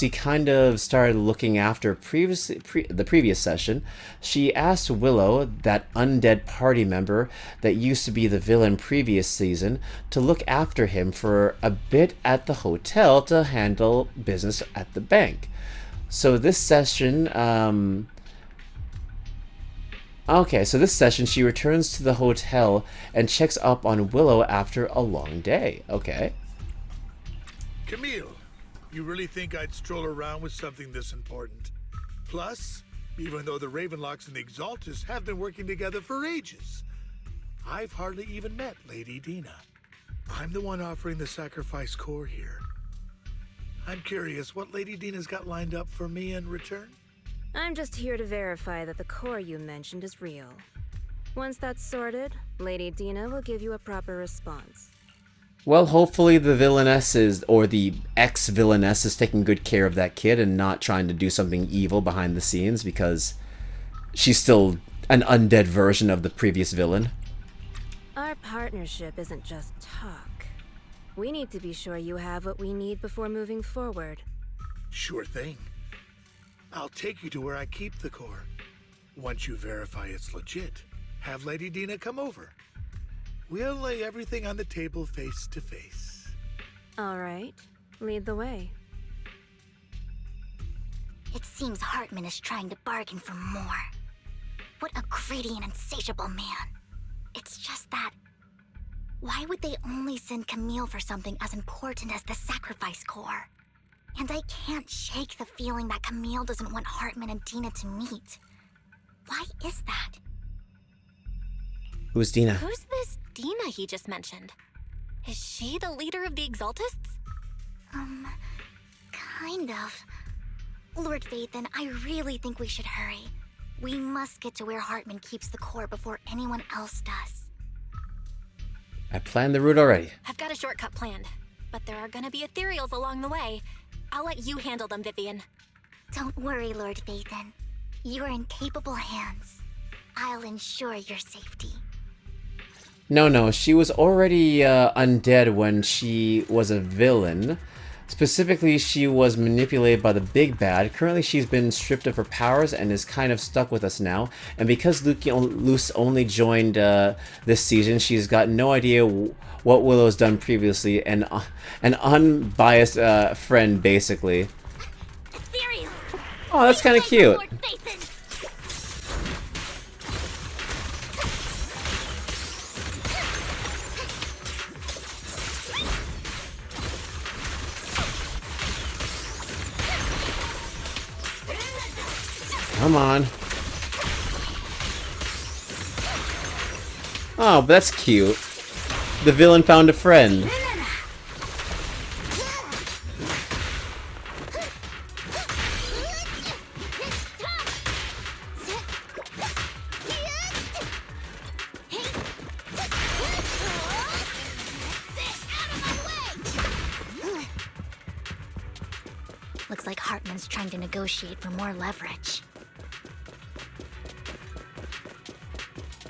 kind of started looking after the previous session, she asked Willow, that undead party member that used to be the villain previous season, to look after him for a bit at the hotel to handle business at the bank. So this session, this session she returns to the hotel and checks up on Willow after a long day. Okay. Camille, you really think I'd stroll around with something this important? Plus, even though the Ravenlocks and the Exaltists have been working together for ages, I've hardly even met Lady Dina. I'm the one offering the sacrifice core here. I'm curious what Lady Dina's got lined up for me in return? I'm just here to verify that the core you mentioned is real. Once that's sorted, Lady Dina will give you a proper response. Well, hopefully the villainess or the ex-villainess is taking good care of that kid and not trying to do something evil behind the scenes, because she's still an undead version of the previous villain. Our partnership isn't just talk. We need to be sure you have what we need before moving forward. Sure thing. I'll take you to where I keep the core. Once you verify it's legit, have Lady Dina come over. We'll lay everything on the table face to face. All right. Lead the way. It seems Hartman is trying to bargain for more. What a greedy and insatiable man. It's just that... why would they only send Camille for something as important as the sacrifice core? And I can't shake the feeling that Camille doesn't want Hartman and Dina to meet. Why is that? Who's Dina? Who's this Dina he just mentioned? Is she the leader of the Exaltists? Kind of. Lord Vathan, I really think we should hurry. We must get to where Hartman keeps the core before anyone else does. I planned the route already. I've got a shortcut planned, but there are gonna be ethereals along the way. I'll let you handle them, Vivian. Don't worry, Lord Vathan. You're in capable hands. I'll ensure your safety. No, she was already undead when she was a villain. Specifically, she was manipulated by the big bad. Currently, she's been stripped of her powers and is kind of stuck with us now. And because Luce only joined this season, she's got no idea what Willow's done previously. An unbiased friend, basically. Oh, that's kind of cute. Come on. Oh, but that's cute. The villain found a friend. Looks like Hartman's trying to negotiate for more leverage.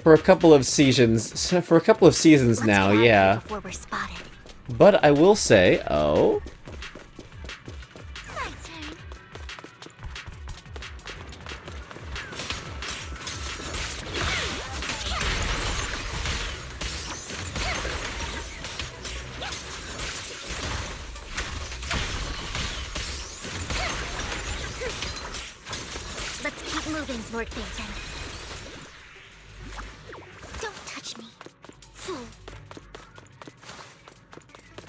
For a couple of seasons now, yeah. Before we're spotted. But I will say, oh. My turn. Let's keep moving, Lord Vathan. Don't touch me, fool.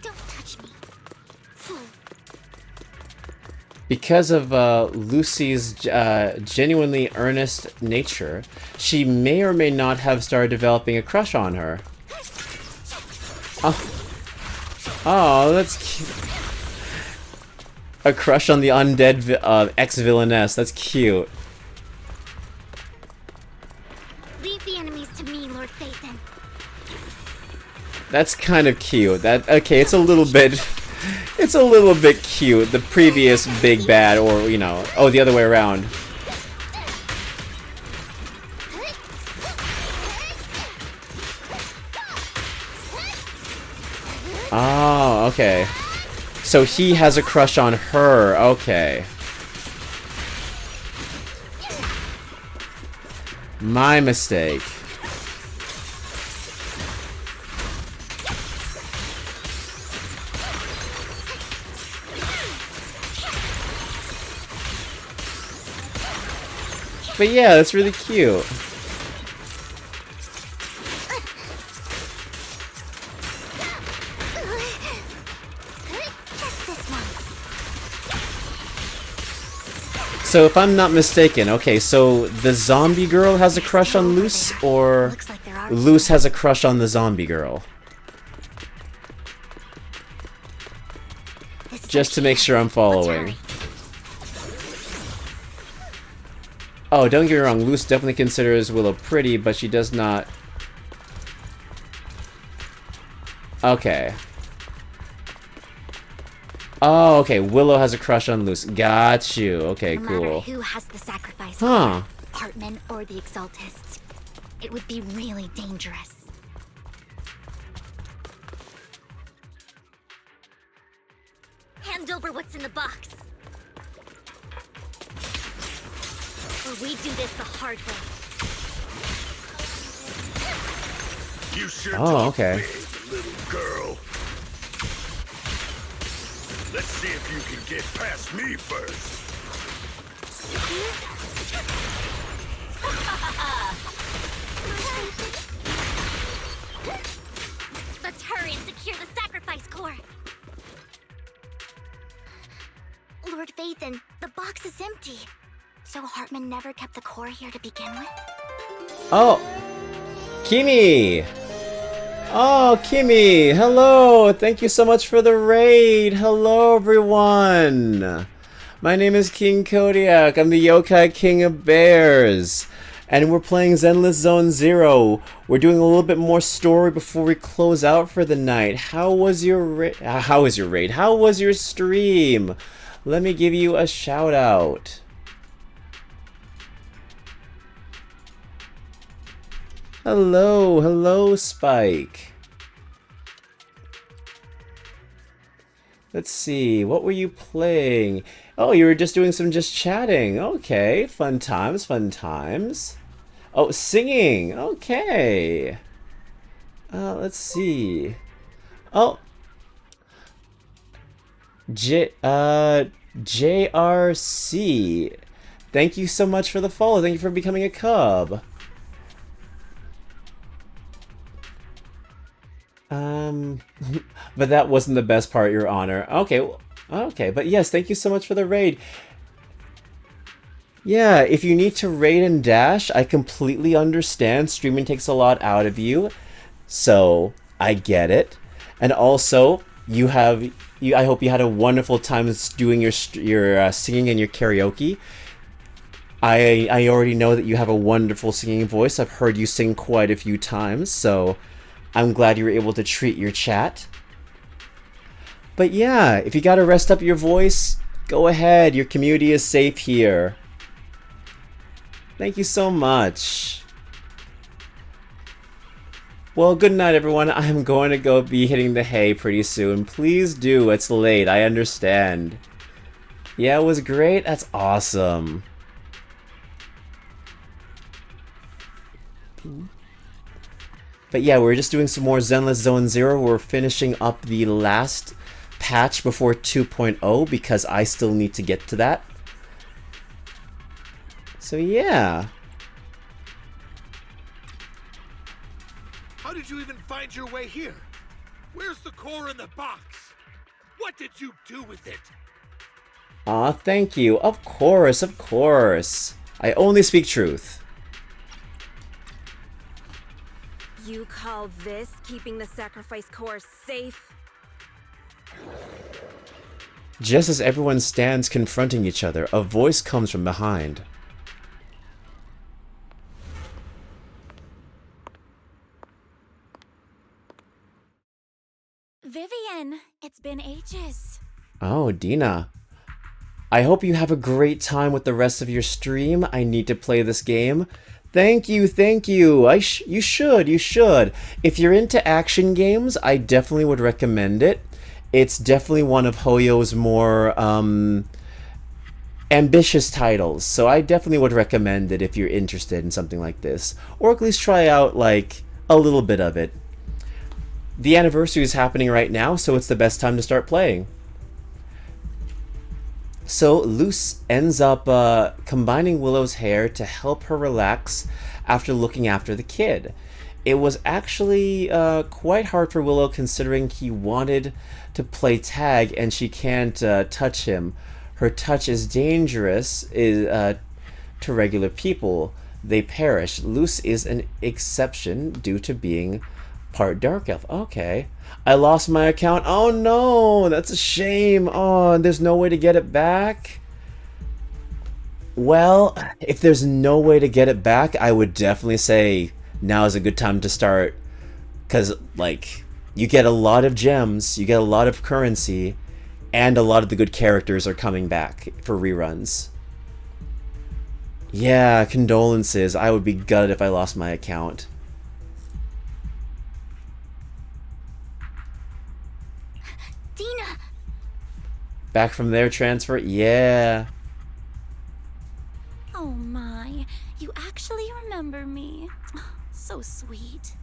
Don't touch me, fool. Because of Lucy's genuinely earnest nature, she may or may not have started developing a crush on her. Oh, that's cute. A crush on the undead ex-villainess. That's cute. Leave the enemies to me, Lord Vathan. That's kind of cute. Okay, it's a little bit cute. The previous big bad, or you know, oh, the other way around. Oh, okay. So he has a crush on her. Okay. My mistake. But yeah, that's really cute. So if I'm not mistaken, okay, so the zombie girl has a crush on Luce, or Luce has a crush on the zombie girl? Just to make sure I'm following. Oh, don't get me wrong, Luce definitely considers Willow pretty, but she does not... Okay. Oh, okay, Willow has a crush on Luce. Got you. Okay, no cool. matter who has the sacrifice, Huh. Hartman or the Exaltists, it would be really dangerous. Hand over what's in the box. Or we do this the hard way. You sure Oh, talk okay. big, little girl. Let's see if you can get past me first. Let's hurry and secure the sacrifice core. Lord Vathan, the box is empty. So Hartman never kept the core here to begin with? Oh, Kimi! Oh, Kimi! Hello! Thank you so much for the raid! Hello, everyone! My name is King Kodiak. I'm the Yokai King of Bears. And we're playing Zenless Zone Zero. We're doing a little bit more story before we close out for the night. How was your raid? How was your stream? Let me give you a shout out. Hello, Spike. Let's see, what were you playing? Oh, you were just doing some chatting. Okay, fun times. Oh, singing. Okay. Let's see. Oh. JRC. Thank you so much for the follow. Thank you for becoming a cub. But that wasn't the best part, Your Honor. Okay, okay, but yes, thank you so much for the raid. Yeah, if you need to raid and dash, I completely understand. Streaming takes a lot out of you, so I get it. And also, I hope you had a wonderful time doing your singing and your karaoke. I already know that you have a wonderful singing voice. I've heard you sing quite a few times, so I'm glad you were able to treat your chat. But yeah, if you gotta rest up your voice, go ahead. Your community is safe here. Thank you so much. Well, good night, everyone. I'm going to go be hitting the hay pretty soon. Please do. It's late. I understand. Yeah, it was great. That's awesome. But yeah, we're just doing some more Zenless Zone Zero. We're finishing up the last patch before 2.0 because I still need to get to that. So yeah. How did you even find your way here? Where's the core in the box? What did you do with it? Aw, thank you. Of course, of course. I only speak truth. You call this keeping the sacrifice core safe? Just as everyone stands confronting each other, a voice comes from behind. Vivian, it's been ages. Oh, Dina. I hope you have a great time with the rest of your stream. I need to play this game. Thank you, thank you. You should. If you're into action games, I definitely would recommend it. It's definitely one of Hoyo's more ambitious titles, so I definitely would recommend it if you're interested in something like this, or at least try out like a little bit of it. The anniversary is happening right now, so it's the best time to start playing. So Luce ends up combining Willow's hair to help her relax after looking after the kid. It was actually quite hard for Willow considering he wanted to play tag and she can't touch him. Her touch is dangerous to regular people. They perish. Luce is an exception due to being part dark elf. Okay. I lost my account. Oh no, that's a shame. Oh, there's no way to get it back. Well, if there's no way to get it back, I would definitely say now is a good time to start. Because, like, you get a lot of gems, you get a lot of currency, and a lot of the good characters are coming back for reruns. Yeah, condolences. I would be gutted if I lost my account. Dina! Back from their transfer? Yeah. Oh my, you actually remember me. So sweet.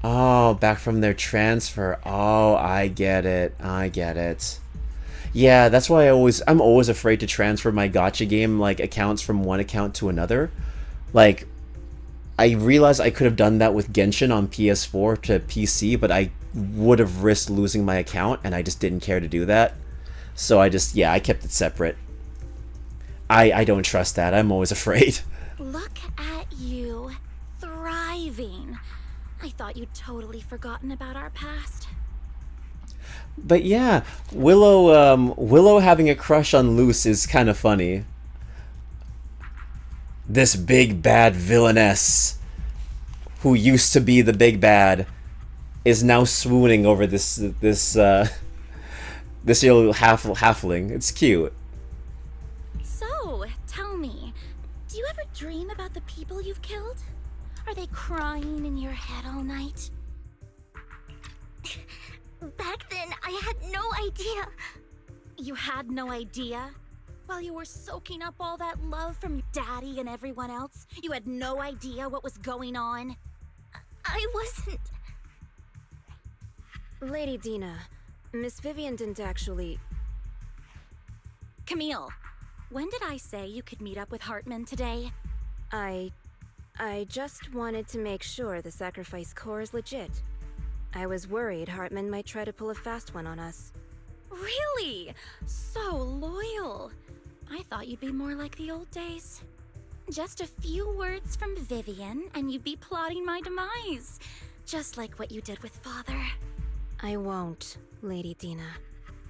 Oh, back from their transfer. Oh, I get it. I get it. Yeah, that's why I'm always afraid to transfer my Gatcha game like accounts from one account to another. Like, I realized I could have done that with Genshin on PS4 to PC, but I would have risked losing my account, and I just didn't care to do that. So I kept it separate. I don't trust that. I'm always afraid. Look at you, thriving. I thought you'd totally forgotten about our past. But yeah, Willow having a crush on Luce is kind of funny. This big bad villainess, who used to be the big bad, is now swooning over this little halfling. It's cute. So, tell me, do you ever dream about the people you've killed? Are they crying in your head all night? Back then, I had no idea. You had no idea? While you were soaking up all that love from your daddy and everyone else, you had no idea what was going on? I wasn't... Lady Dina, Miss Vivian didn't actually... Camille, when did I say you could meet up with Hartman today? I just wanted to make sure the sacrifice core is legit. I was worried Hartman might try to pull a fast one on us. Really? So loyal. I thought you'd be more like the old days. Just a few words from Vivian, and you'd be plotting my demise. Just like what you did with Father. I won't, Lady Dina.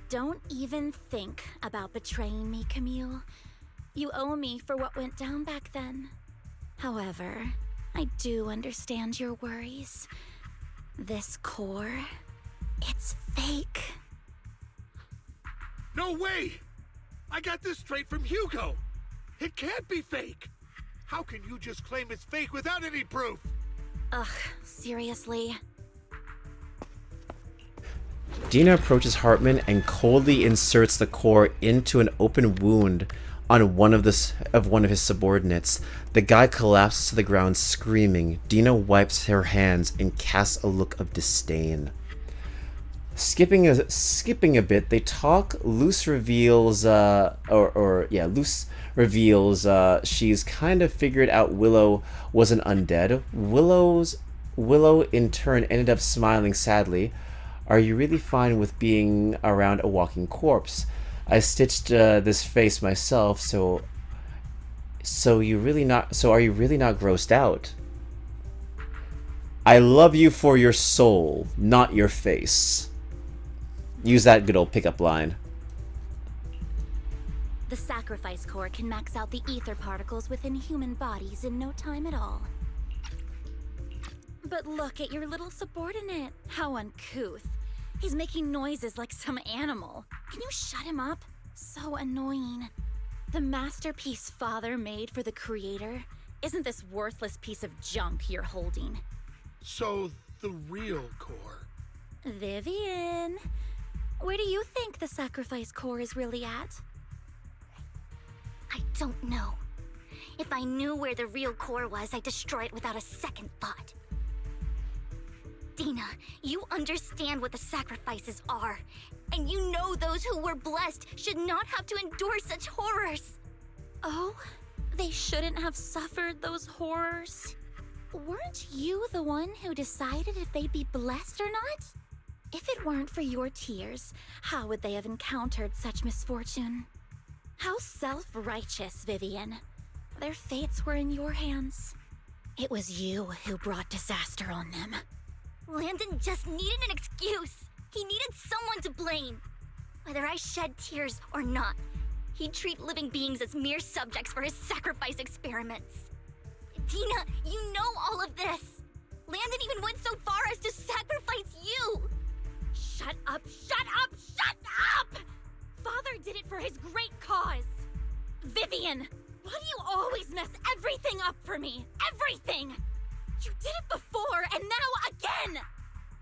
Don't even think about betraying me, Camille. You owe me for what went down back then. However, I do understand your worries. This core, it's fake. No way! I got this straight from Hugo. It can't be fake. How can you just claim it's fake without any proof? Ugh, seriously? Dina approaches Hartman and coldly inserts the core into an open wound on one of his subordinates. The guy collapses to the ground screaming. Dina wipes her hands and casts a look of disdain. Skipping a bit, they talk. Luce reveals Luce reveals she's kind of figured out Willow was an undead. Willow in turn ended up smiling sadly. Are you really fine with being around a walking corpse? I stitched this face myself, so are you really not grossed out? I love you for your soul, not your face. Use that good old pickup line. The sacrifice core can max out the ether particles within human bodies in no time at all. But look at your little subordinate. How uncouth. He's making noises like some animal. Can you shut him up? So annoying. The masterpiece Father made for the creator isn't this worthless piece of junk you're holding. So, the real core. Vivian, where do you think the sacrifice core is really at? I don't know. If I knew where the real core was, I'd destroy it without a second thought. Dina, you understand what the sacrifices are. And you know those who were blessed should not have to endure such horrors. Oh, they shouldn't have suffered those horrors. Weren't you the one who decided if they'd be blessed or not? If it weren't for your tears, how would they have encountered such misfortune? How self-righteous, Vivian. Their fates were in your hands. It was you who brought disaster on them. Landon just needed an excuse. He needed someone to blame. Whether I shed tears or not, he'd treat living beings as mere subjects for his sacrifice experiments. Dina, you know all of this. Landon even went so far as to sacrifice you. Shut up, shut up, shut up! Father did it for his great cause. Vivian, why do you always mess everything up for me? Everything! You did it before, and now again!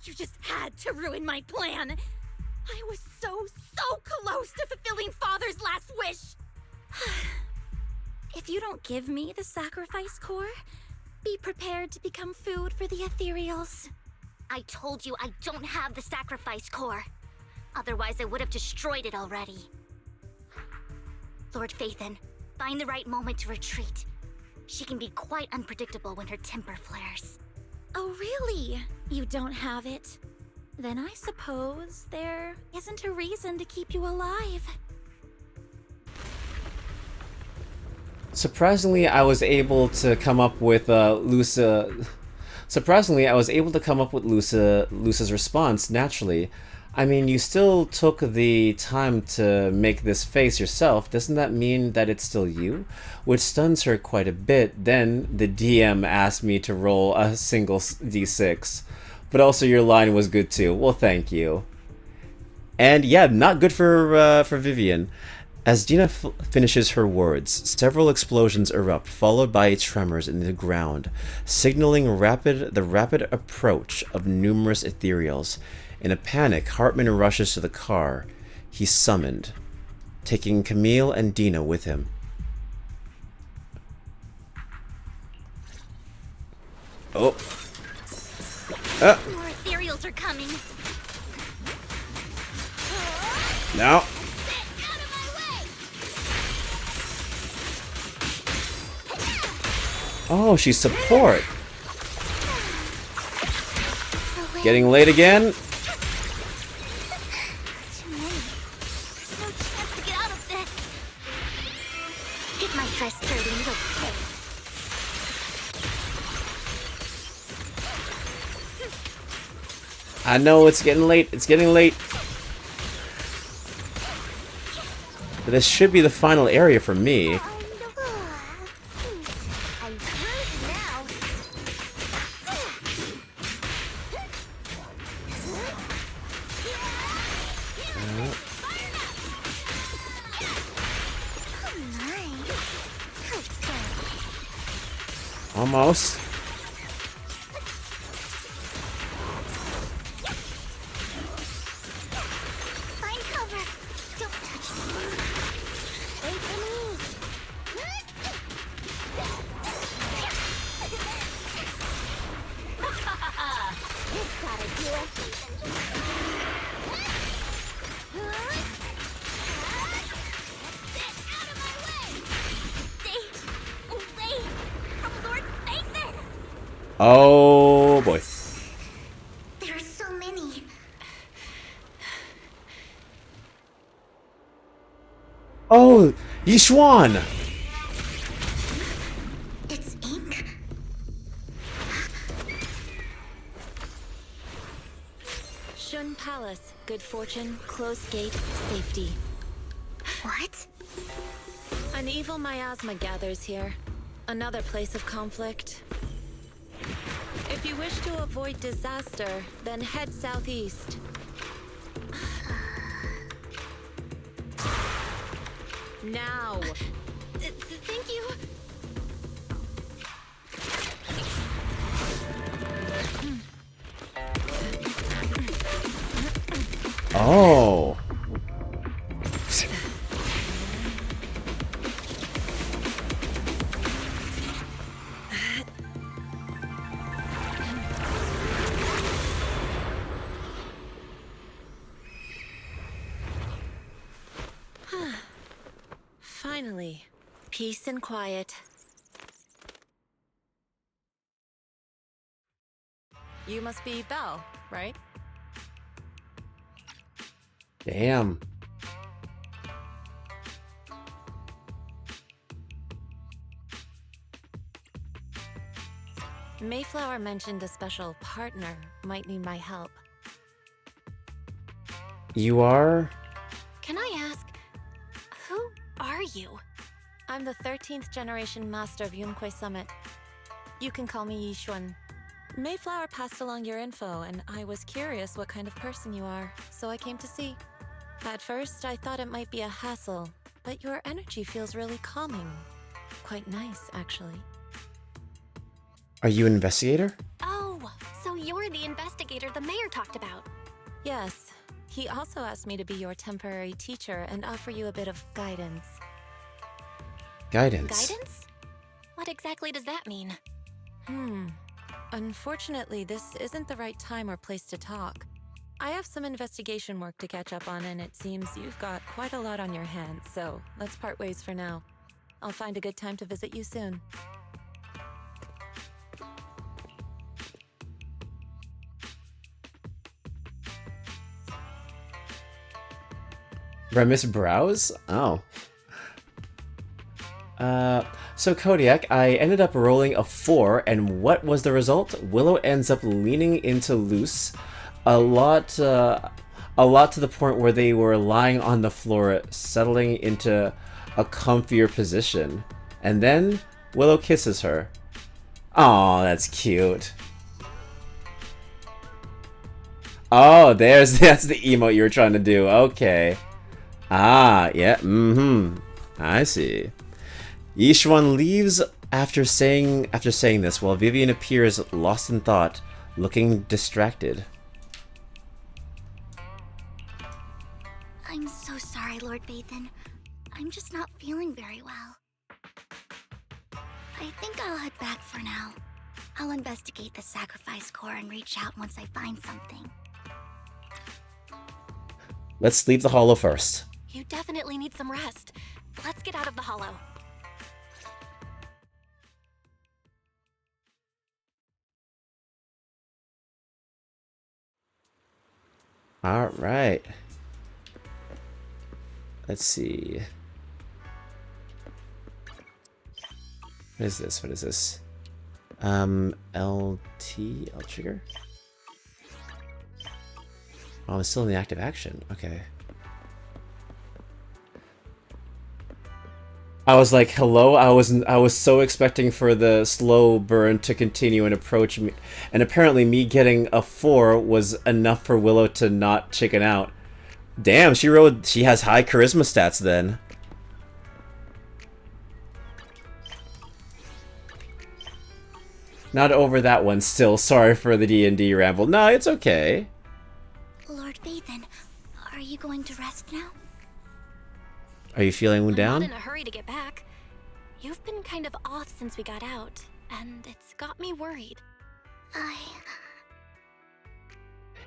You just had to ruin my plan. I was so close to fulfilling Father's last wish! If you don't give me the sacrifice core, be prepared to become food for the ethereals. I told you I don't have the sacrifice core. Otherwise, I would have destroyed it already. Lord Phaethon, find the right moment to retreat. She can be quite unpredictable when her temper flares. Oh, really? You don't have it? Then I suppose there isn't a reason to keep you alive. Surprisingly, I was able to come up with Luca's response naturally. I mean, you still took the time to make this face yourself. Doesn't that mean that it's still you? Which stuns her quite a bit. Then the DM asked me to roll a single d6. But also your line was good too. Well, thank you. And yeah, not good for Vivian. As Dina finishes her words, several explosions erupt, followed by tremors in the ground, signaling the rapid approach of numerous ethereals. In a panic, Hartman rushes to the car he summoned, taking Camille and Dina with him. Oh. More ethereals are coming. No. Oh, she's support. Getting late again. Too many. There's no chance to get out of this. Get my dress dirty and you'll pay. I know it's getting late. It's getting late. But this should be the final area for me. Almost. Find cover. Don't touch me. Wait for me. This gotta do it. Get out of my way! Stay away from Lord Phaethon! Oh boy. There are so many. Oh, Yishuan! It's ink. Shun Palace, good fortune, closed gate, safety. What? An evil miasma gathers here. Another place of conflict. If you wish to avoid disaster, then head southeast. Now! Thank you! Oh. Finally, peace and quiet. You must be Belle, right? Damn. Mayflower mentioned a special partner might need my help. You are? Can I ask, who are you? I'm the 13th generation master of Yunque Summit. You can call me Yishuan. Mayflower passed along your info, and I was curious what kind of person you are, so I came to see. At first, I thought it might be a hassle, but your energy feels really calming. Quite nice, actually. Are you an investigator? Oh, so you're the investigator the mayor talked about. Yes, He also asked me to be your temporary teacher and offer you a bit of guidance. Guidance? Guidance? What exactly does that mean? Unfortunately, this isn't the right time or place to talk. I have some investigation work to catch up on, and it seems you've got quite a lot on your hands, so let's part ways for now. I'll find a good time to visit you soon. Remus Browse? Oh. So Kodiak, I ended up rolling a 4, and what was the result? Willow ends up leaning into Luce a lot to the point where they were lying on the floor, settling into a comfier position. And then Willow kisses her. Aw, that's cute. Oh, that's the emote you were trying to do. Okay. Ah, yeah, I see. Yishuan leaves after saying this, while Vivian appears lost in thought, looking distracted. I'm so sorry, Lord Bathan. I'm just not feeling very well. I think I'll head back for now. I'll investigate the sacrifice core and reach out once I find something. Let's leave the hollow first. You definitely need some rest. Let's get out of the hollow. Alright. Let's see. What is this? What is this? L trigger? Oh, I'm still in the active action. Okay. I was like, hello? I was so expecting for the slow burn to continue and approach me. And apparently me getting a 4 was enough for Willow to not chicken out. Damn, she has high charisma stats then. Not over that one still. Sorry for the D&D ramble. No, it's okay. Lord Bathan, are you going to rest now? Are you feeling down? I'm not in a hurry to get back. You've been kind of off since we got out, and it's got me worried.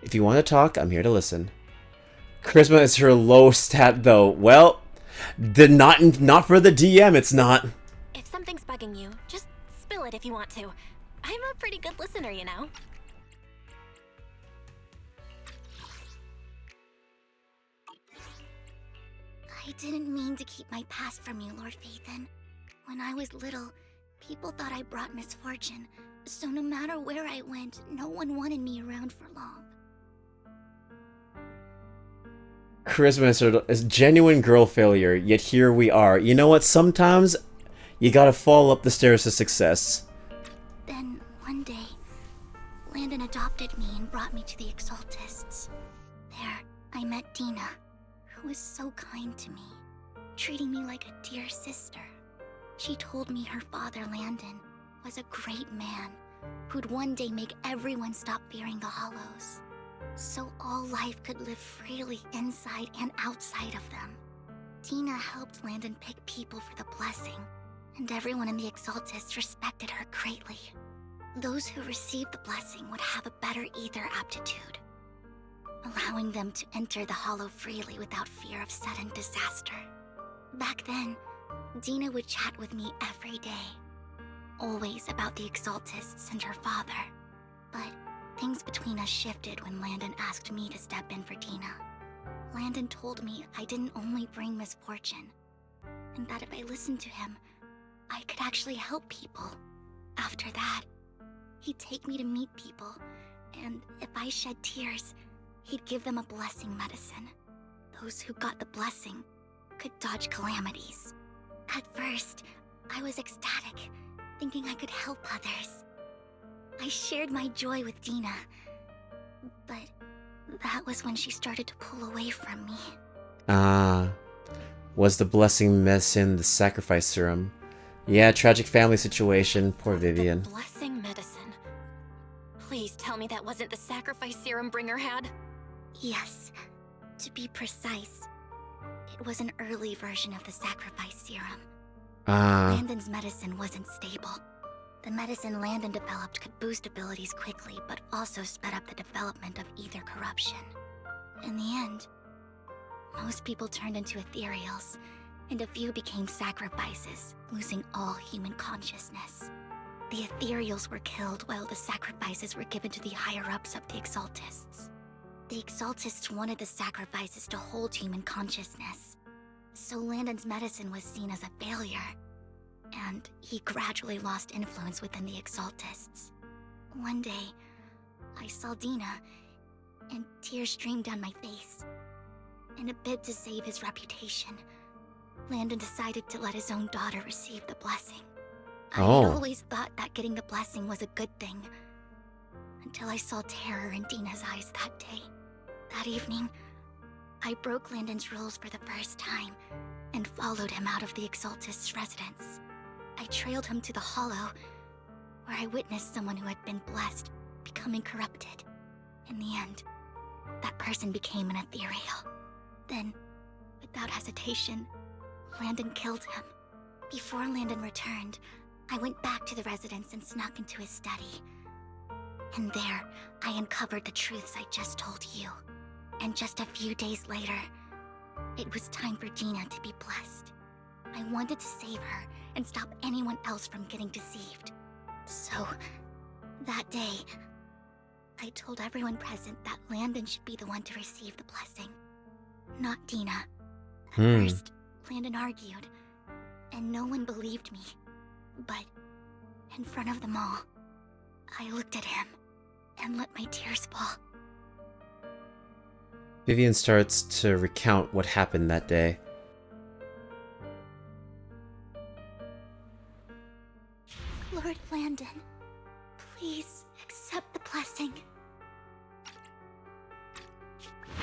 If you want to talk, I'm here to listen. Charisma is her low stat though. Well, not for the DM, it's not. If something's bugging you, just spill it if you want to. I'm a pretty good listener, you know. I didn't mean to keep my past from you, Lord Bathan. When I was little, people thought I brought misfortune, so no matter where I went, no one wanted me around for long. Charisma is genuine girl failure, yet here we are. You know what? Sometimes you gotta fall up the stairs to success. Then, one day, Landon adopted me and brought me to the Exaltists. There, I met Dina, who was so kind to me, treating me like a dear sister. She told me her father, Landon, was a great man who'd one day make everyone stop fearing the Hollows, so all life could live freely inside and outside of them. Dina helped Landon pick people for the blessing, and everyone in the Exaltists respected her greatly. Those who received the blessing would have a better ether aptitude, allowing them to enter the Hollow freely without fear of sudden disaster. Back then, Dina would chat with me every day, always about the Exaltists and her father. But things between us shifted when Landon asked me to step in for Dina. Landon told me I didn't only bring misfortune, and that if I listened to him, I could actually help people. After that, he'd take me to meet people, and if I shed tears, he'd give them a blessing medicine. Those who got the blessing could dodge calamities. At first, I was ecstatic, thinking I could help others. I shared my joy with Dina, but that was when she started to pull away from me. Was the blessing medicine the sacrifice serum? Yeah, tragic family situation. Poor Vivian. The blessing medicine. Please tell me that wasn't the sacrifice serum Bringer had. Yes, To be precise, it was an early version of the sacrifice serum. Ah. Landon's medicine wasn't stable. The medicine Landon developed could boost abilities quickly, but also sped up the development of ether corruption. In the end, most people turned into ethereals, and a few became sacrifices, losing all human consciousness. The ethereals were killed while the sacrifices were given to the higher-ups of the Exaltists. The Exaltists wanted the sacrifices to hold human consciousness, so Landon's medicine was seen as a failure, and he gradually lost influence within the Exaltists. One day, I saw Dina, and tears streamed down my face. In a bid to save his reputation, Landon decided to let his own daughter receive the blessing. I had always thought that getting the blessing was a good thing, until I saw terror in Dina's eyes that day. That evening, I broke Landon's rules for the first time, and followed him out of the Exaltist's residence. I trailed him to the Hollow, where I witnessed someone who had been blessed becoming corrupted. In the end, that person became an ethereal. Then, without hesitation, Landon killed him. Before Landon returned, I went back to the residence and snuck into his study. And there, I uncovered the truths I just told you. And just a few days later, it was time for Dina to be blessed. I wanted to save her and stop anyone else from getting deceived. So, that day, I told everyone present that Landon should be the one to receive the blessing, not Dina. At first, Landon argued, and no one believed me. But, in front of them all, I looked at him and let my tears fall. Vivian starts to recount what happened that day. Lord Landon, please accept the blessing.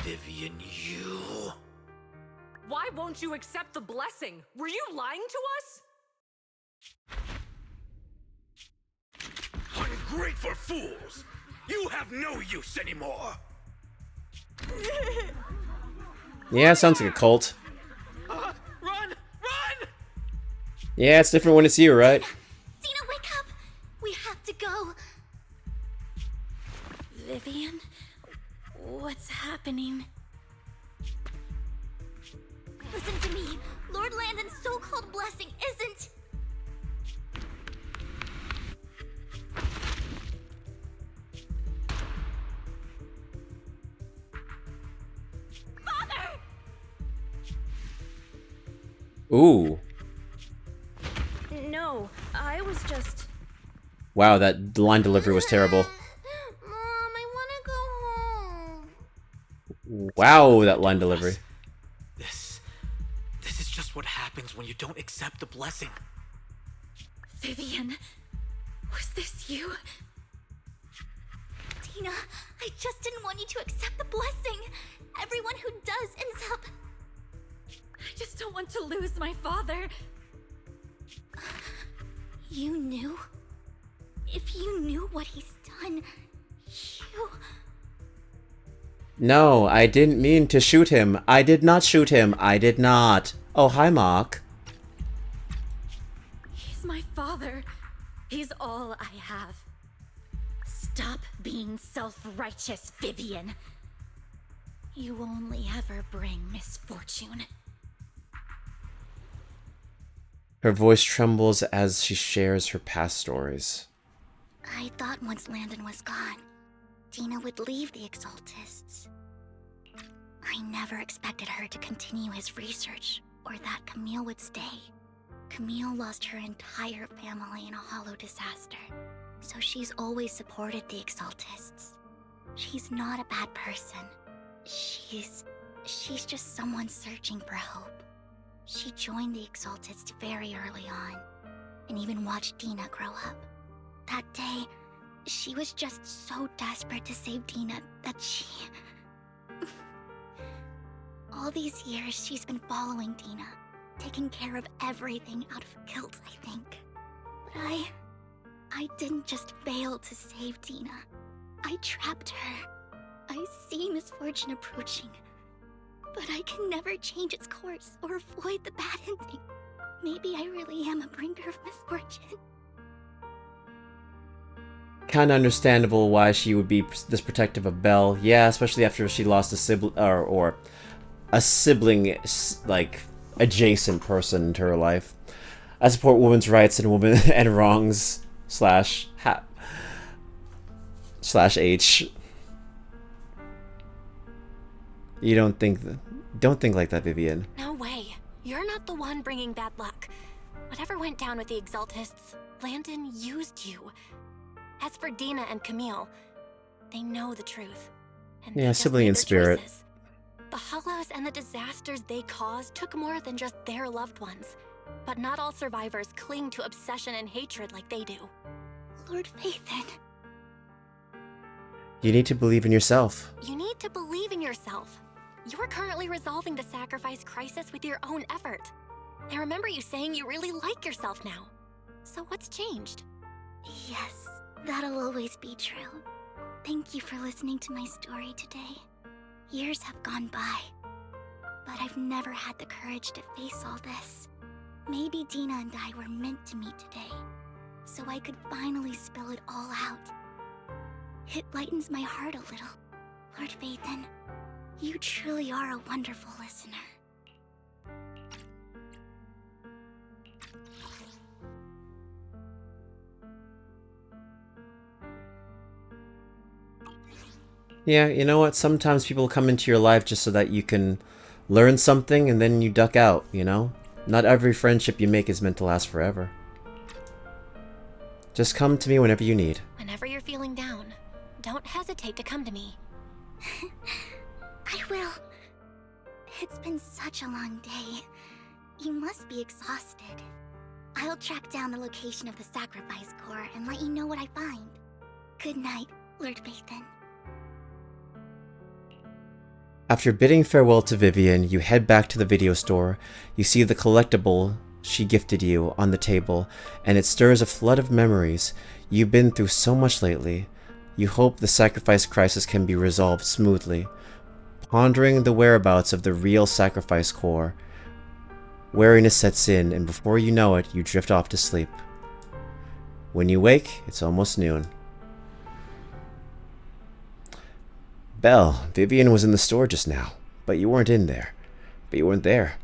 Vivian, you... Why won't you accept the blessing? Were you lying to us? Ungrateful fools! You have no use anymore! Yeah, sounds like a cult. Run! Run! Yeah, it's different when it's you, right? Dina, wake up! We have to go! Vivian, what's happening? Listen to me. Lord Landon's so-called blessing isn't... Father! Ooh. No, I was just... Wow, that line delivery was terrible. Mom, I want to go home. Wow, that line delivery. This is just what happens when you don't accept the blessing. Vivian, was this you? Dina, I just didn't want you to accept the blessing. Everyone who does ends up... I just don't want to lose my father. You knew? If you knew what he's done, you... No, I didn't mean to shoot him. I did not shoot him. I did not. Oh, hi, Mark. He's my father. He's all I have. Stop being self-righteous, Vivian. You only ever bring misfortune. Her voice trembles as she shares her past stories. I thought once Landon was gone, Dina would leave the Exaltists. I never expected her to continue his research, or that Camille would stay. Camille lost her entire family in a hollow disaster, so she's always supported the Exaltists. She's not a bad person. She's just someone searching for hope. She joined the Exaltists very early on, and even watched Dina grow up. That day, she was just so desperate to save Dina that she... All these years, she's been following Dina, taking care of everything out of guilt, I think. But I didn't just fail to save Dina. I trapped her. I see misfortune approaching, but I can never change its course or avoid the bad ending. Maybe I really am a bringer of misfortune. Kind of understandable why she would be this protective of Belle. Yeah, especially after she lost a sibling, or a sibling, like, adjacent person into her life. I support women's rights and women and wrongs slash H. You don't think like that, Vivian. No way. You're not the one bringing bad luck. Whatever went down with the Exaltists, Landon used you. As for Dina and Camille, they know the truth. And Yeah, sibling in spirit. choices. The Hollows and the disasters they caused took more than just their loved ones. But not all survivors cling to obsession and hatred like they do. Lord Phaethon. You need to believe in yourself. You need to believe in yourself. You're currently resolving the sacrifice crisis with your own effort. I remember you saying you really like yourself now. So what's changed? Yes, that'll always be true. Thank you for listening to my story today. Years have gone by, but I've never had the courage to face all this. Maybe Dina and I were meant to meet today, so I could finally spill it all out. It lightens my heart a little. Lord Phaethon, you truly are a wonderful listener. Yeah, you know what? Sometimes people come into your life just so that you can learn something and then you duck out, you know? Not every friendship you make is meant to last forever. Just come to me whenever you need. Whenever you're feeling down, don't hesitate to come to me. I will. It's been such a long day. You must be exhausted. I'll track down the location of the sacrifice core and let you know what I find. Good night, Lord Phaethon. After bidding farewell to Vivian, you head back to the video store. You see the collectible she gifted you on the table, and it stirs a flood of memories. You've been through so much lately. You hope the sacrifice crisis can be resolved smoothly. Pondering the whereabouts of the real sacrifice core, weariness sets in, and before you know it, you drift off to sleep. When you wake, it's almost noon. Belle, Vivian was in the store just now, but you weren't in there. But you weren't there.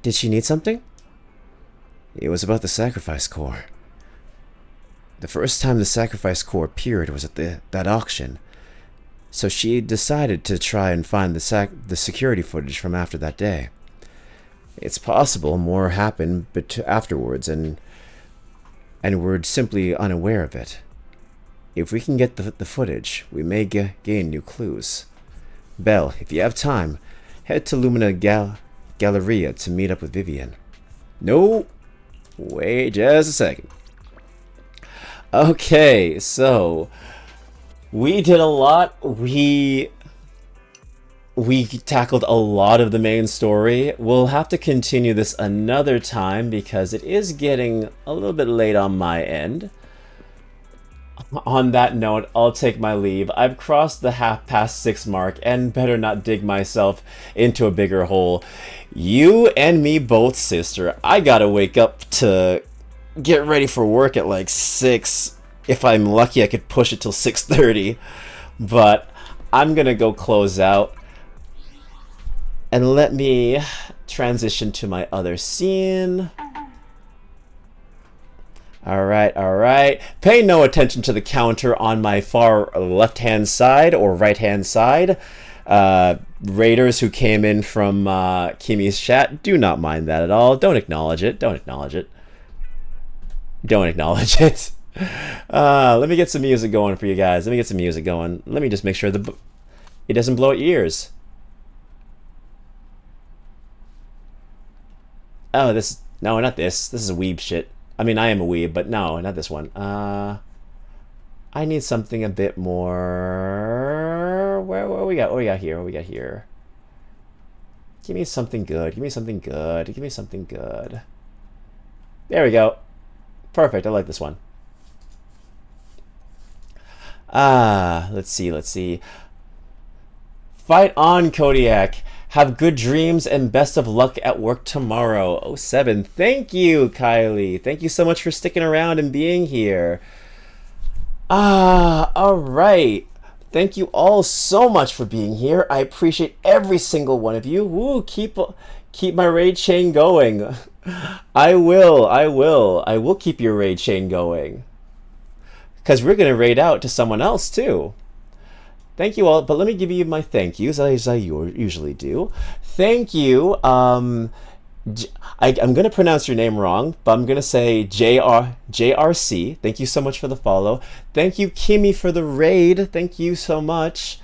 Did she need something? It was about the sacrifice core. The first time the sacrifice core appeared was at that auction. So she decided to try and find the security footage from after that day. It's possible more happened afterwards, and we're simply unaware of it. If we can get the footage, we may gain new clues. Belle, if you have time, head to Lumina Galleria to meet up with Vivian. No, wait just a second. Okay, so we did a lot. We tackled a lot of the main story. We'll have to continue this another time because it is getting a little bit late on my end. On that note, I'll take my leave. I've crossed the 6:30 mark and better not dig myself into a bigger hole. You and me both, sister. I gotta wake up to get ready for work at like 6. If I'm lucky, I could push it till 6:30. But I'm gonna go close out. And let me transition to my other scene. Alright. Pay no attention to the counter on my far left-hand side or right-hand side. Raiders who came in from Kimi's chat, do not mind that at all. Don't acknowledge it. Let me get some music going for you guys. Let me just make sure it doesn't blow out your ears. Oh, no, not this. This is weeb shit. I mean, I am a weeb, but no, not this one. I need something a bit more... What we got here? Give me something good. There we go. Perfect, I like this one. Let's see. Fight on, Kodiak. Have good dreams and best of luck at work tomorrow. Oh, 07. Thank you, Kylie. Thank you so much for sticking around and being here. All right. Thank you all so much for being here. I appreciate every single one of you. Woo, keep my raid chain going. I will keep your raid chain going. Because we're going to raid out to someone else too. Thank you all, but let me give you my thank yous as I usually do. Thank you. I'm going to pronounce your name wrong, but I'm going to say JRC. Thank you so much for the follow. Thank you, Kimmy, for the raid. Thank you so much.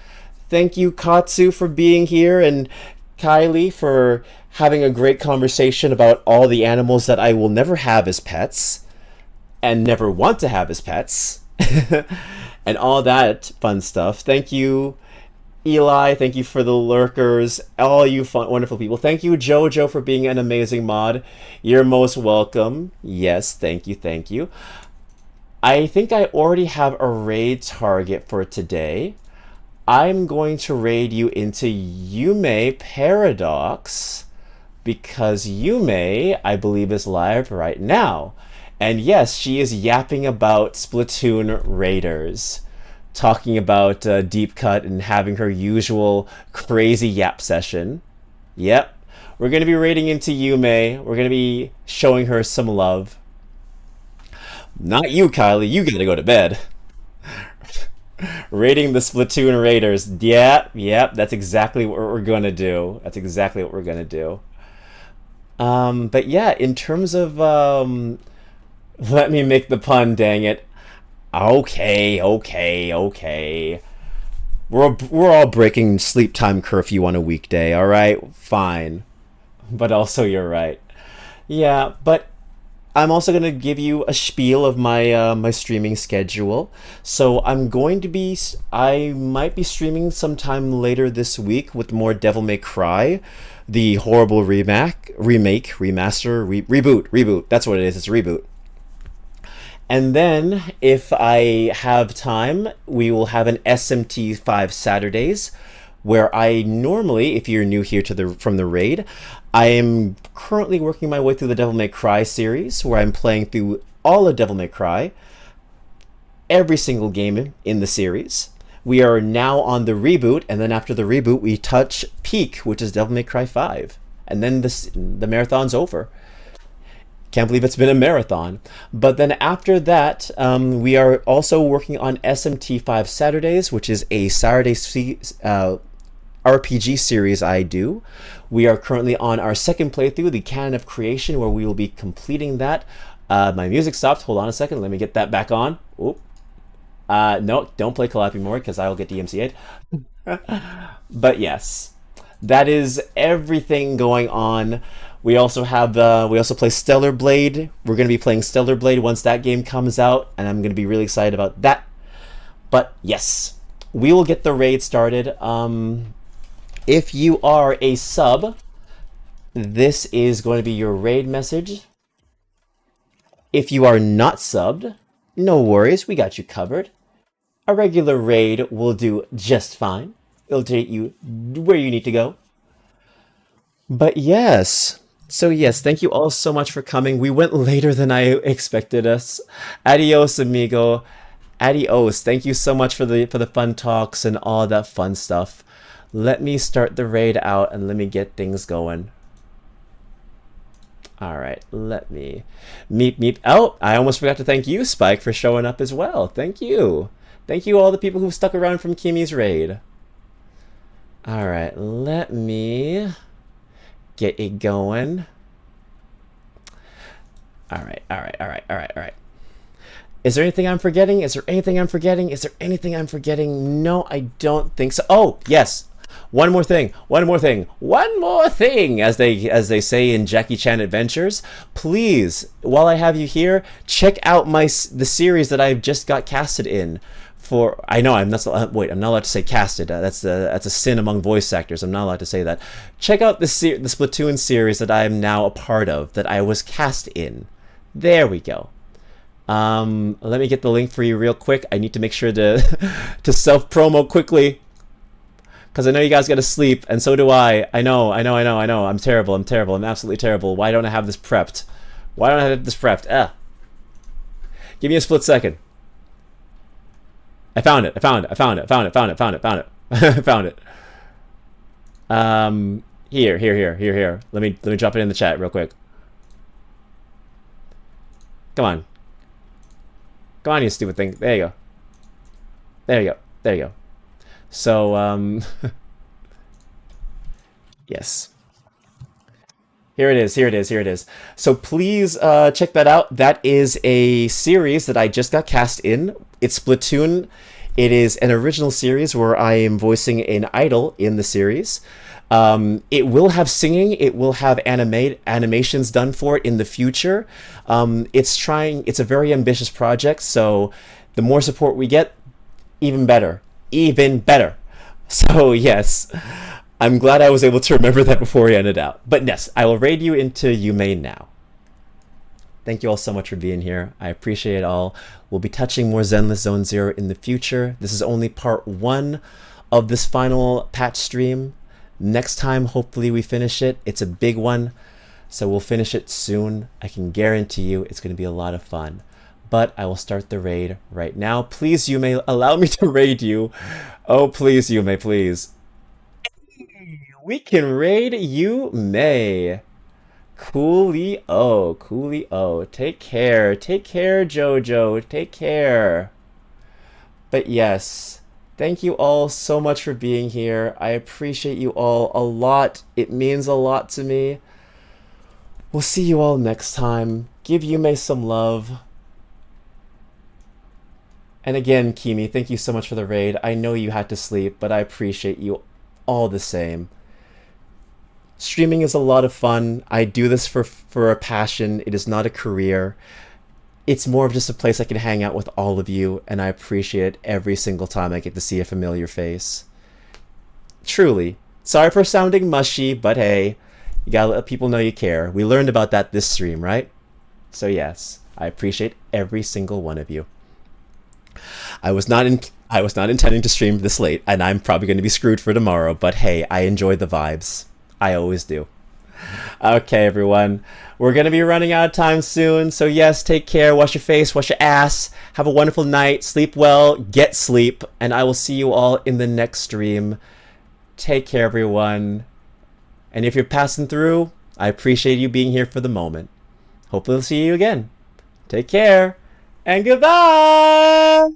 Thank you, Katsu, for being here, and Kylie for having a great conversation about all the animals that I will never have as pets and never want to have as pets. And all that fun stuff. Thank you, Eli. Thank you for the lurkers. All you fun, wonderful people. Thank you, Jojo, for being an amazing mod. You're most welcome. Yes, thank you, thank you. I think I already have a raid target for today. I'm going to raid you into Yume Paradox because Yume, I believe, is live right now. And yes, she is yapping about Splatoon Raiders, talking about Deep Cut and having her usual crazy yap session. Yep, we're going to be raiding into Yume. We're going to be showing her some love. Not you, Kylie. You got to go to bed. Raiding the Splatoon Raiders. Yep, that's exactly what we're going to do. That's exactly what we're going to do. But yeah, in terms of... let me make the pun, dang it. Okay. We're all breaking sleep time curfew on a weekday, alright? Fine. But also you're right. Yeah, but I'm also going to give you a spiel of my my streaming schedule. So I might be streaming sometime later this week with more Devil May Cry, the horrible remaster, reboot. That's what it is, it's a reboot. And then, if I have time, we will have an SMT5 Saturdays, where I normally, if you're new here from the raid, I am currently working my way through the Devil May Cry series, where I'm playing through all of Devil May Cry, every single game in the series. We are now on the reboot, and then after the reboot, we touch peak, which is Devil May Cry 5. And then the marathon's over. Can't believe it's been a marathon. But then after that, we are also working on SMT5 Saturdays, which is a Saturday RPG series I do. We are currently on our second playthrough, the Canon of Creation, where we will be completing that. My music stopped. Hold on a second. Let me get that back on. Oop. No, don't play Calliope more because I'll get DMCA'd. But yes, that is everything going on. We also have we also play Stellar Blade. We're going to be playing Stellar Blade once that game comes out, and I'm going to be really excited about that. But yes, we will get the raid started. If you are a sub, this is going to be your raid message. If you are not subbed, no worries, we got you covered. A regular raid will do just fine. It'll take you where you need to go. But yes, so yes, thank you all so much for coming. We went later than I expected us. Adios, amigo. Adios. Thank you so much for the fun talks and all that fun stuff. Let me start the raid out and let me get things going. All right, let me meep. Oh, I almost forgot to thank you, Spike, for showing up as well. Thank you. Thank you all the people who stuck around from Kimi's raid. All right, let me get it going. All right. Is there anything I'm forgetting? Is there anything I'm forgetting? No, I don't think so. Oh, yes. One more thing, as they say in Jackie Chan Adventures. Please, while I have you here, check out the series that I've just got casted in. I know I'm not allowed to say casted. That's a sin among voice actors. I'm not allowed to say that. Check out the Splatoon series that I am now a part of, that I was cast in. There we go. Let me get the link for you real quick. I need to make sure to to self promo quickly. Because I know you guys gotta sleep, and so do I. I know. I'm terrible. I'm absolutely terrible. Why don't I have this prepped? Why don't I have this prepped? Give me a split second. I found it. I found it. Here. Let me drop it in the chat real quick. Come on. Come on, you stupid thing. There you go. There you go. So, yes. Here it is. So please check that out. That is a series that I just got cast in. It's Splatoon. It is an original series where I am voicing an idol in the series. It will have singing. It will have animations done for it in the future. It's a very ambitious project, so the more support we get, even better. So yes, I'm glad I was able to remember that before we ended out. But yes, I will raid you into Yume now. Thank you all so much for being here. I appreciate it all. We'll be touching more Zenless Zone Zero in the future. This is only part 1 of this final patch stream. Next time, hopefully we finish it. It's a big one, so we'll finish it soon. I can guarantee you it's going to be a lot of fun. But I will start the raid right now. Please, Yume, allow me to raid you. Oh, please, Yume, please. We can raid Yume. Coolio. Take care, Jojo. Take care. But yes, thank you all so much for being here. I appreciate you all a lot. It means a lot to me. We'll see you all next time. Give Yume some love. And again, Kimi, thank you so much for the raid. I know you had to sleep, but I appreciate you all the same. Streaming is a lot of fun. I do this for a passion. It is not a career. It's more of just a place I can hang out with all of you, and I appreciate it every single time I get to see a familiar face. Truly. Sorry for sounding mushy, but hey, you gotta let people know you care. We learned about that this stream, right? So yes, I appreciate every single one of you. I was not intending to stream this late, and I'm probably going to be screwed for tomorrow, but hey, I enjoy the vibes. I always do. Okay, everyone. We're going to be running out of time soon, so yes, take care, wash your face, wash your ass, have a wonderful night, sleep well, get sleep, and I will see you all in the next stream. Take care, everyone. And if you're passing through, I appreciate you being here for the moment. Hopefully I'll see you again. Take care. And goodbye!